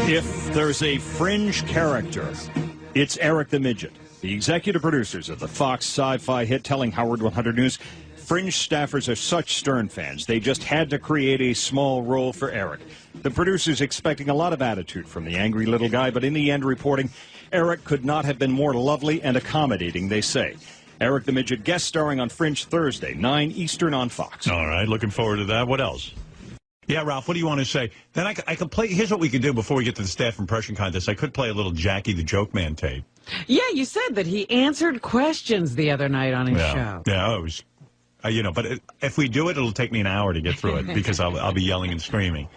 if there's a fringe character, it's Eric the Midget. The executive producers of the Fox sci-fi hit Telling Howard 100 News. Fringe staffers are such Stern fans, they just had to create a small role for Eric. The producers expecting a lot of attitude from the angry little guy, but in the end, reporting Eric could not have been more lovely and accommodating, they say. Eric the Midget guest starring on Fringe Thursday, 9 Eastern on Fox. All right, looking forward to that. What else? Yeah, Ralph, what do you want to say? Then I could play. Here's what we could do before we get to the staff impression contest. I could play a little Jackie the Joke Man tape. Yeah, you said that he answered questions the other night on his show. Yeah, it was, but if we do it, it'll take me an hour to get through it because I'll be yelling and screaming.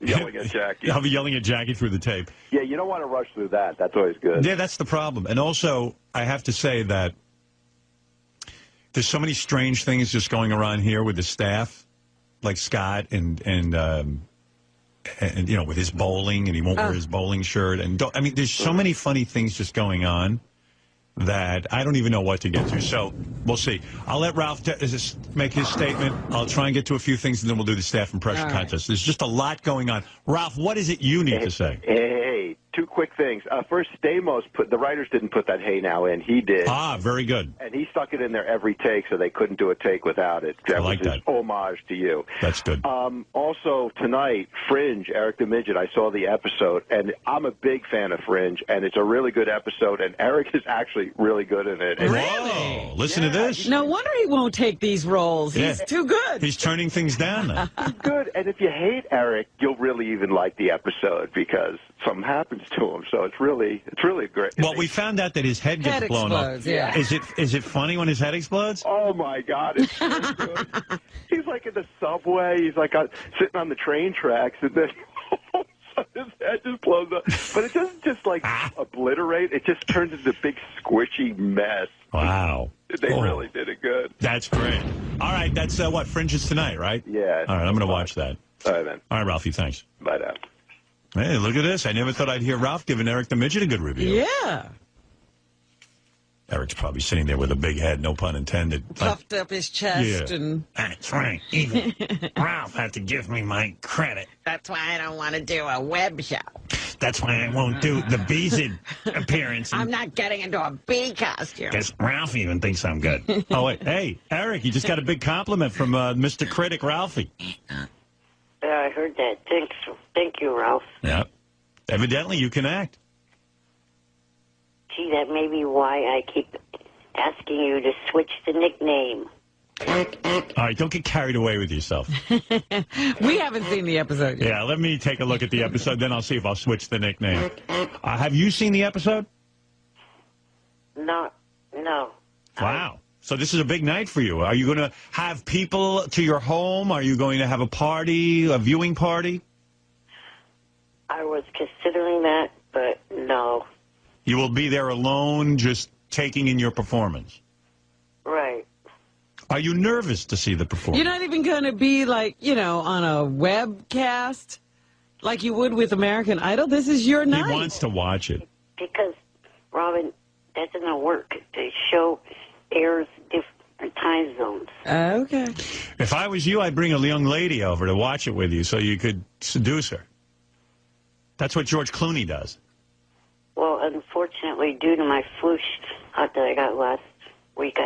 Yelling at Jackie. I'll be yelling at Jackie through the tape. Yeah, you don't want to rush through that. That's always good. Yeah, that's the problem. And also, I have to say that there's so many strange things just going around here with the staff, like Scott and you know, with his bowling, and he won't wear his bowling shirt. And there's so many funny things just going on that I don't even know what to get to. So we'll see. I'll let Ralph make his statement. I'll try and get to a few things, and then we'll do the staff impression contest. There's just a lot going on. Ralph, what is it you need to say? Hey, two quick things. First, Stamos the writers didn't put that "hey now" in. He did. Ah, very good. And he stuck it in there every take, so they couldn't do a take without it. I like was that. his homage to you. That's good. Also, tonight, Fringe, Eric the Midget, I saw the episode, and I'm a big fan of Fringe, and it's a really good episode, and Eric is actually really good in it. Really? Listen to this. No wonder he won't take these roles. Yeah. He's too good. He's turning things down now. He's good, and if you hate Eric, you'll really even like the episode because something happens to him. So it's really great. Well, we found out that his head gets blown explodes, up. yeah. Is it funny when his head explodes? Oh my God, it's so good. He's like in the subway. He's like sitting on the train tracks, and then all of a sudden his head just blows up. But it doesn't just like obliterate. It just turns into a big squishy mess. Wow. They really did it good. That's great. All right, that's what Fringe is tonight, right? Yeah. All right, I'm going to watch that. All right, then. All right, Ralphie, thanks. Bye now. Hey, look at this. I never thought I'd hear Ralph giving Eric the Midget a good review. Yeah. Eric's probably sitting there with a big head, no pun intended. Puffed up his chest and... That's right. Even Ralph had to give me my credit. That's why I don't want to do a web show. That's why I won't do the Beezid appearance. I'm not getting into a bee costume. Guess Ralph even thinks I'm good. Oh, wait. Hey, Eric, you just got a big compliment from Mr. Critic Ralphie. Yeah, I heard that. Thank you, Ralph. Yeah. Evidently, you can act. Gee, that may be why I keep asking you to switch the nickname. All right, don't get carried away with yourself. We haven't seen the episode yet. Yeah, let me take a look at the episode, then I'll see if I'll switch the nickname. Have you seen the episode? No. Wow. So this is a big night for you. Are you going to have people to your home? Are you going to have a party, a viewing party? I was considering that, but no. You will be there alone, just taking in your performance. Right. Are you nervous to see the performance? You're not even going to be like, on a webcast like you would with American Idol? This is your night. He wants to watch it. Because, Robin, that doesn't work. The show airs different time zones. Okay. If I was you, I'd bring a young lady over to watch it with you so you could seduce her. That's what George Clooney does. Well, unfortunately, due to my flu shot that I got last week,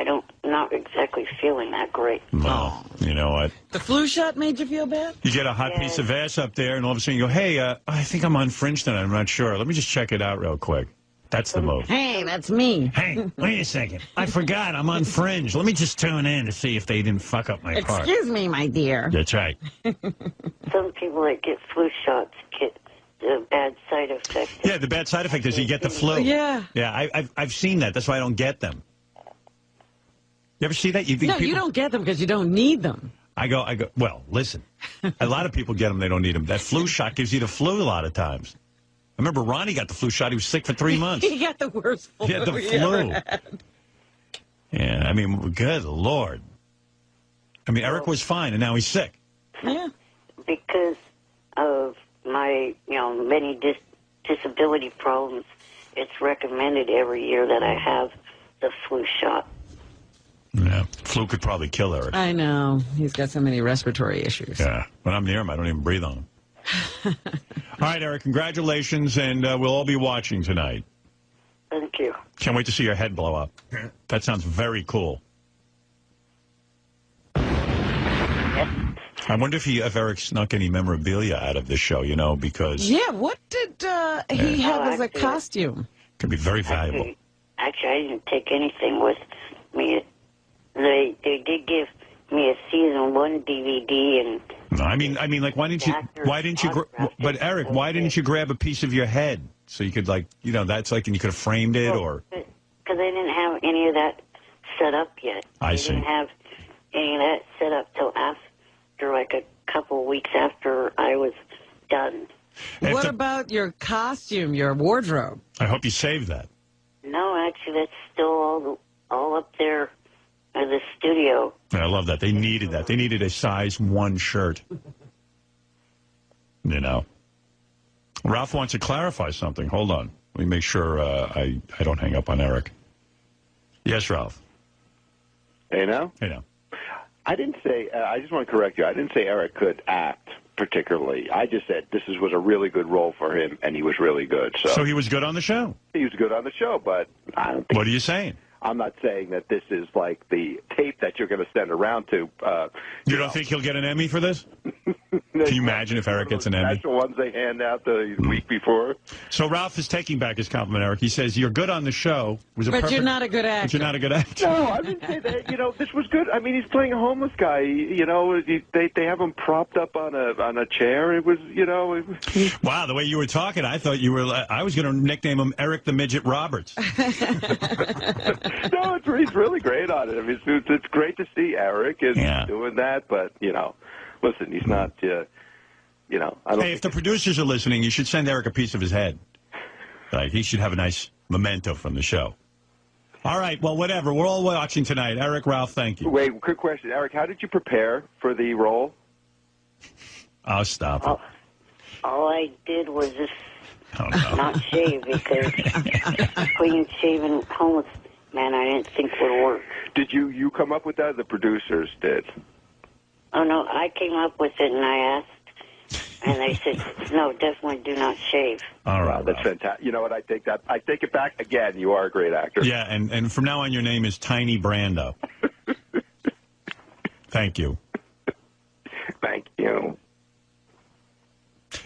not exactly feeling that great. Well, you know what? The flu shot made you feel bad? You get a hot piece of ass up there, and all of a sudden you go, hey, I think I'm on Fringe tonight. I'm not sure. Let me just check it out real quick. That's the move. Hey, that's me. Hey, wait a second. I forgot. I'm on Fringe. Let me just tune in to see if they didn't fuck up my part. Excuse me, my dear. That's right. Some people that get flu shots get the bad side effect. Yeah, the bad side effect is you get the flu. Yeah. Yeah, I've seen that. That's why I don't get them. You ever see that? You think No, you don't get them because you don't need them. I go, well, listen. A lot of people get them. They don't need them. That flu shot gives you the flu a lot of times. I remember Ronnie got the flu shot. He was sick for 3 months. He got the worst flu. He had the flu. Yeah, I mean, good Lord. I mean, Eric was fine, and now he's sick. Yeah. Because of my, many disability problems, it's recommended every year that I have the flu shot. Yeah, flu could probably kill Eric. I know. He's got so many respiratory issues. Yeah, when I'm near him, I don't even breathe on him. All right, Eric, congratulations, and we'll all be watching tonight. Thank you. Can't wait to see your head blow up. That sounds very cool. I wonder if Eric snuck any memorabilia out of this show, because... Yeah, what did he have as a costume? Could be very valuable. Actually, I didn't take anything with me. They did give me a season 1 DVD and... No, I mean, like, why didn't you, but Eric, why didn't you grab a piece of your head so you could, that's like, and you could have framed it, or? Because I didn't have any of that set up yet. I see. Didn't have any of that set up till after, like, a couple weeks after I was done. What about your costume, your wardrobe? I hope you saved that. No, actually, that's still all up there in the studio. I love that. They needed that. They needed a size 1 shirt. Ralph wants to clarify something. Hold on. Let me make sure I don't hang up on Eric. Yes, Ralph. Hey, now? Hey, now. I didn't say, I just want to correct you. I didn't say Eric could act particularly. I just said was a really good role for him, and he was really good. So he was good on the show? He was good on the show, but I don't think... What are you saying? I'm not saying that this is like the tape that you're going to send around to. You don't think he'll get an Emmy for this? Can you imagine if Eric gets an Emmy? That's the ones they hand out the week before. So Ralph is taking back his compliment, Eric. He says, you're good on the show. But you're not a good actor. But you're not a good actor. No, I didn't say that. This was good. I mean, he's playing a homeless guy. They have him propped up on a chair. It was, Wow, the way you were talking, I thought I was going to nickname him Eric the Midget Roberts. No, he's really great on it. I mean, it's great to see Eric is doing that, but, listen, he's not, I don't Hey, if the producers are listening, you should send Eric a piece of his head. Like, he should have a nice memento from the show. All right, well, whatever. We're all watching tonight. Eric, Ralph, thank you. Wait, quick question. Eric, how did you prepare for the role? I'll stop it. All I did was just not shave because clean-shaven homeless man I didn't think would work. Did you come up with that, or the producers did? Oh, no, I came up with it and I asked, and they said, no, definitely do not shave. All right, that's fantastic. You know what, I take it back again. You are a great actor. Yeah, and from now on your name is Tiny Brando. Thank you. Thank you.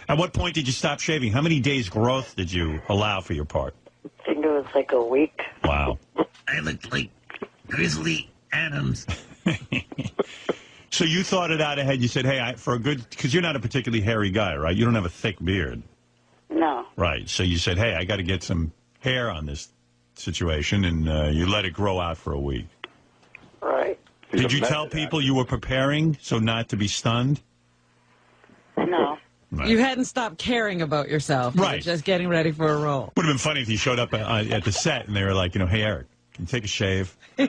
At what point did you stop shaving? How many days growth did you allow for your part? I think it was like a week. Wow. I looked like Grizzly Adams. So you thought it out ahead. You said, hey, because you're not a particularly hairy guy, right? You don't have a thick beard. No. Right. So you said, hey, I got to get some hair on this situation, and you let it grow out for a week. Right. Did you tell people you were preparing so not to be stunned? No. Right. You hadn't stopped caring about yourself. Right. You were just getting ready for a role. Would have been funny if you showed up at the set and they were like, hey, Eric, can you take a shave? See,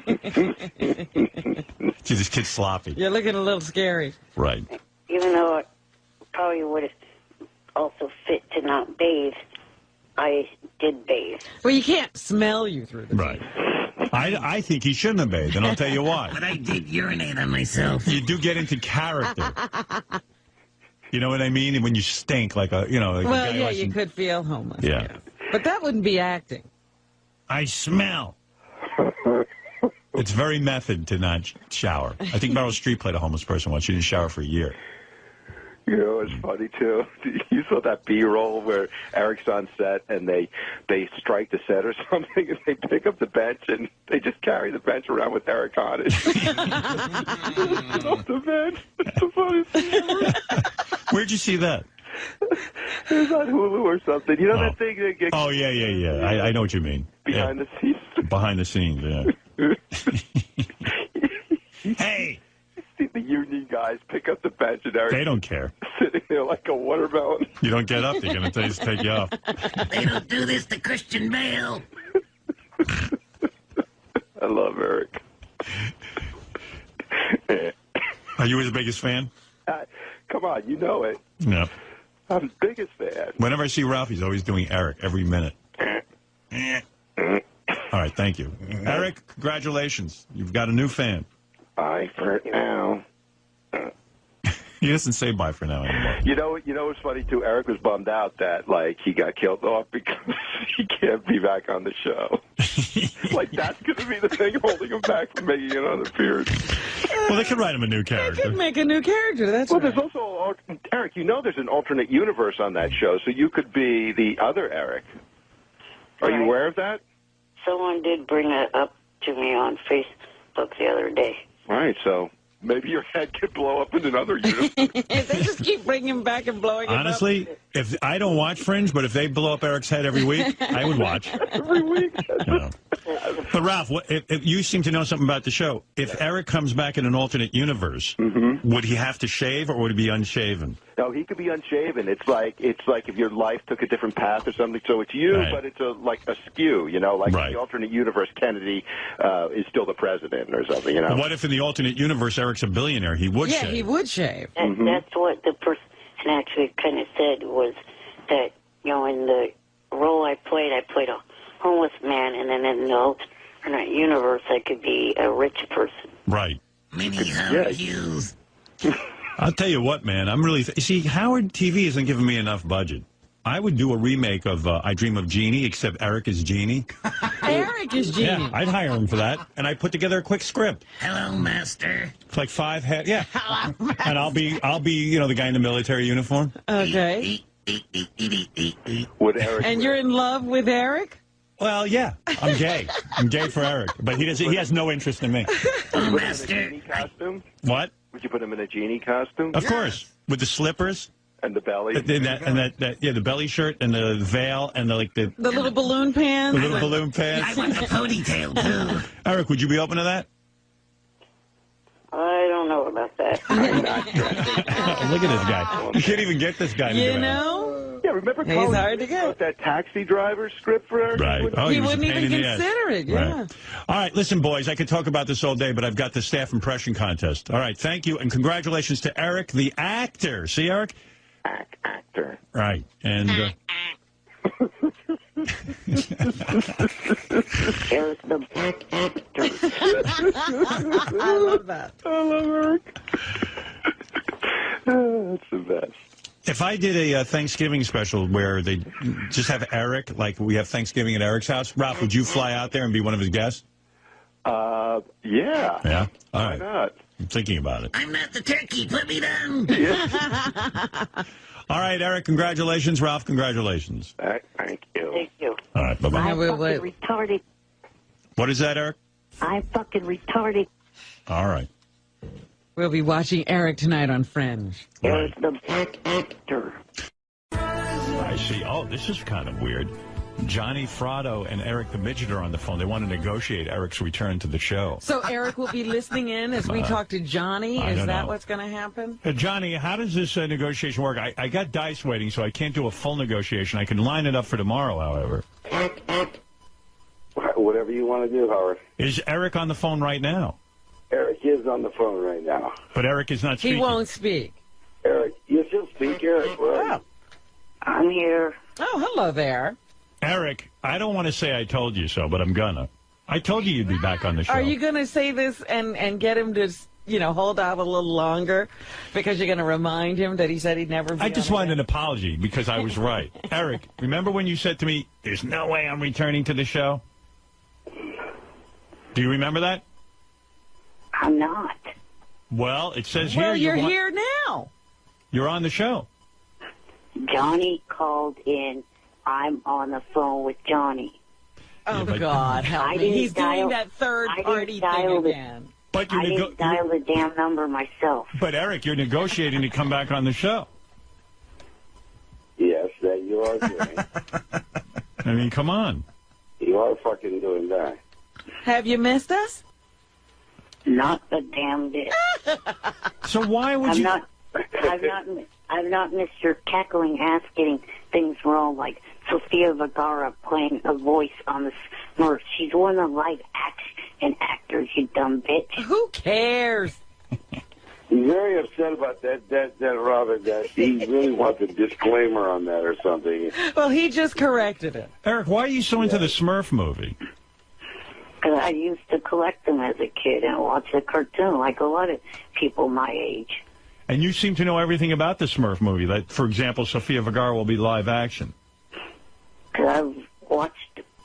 this kid's sloppy. You're looking a little scary. Right. Even though it probably would have also fit to not bathe, I did bathe. Well, you can't smell you through the Right. I think he shouldn't have bathed, and I'll tell you why. But I did urinate on myself. You do get into character. You know what I mean? And when you stink like a, like well, a guy yeah, you could feel homeless. Yeah. But that wouldn't be acting. I smell. It's very method to not shower. I think Meryl Streep played a homeless person once. She didn't shower for a year. You know, it's funny, too. You saw that B-roll where Eric's on set and they strike the set or something and they pick up the bench and they just carry the bench around with Eric on it. Off the bench. It's the funniest thing ever. Where'd you see that? It was on Hulu or something. You know that thing that gets... Oh, yeah. I know what you mean. Behind the scenes. Behind the scenes, yeah. Hey! See the union guys pick up the bench and Eric... They don't care. Sitting there like a watermelon. You don't get up, they're going to take you off. They don't do this to Christian Bale. I love Eric. Are you his biggest fan? Come on, you know it. No. I'm the biggest fan. Whenever I see Ralph, he's always doing Eric every minute. All right, thank you. Eric, congratulations. You've got a new fan. Bye for now. He doesn't say bye for now anymore. You know what's funny, too? Eric was bummed out that, like, he got killed off because he can't be back on the show. Like, that's going to be the thing holding him back from making another appearance. Well, they could write him a new character. They could make a new character, that's well, right. there's also, Eric, you know there's an alternate universe on that show, so you could be the other Eric. Are you aware of that? Someone did bring it up to me on Facebook the other day. Right, so maybe your head could blow up in another universe. They just keep bringing him back and blowing him up. Honestly, if I don't watch Fringe, but if they blow up Eric's head every week, I would watch. Every week? You know. But Ralph, if you seem to know something about the show. If Eric comes back in an alternate universe, would he have to shave or would he be unshaven? No, he could be unshaven. It's like if your life took a different path or something. So it's you, but it's like a skew, you know, like in the alternate universe, Kennedy is still the president or something, you know. But what if in the alternate universe Eric's a billionaire? He would shave. Yeah, he would shave. That's what the person actually kind of said was that, you know, in the role I played a homeless man, and then in the alternate universe, I could be a rich person. Right. Mini Howard Hughes. I'll tell you what, man. I'm really... See, Howard TV isn't giving me enough budget. I would do a remake of I Dream of Jeannie, except Eric is Jeannie. Eric is Jeannie. Yeah, I'd hire him for that. And I'd put together a quick script. Hello, master. It's like 5 head. Yeah. And I'll be, you know, the guy in the military uniform. Okay. Would Eric... And you're in love with Eric? Well, yeah. I'm gay. I'm gay for Eric. But he has no interest in me. Oh, master. Genie costume? What? Would you put him in a genie costume? Of course. With the slippers. And the belly. The belly shirt and the veil and the little balloon pants. The little balloon pants. I want the ponytail, too. Eric, would you be open to that? I don't know about that. Look at this guy. You can't even get this guy to do it. You know? Yeah, remember He's Colin hard to get. wrote that Taxi Driver script for Eric? Right. He wouldn't even consider it, yeah. Right. All right, listen, boys, I could talk about this all day, but I've got the staff impression contest. All right, thank you, and congratulations to Eric, the actor. See, Eric? Actor. Right. And... Eric the black actor. I love that. I love Eric. That's the best. If I did a Thanksgiving special where they just have Eric, like we have Thanksgiving at Eric's house, Ralph, would you fly out there and be one of his guests? Yeah. Yeah? All right. Why not? I'm thinking about it. I'm not the turkey. Put me down. All right, Eric, congratulations. Ralph, congratulations. Thank you. Thank you. All right, bye-bye. I'm fucking retarded. What is that, Eric? I'm fucking retarded. All right. We'll be watching Eric tonight on Fringe. Eric the black actor. I see. Oh, this is kind of weird. Johnny Fratto and Eric the Midget are on the phone. They want to negotiate Eric's return to the show. So Eric will be listening in as we talk to Johnny? Is that what's going to happen? Johnny, how does this negotiation work? I got dice waiting, so I can't do a full negotiation. I can line it up for tomorrow, however. Whatever you want to do, Howard. Is Eric on the phone right now? Eric is on the phone right now. But Eric is not speaking. He won't speak. Eric, you should speak, Eric. Right? I'm here. Oh, hello there. Eric, I don't want to say I told you so, but I'm gonna. I told you you'd be back on the show. Are you going to say this and get him to, hold out a little longer because you're going to remind him that he said he'd never be I just wanted an apology because I was right. Eric, remember when you said to me, there's no way I'm returning to the show? Do you remember that? I'm not. Well, it says here Well, you're here now. You're on the show. Johnny called in. I'm on the phone with Johnny. Oh, God, help me. He's doing that third-party thing again. But I didn't dial the damn number myself. But, Eric, you're negotiating to come back on the show. Yes, that you are doing. I mean, come on. You are fucking doing that. Have you missed us? Not a damn bit. So why would you... I've not missed your cackling ass getting things wrong, like Sofia Vergara playing a voice on the Smurfs. She's one of the live actors, you dumb bitch. Who cares? He's very upset about that Robin, that he really wants a disclaimer on that or something. Well, he just corrected it. Eric, why are you so into the Smurf movie? Because I used to collect them as a kid and watch the cartoon like a lot of people my age. And you seem to know everything about the Smurf movie. That, for example, Sofia Vergara will be live action. Because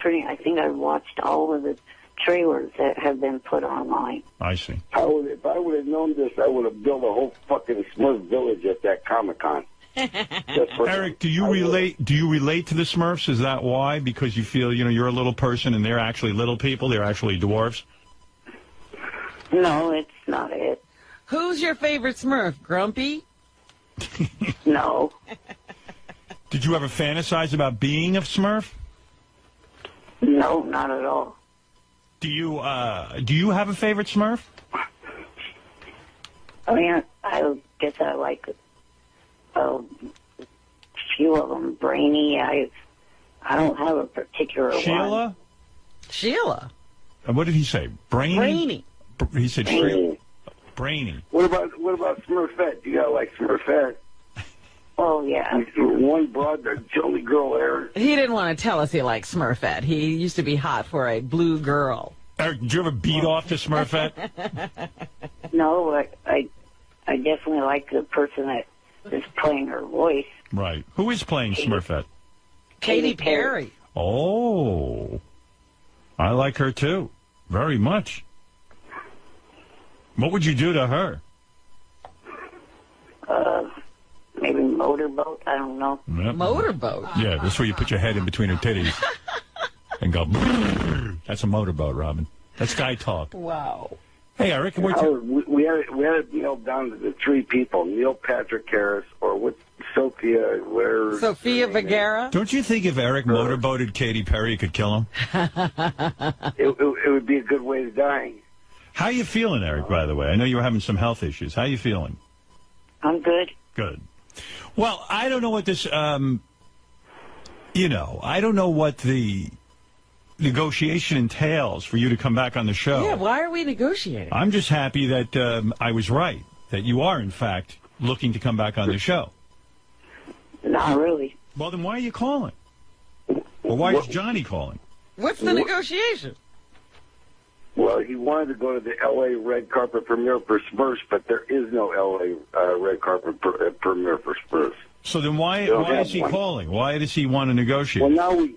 I think I've watched all of the trailers that have been put online. I see. If I would have known this, I would have built a whole fucking Smurf village at that Comic-Con. Eric, do you relate to the Smurfs? Is that why? Because you feel, you're a little person and they're actually little people? They're actually dwarves? No, it's not it. Who's your favorite Smurf? Grumpy? No. Did you ever fantasize about being a Smurf? No, not at all. Do you have a favorite Smurf? I mean, I guess I like a few of them. Brainy. I don't have a particular Sheila? one. Sheila? And what did he say? Brainy? He said Brainy. Brainy. What about Smurfette? You gotta like Smurfette. Oh, yeah. One broad, the only girl there. He didn't want to tell us he liked Smurfette. He used to be hot for a blue girl. Eric, did you ever beat off to Smurfette? No, I definitely like the person that is playing her voice. Right. Who is playing Smurfette? Katy Perry. Oh. I like her, too. Very much. What would you do to her? Maybe motorboat. I don't know. Yep. Motorboat? Yeah, that's where you put your head in between her titties and go, brrr. That's a motorboat, Robin. That's guy talk. Wow. Hey, Eric, we had it nailed down to the three people, Neil Patrick Harris, or what, Sofia Vergara? Don't you think if Eric motorboated Katy Perry, it could kill him? it would be a good way to die. How you feeling, Eric, by the way? I know you were having some health issues. How you feeling? I'm good. Good. Well, I don't know what this, I don't know what the negotiation entails for you to come back on the show. Yeah, why are we negotiating? I'm just happy that I was right, that you are, in fact, looking to come back on the show. Not really. Well, then why are you calling? Or why is Johnny calling? What's the negotiation? Well, he wanted to go to the L.A. red carpet premiere for Smurfs, but there is no L.A. Red carpet premiere for Smurfs. So then why is he calling? Why does he want to negotiate? Well,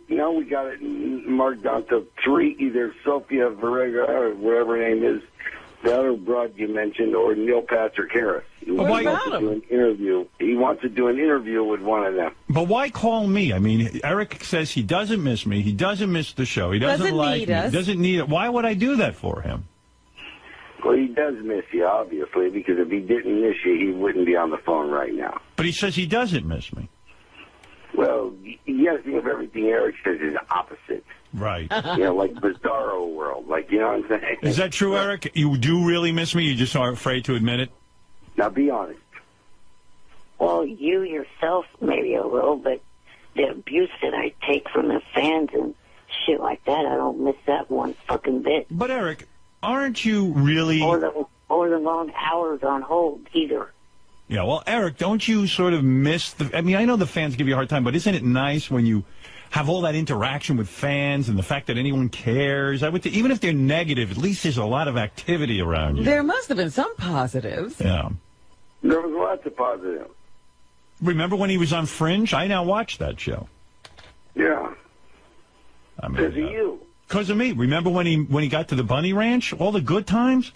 now we got it marked down to three, either Sofia Vergara or whatever her name is, the other broad you mentioned, or Neil Patrick Harris. He wants to do an interview. He wants to do an interview with one of them. But why call me? I mean, Eric says he doesn't miss me. He doesn't miss the show. He doesn't like me. He doesn't need it. Why would I do that for him? Well, he does miss you, obviously, because if he didn't miss you, he wouldn't be on the phone right now. But he says he doesn't miss me. Well, you got to think of everything Eric says is opposite. Right. Like Bizarro World. Like, you know what I'm saying? Is that true, Eric? You do really miss me? You just are afraid to admit it? Now, be honest. Well, you yourself, maybe a little, but the abuse that I take from the fans and shit like that, I don't miss that one fucking bit. But, Eric, aren't you really... Or the long hours on hold, either. Yeah, well, Eric, don't you sort of miss the... I mean, I know the fans give you a hard time, but isn't it nice when you have all that interaction with fans and the fact that anyone cares? Even if they're negative, at least there's a lot of activity around you. There must have been some positives. Yeah. There was lots of positives. Remember when he was on Fringe? I now watch that show. Yeah. I mean, because of you. Because of me. Remember when he got to the Bunny Ranch? All the good times?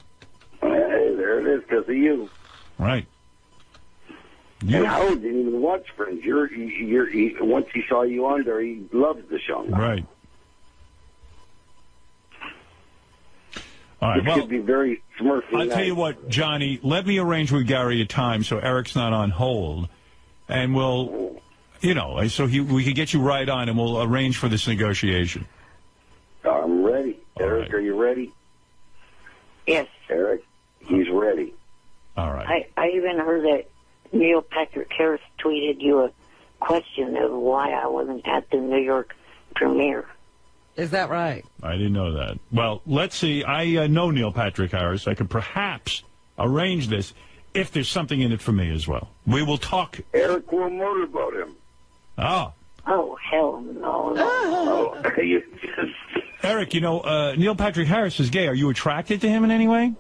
Hey, there it is, because of you. Right. And Howard didn't even watch Fringe. Once he saw you on there, he loves the show now. Right. All right, It could be very smurfy. I'll tell you what, Johnny, let me arrange with Gary a time so Eric's not on hold, and we'll, so we can get you right on, and we'll arrange for this negotiation. I'm ready. Eric, are you ready? Yes. Eric, he's ready. All right. I even heard that Neil Patrick Harris tweeted you a question of why I wasn't at the New York premiere. Is that right? I didn't know that. Well, let's see. I know Neil Patrick Harris. I could perhaps arrange this if there's something in it for me as well. We will talk. Eric will motorboat him. Oh. Oh, hell no. Eric, Neil Patrick Harris is gay. Are you attracted to him in any way?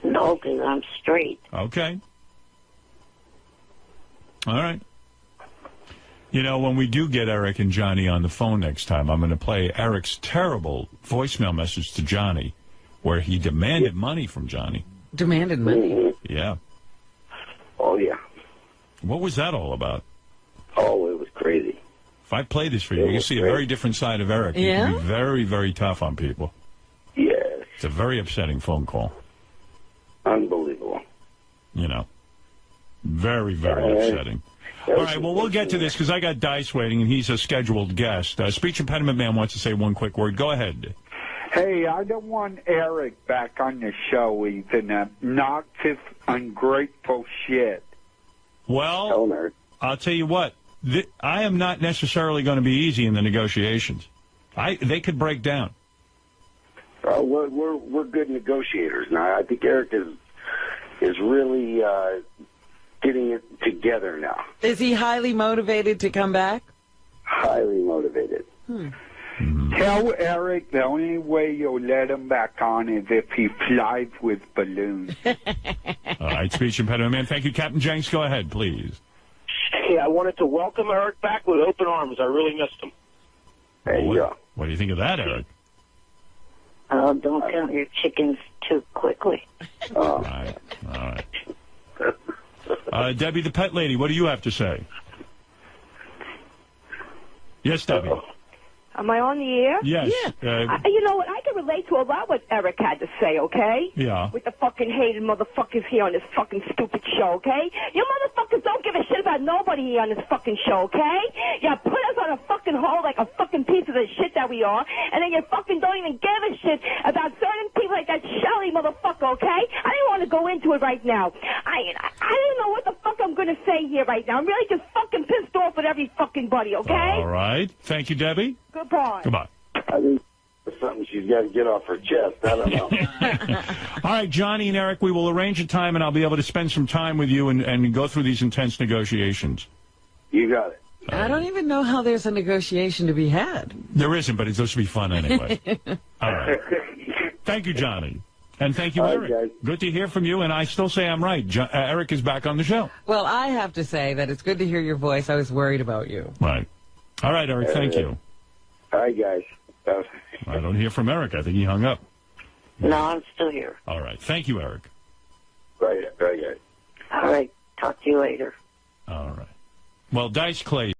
No, because I'm straight. Okay. All right. When we do get Eric and Johnny on the phone next time, I'm going to play Eric's terrible voicemail message to Johnny where he demanded money from Johnny. Demanded money? Yeah. Oh, yeah. What was that all about? Oh, it was crazy. If I play this for you, you'll see a very different side of Eric. Yeah? He can be very, very tough on people. Yes. It's a very upsetting phone call. Unbelievable. Very, very upsetting. All right, well, we'll get to this because I got Dice waiting, and he's a scheduled guest. Speech impediment man wants to say one quick word. Go ahead. Hey, I don't want Eric back on the show. He's an obnoxious, ungrateful shit. Well, I'll tell you what. I am not necessarily going to be easy in the negotiations. They could break down. We're good negotiators now. I think Eric is really getting it together now. Is he highly motivated to come back? Highly motivated. Tell Eric the only way you'll let him back on is if he flies with balloons. All right, speech impediment man. Thank you, Captain Jenks. Go ahead, please. Hey, I wanted to welcome Eric back with open arms. I really missed him. There you go. What do you think of that, Eric? Don't count your chickens too quickly. All right. Debbie, the pet lady, what do you have to say? Yes, Debbie. Am I on the air? Yes. You know what? I can relate to a lot what Eric had to say, okay? Yeah. With the fucking hated motherfuckers here on this fucking stupid show, okay? You motherfuckers don't give a shit about nobody here on this fucking show, okay? You put us on a fucking hole like a fucking piece of the shit that we are, and then you fucking don't even give a shit about certain people like that Shelly motherfucker, okay? I didn't want to go into it right now. I don't know what the fuck I'm going to say here right now. I'm really just fucking pissed off with every fucking buddy, okay? All right. Thank you, Debbie. Goodbye. Goodbye. I think there's something she's got to get off her chest. I don't know. All right, Johnny and Eric, we will arrange a time, and I'll be able to spend some time with you and go through these intense negotiations. You got it. I don't even know how there's a negotiation to be had. There isn't, but it's supposed to be fun anyway. All right. Thank you, Johnny. And thank you, Eric. Guys. Good to hear from you, and I still say I'm right. Eric is back on the show. Well, I have to say that it's good to hear your voice. I was worried about you. Right. All right, Eric, thank you. All right, guys. I don't hear from Eric. I think he hung up. No, I'm still here. All right. Thank you, Eric. Right, guys. All right. Talk to you later. All right. Well, Dice Clay.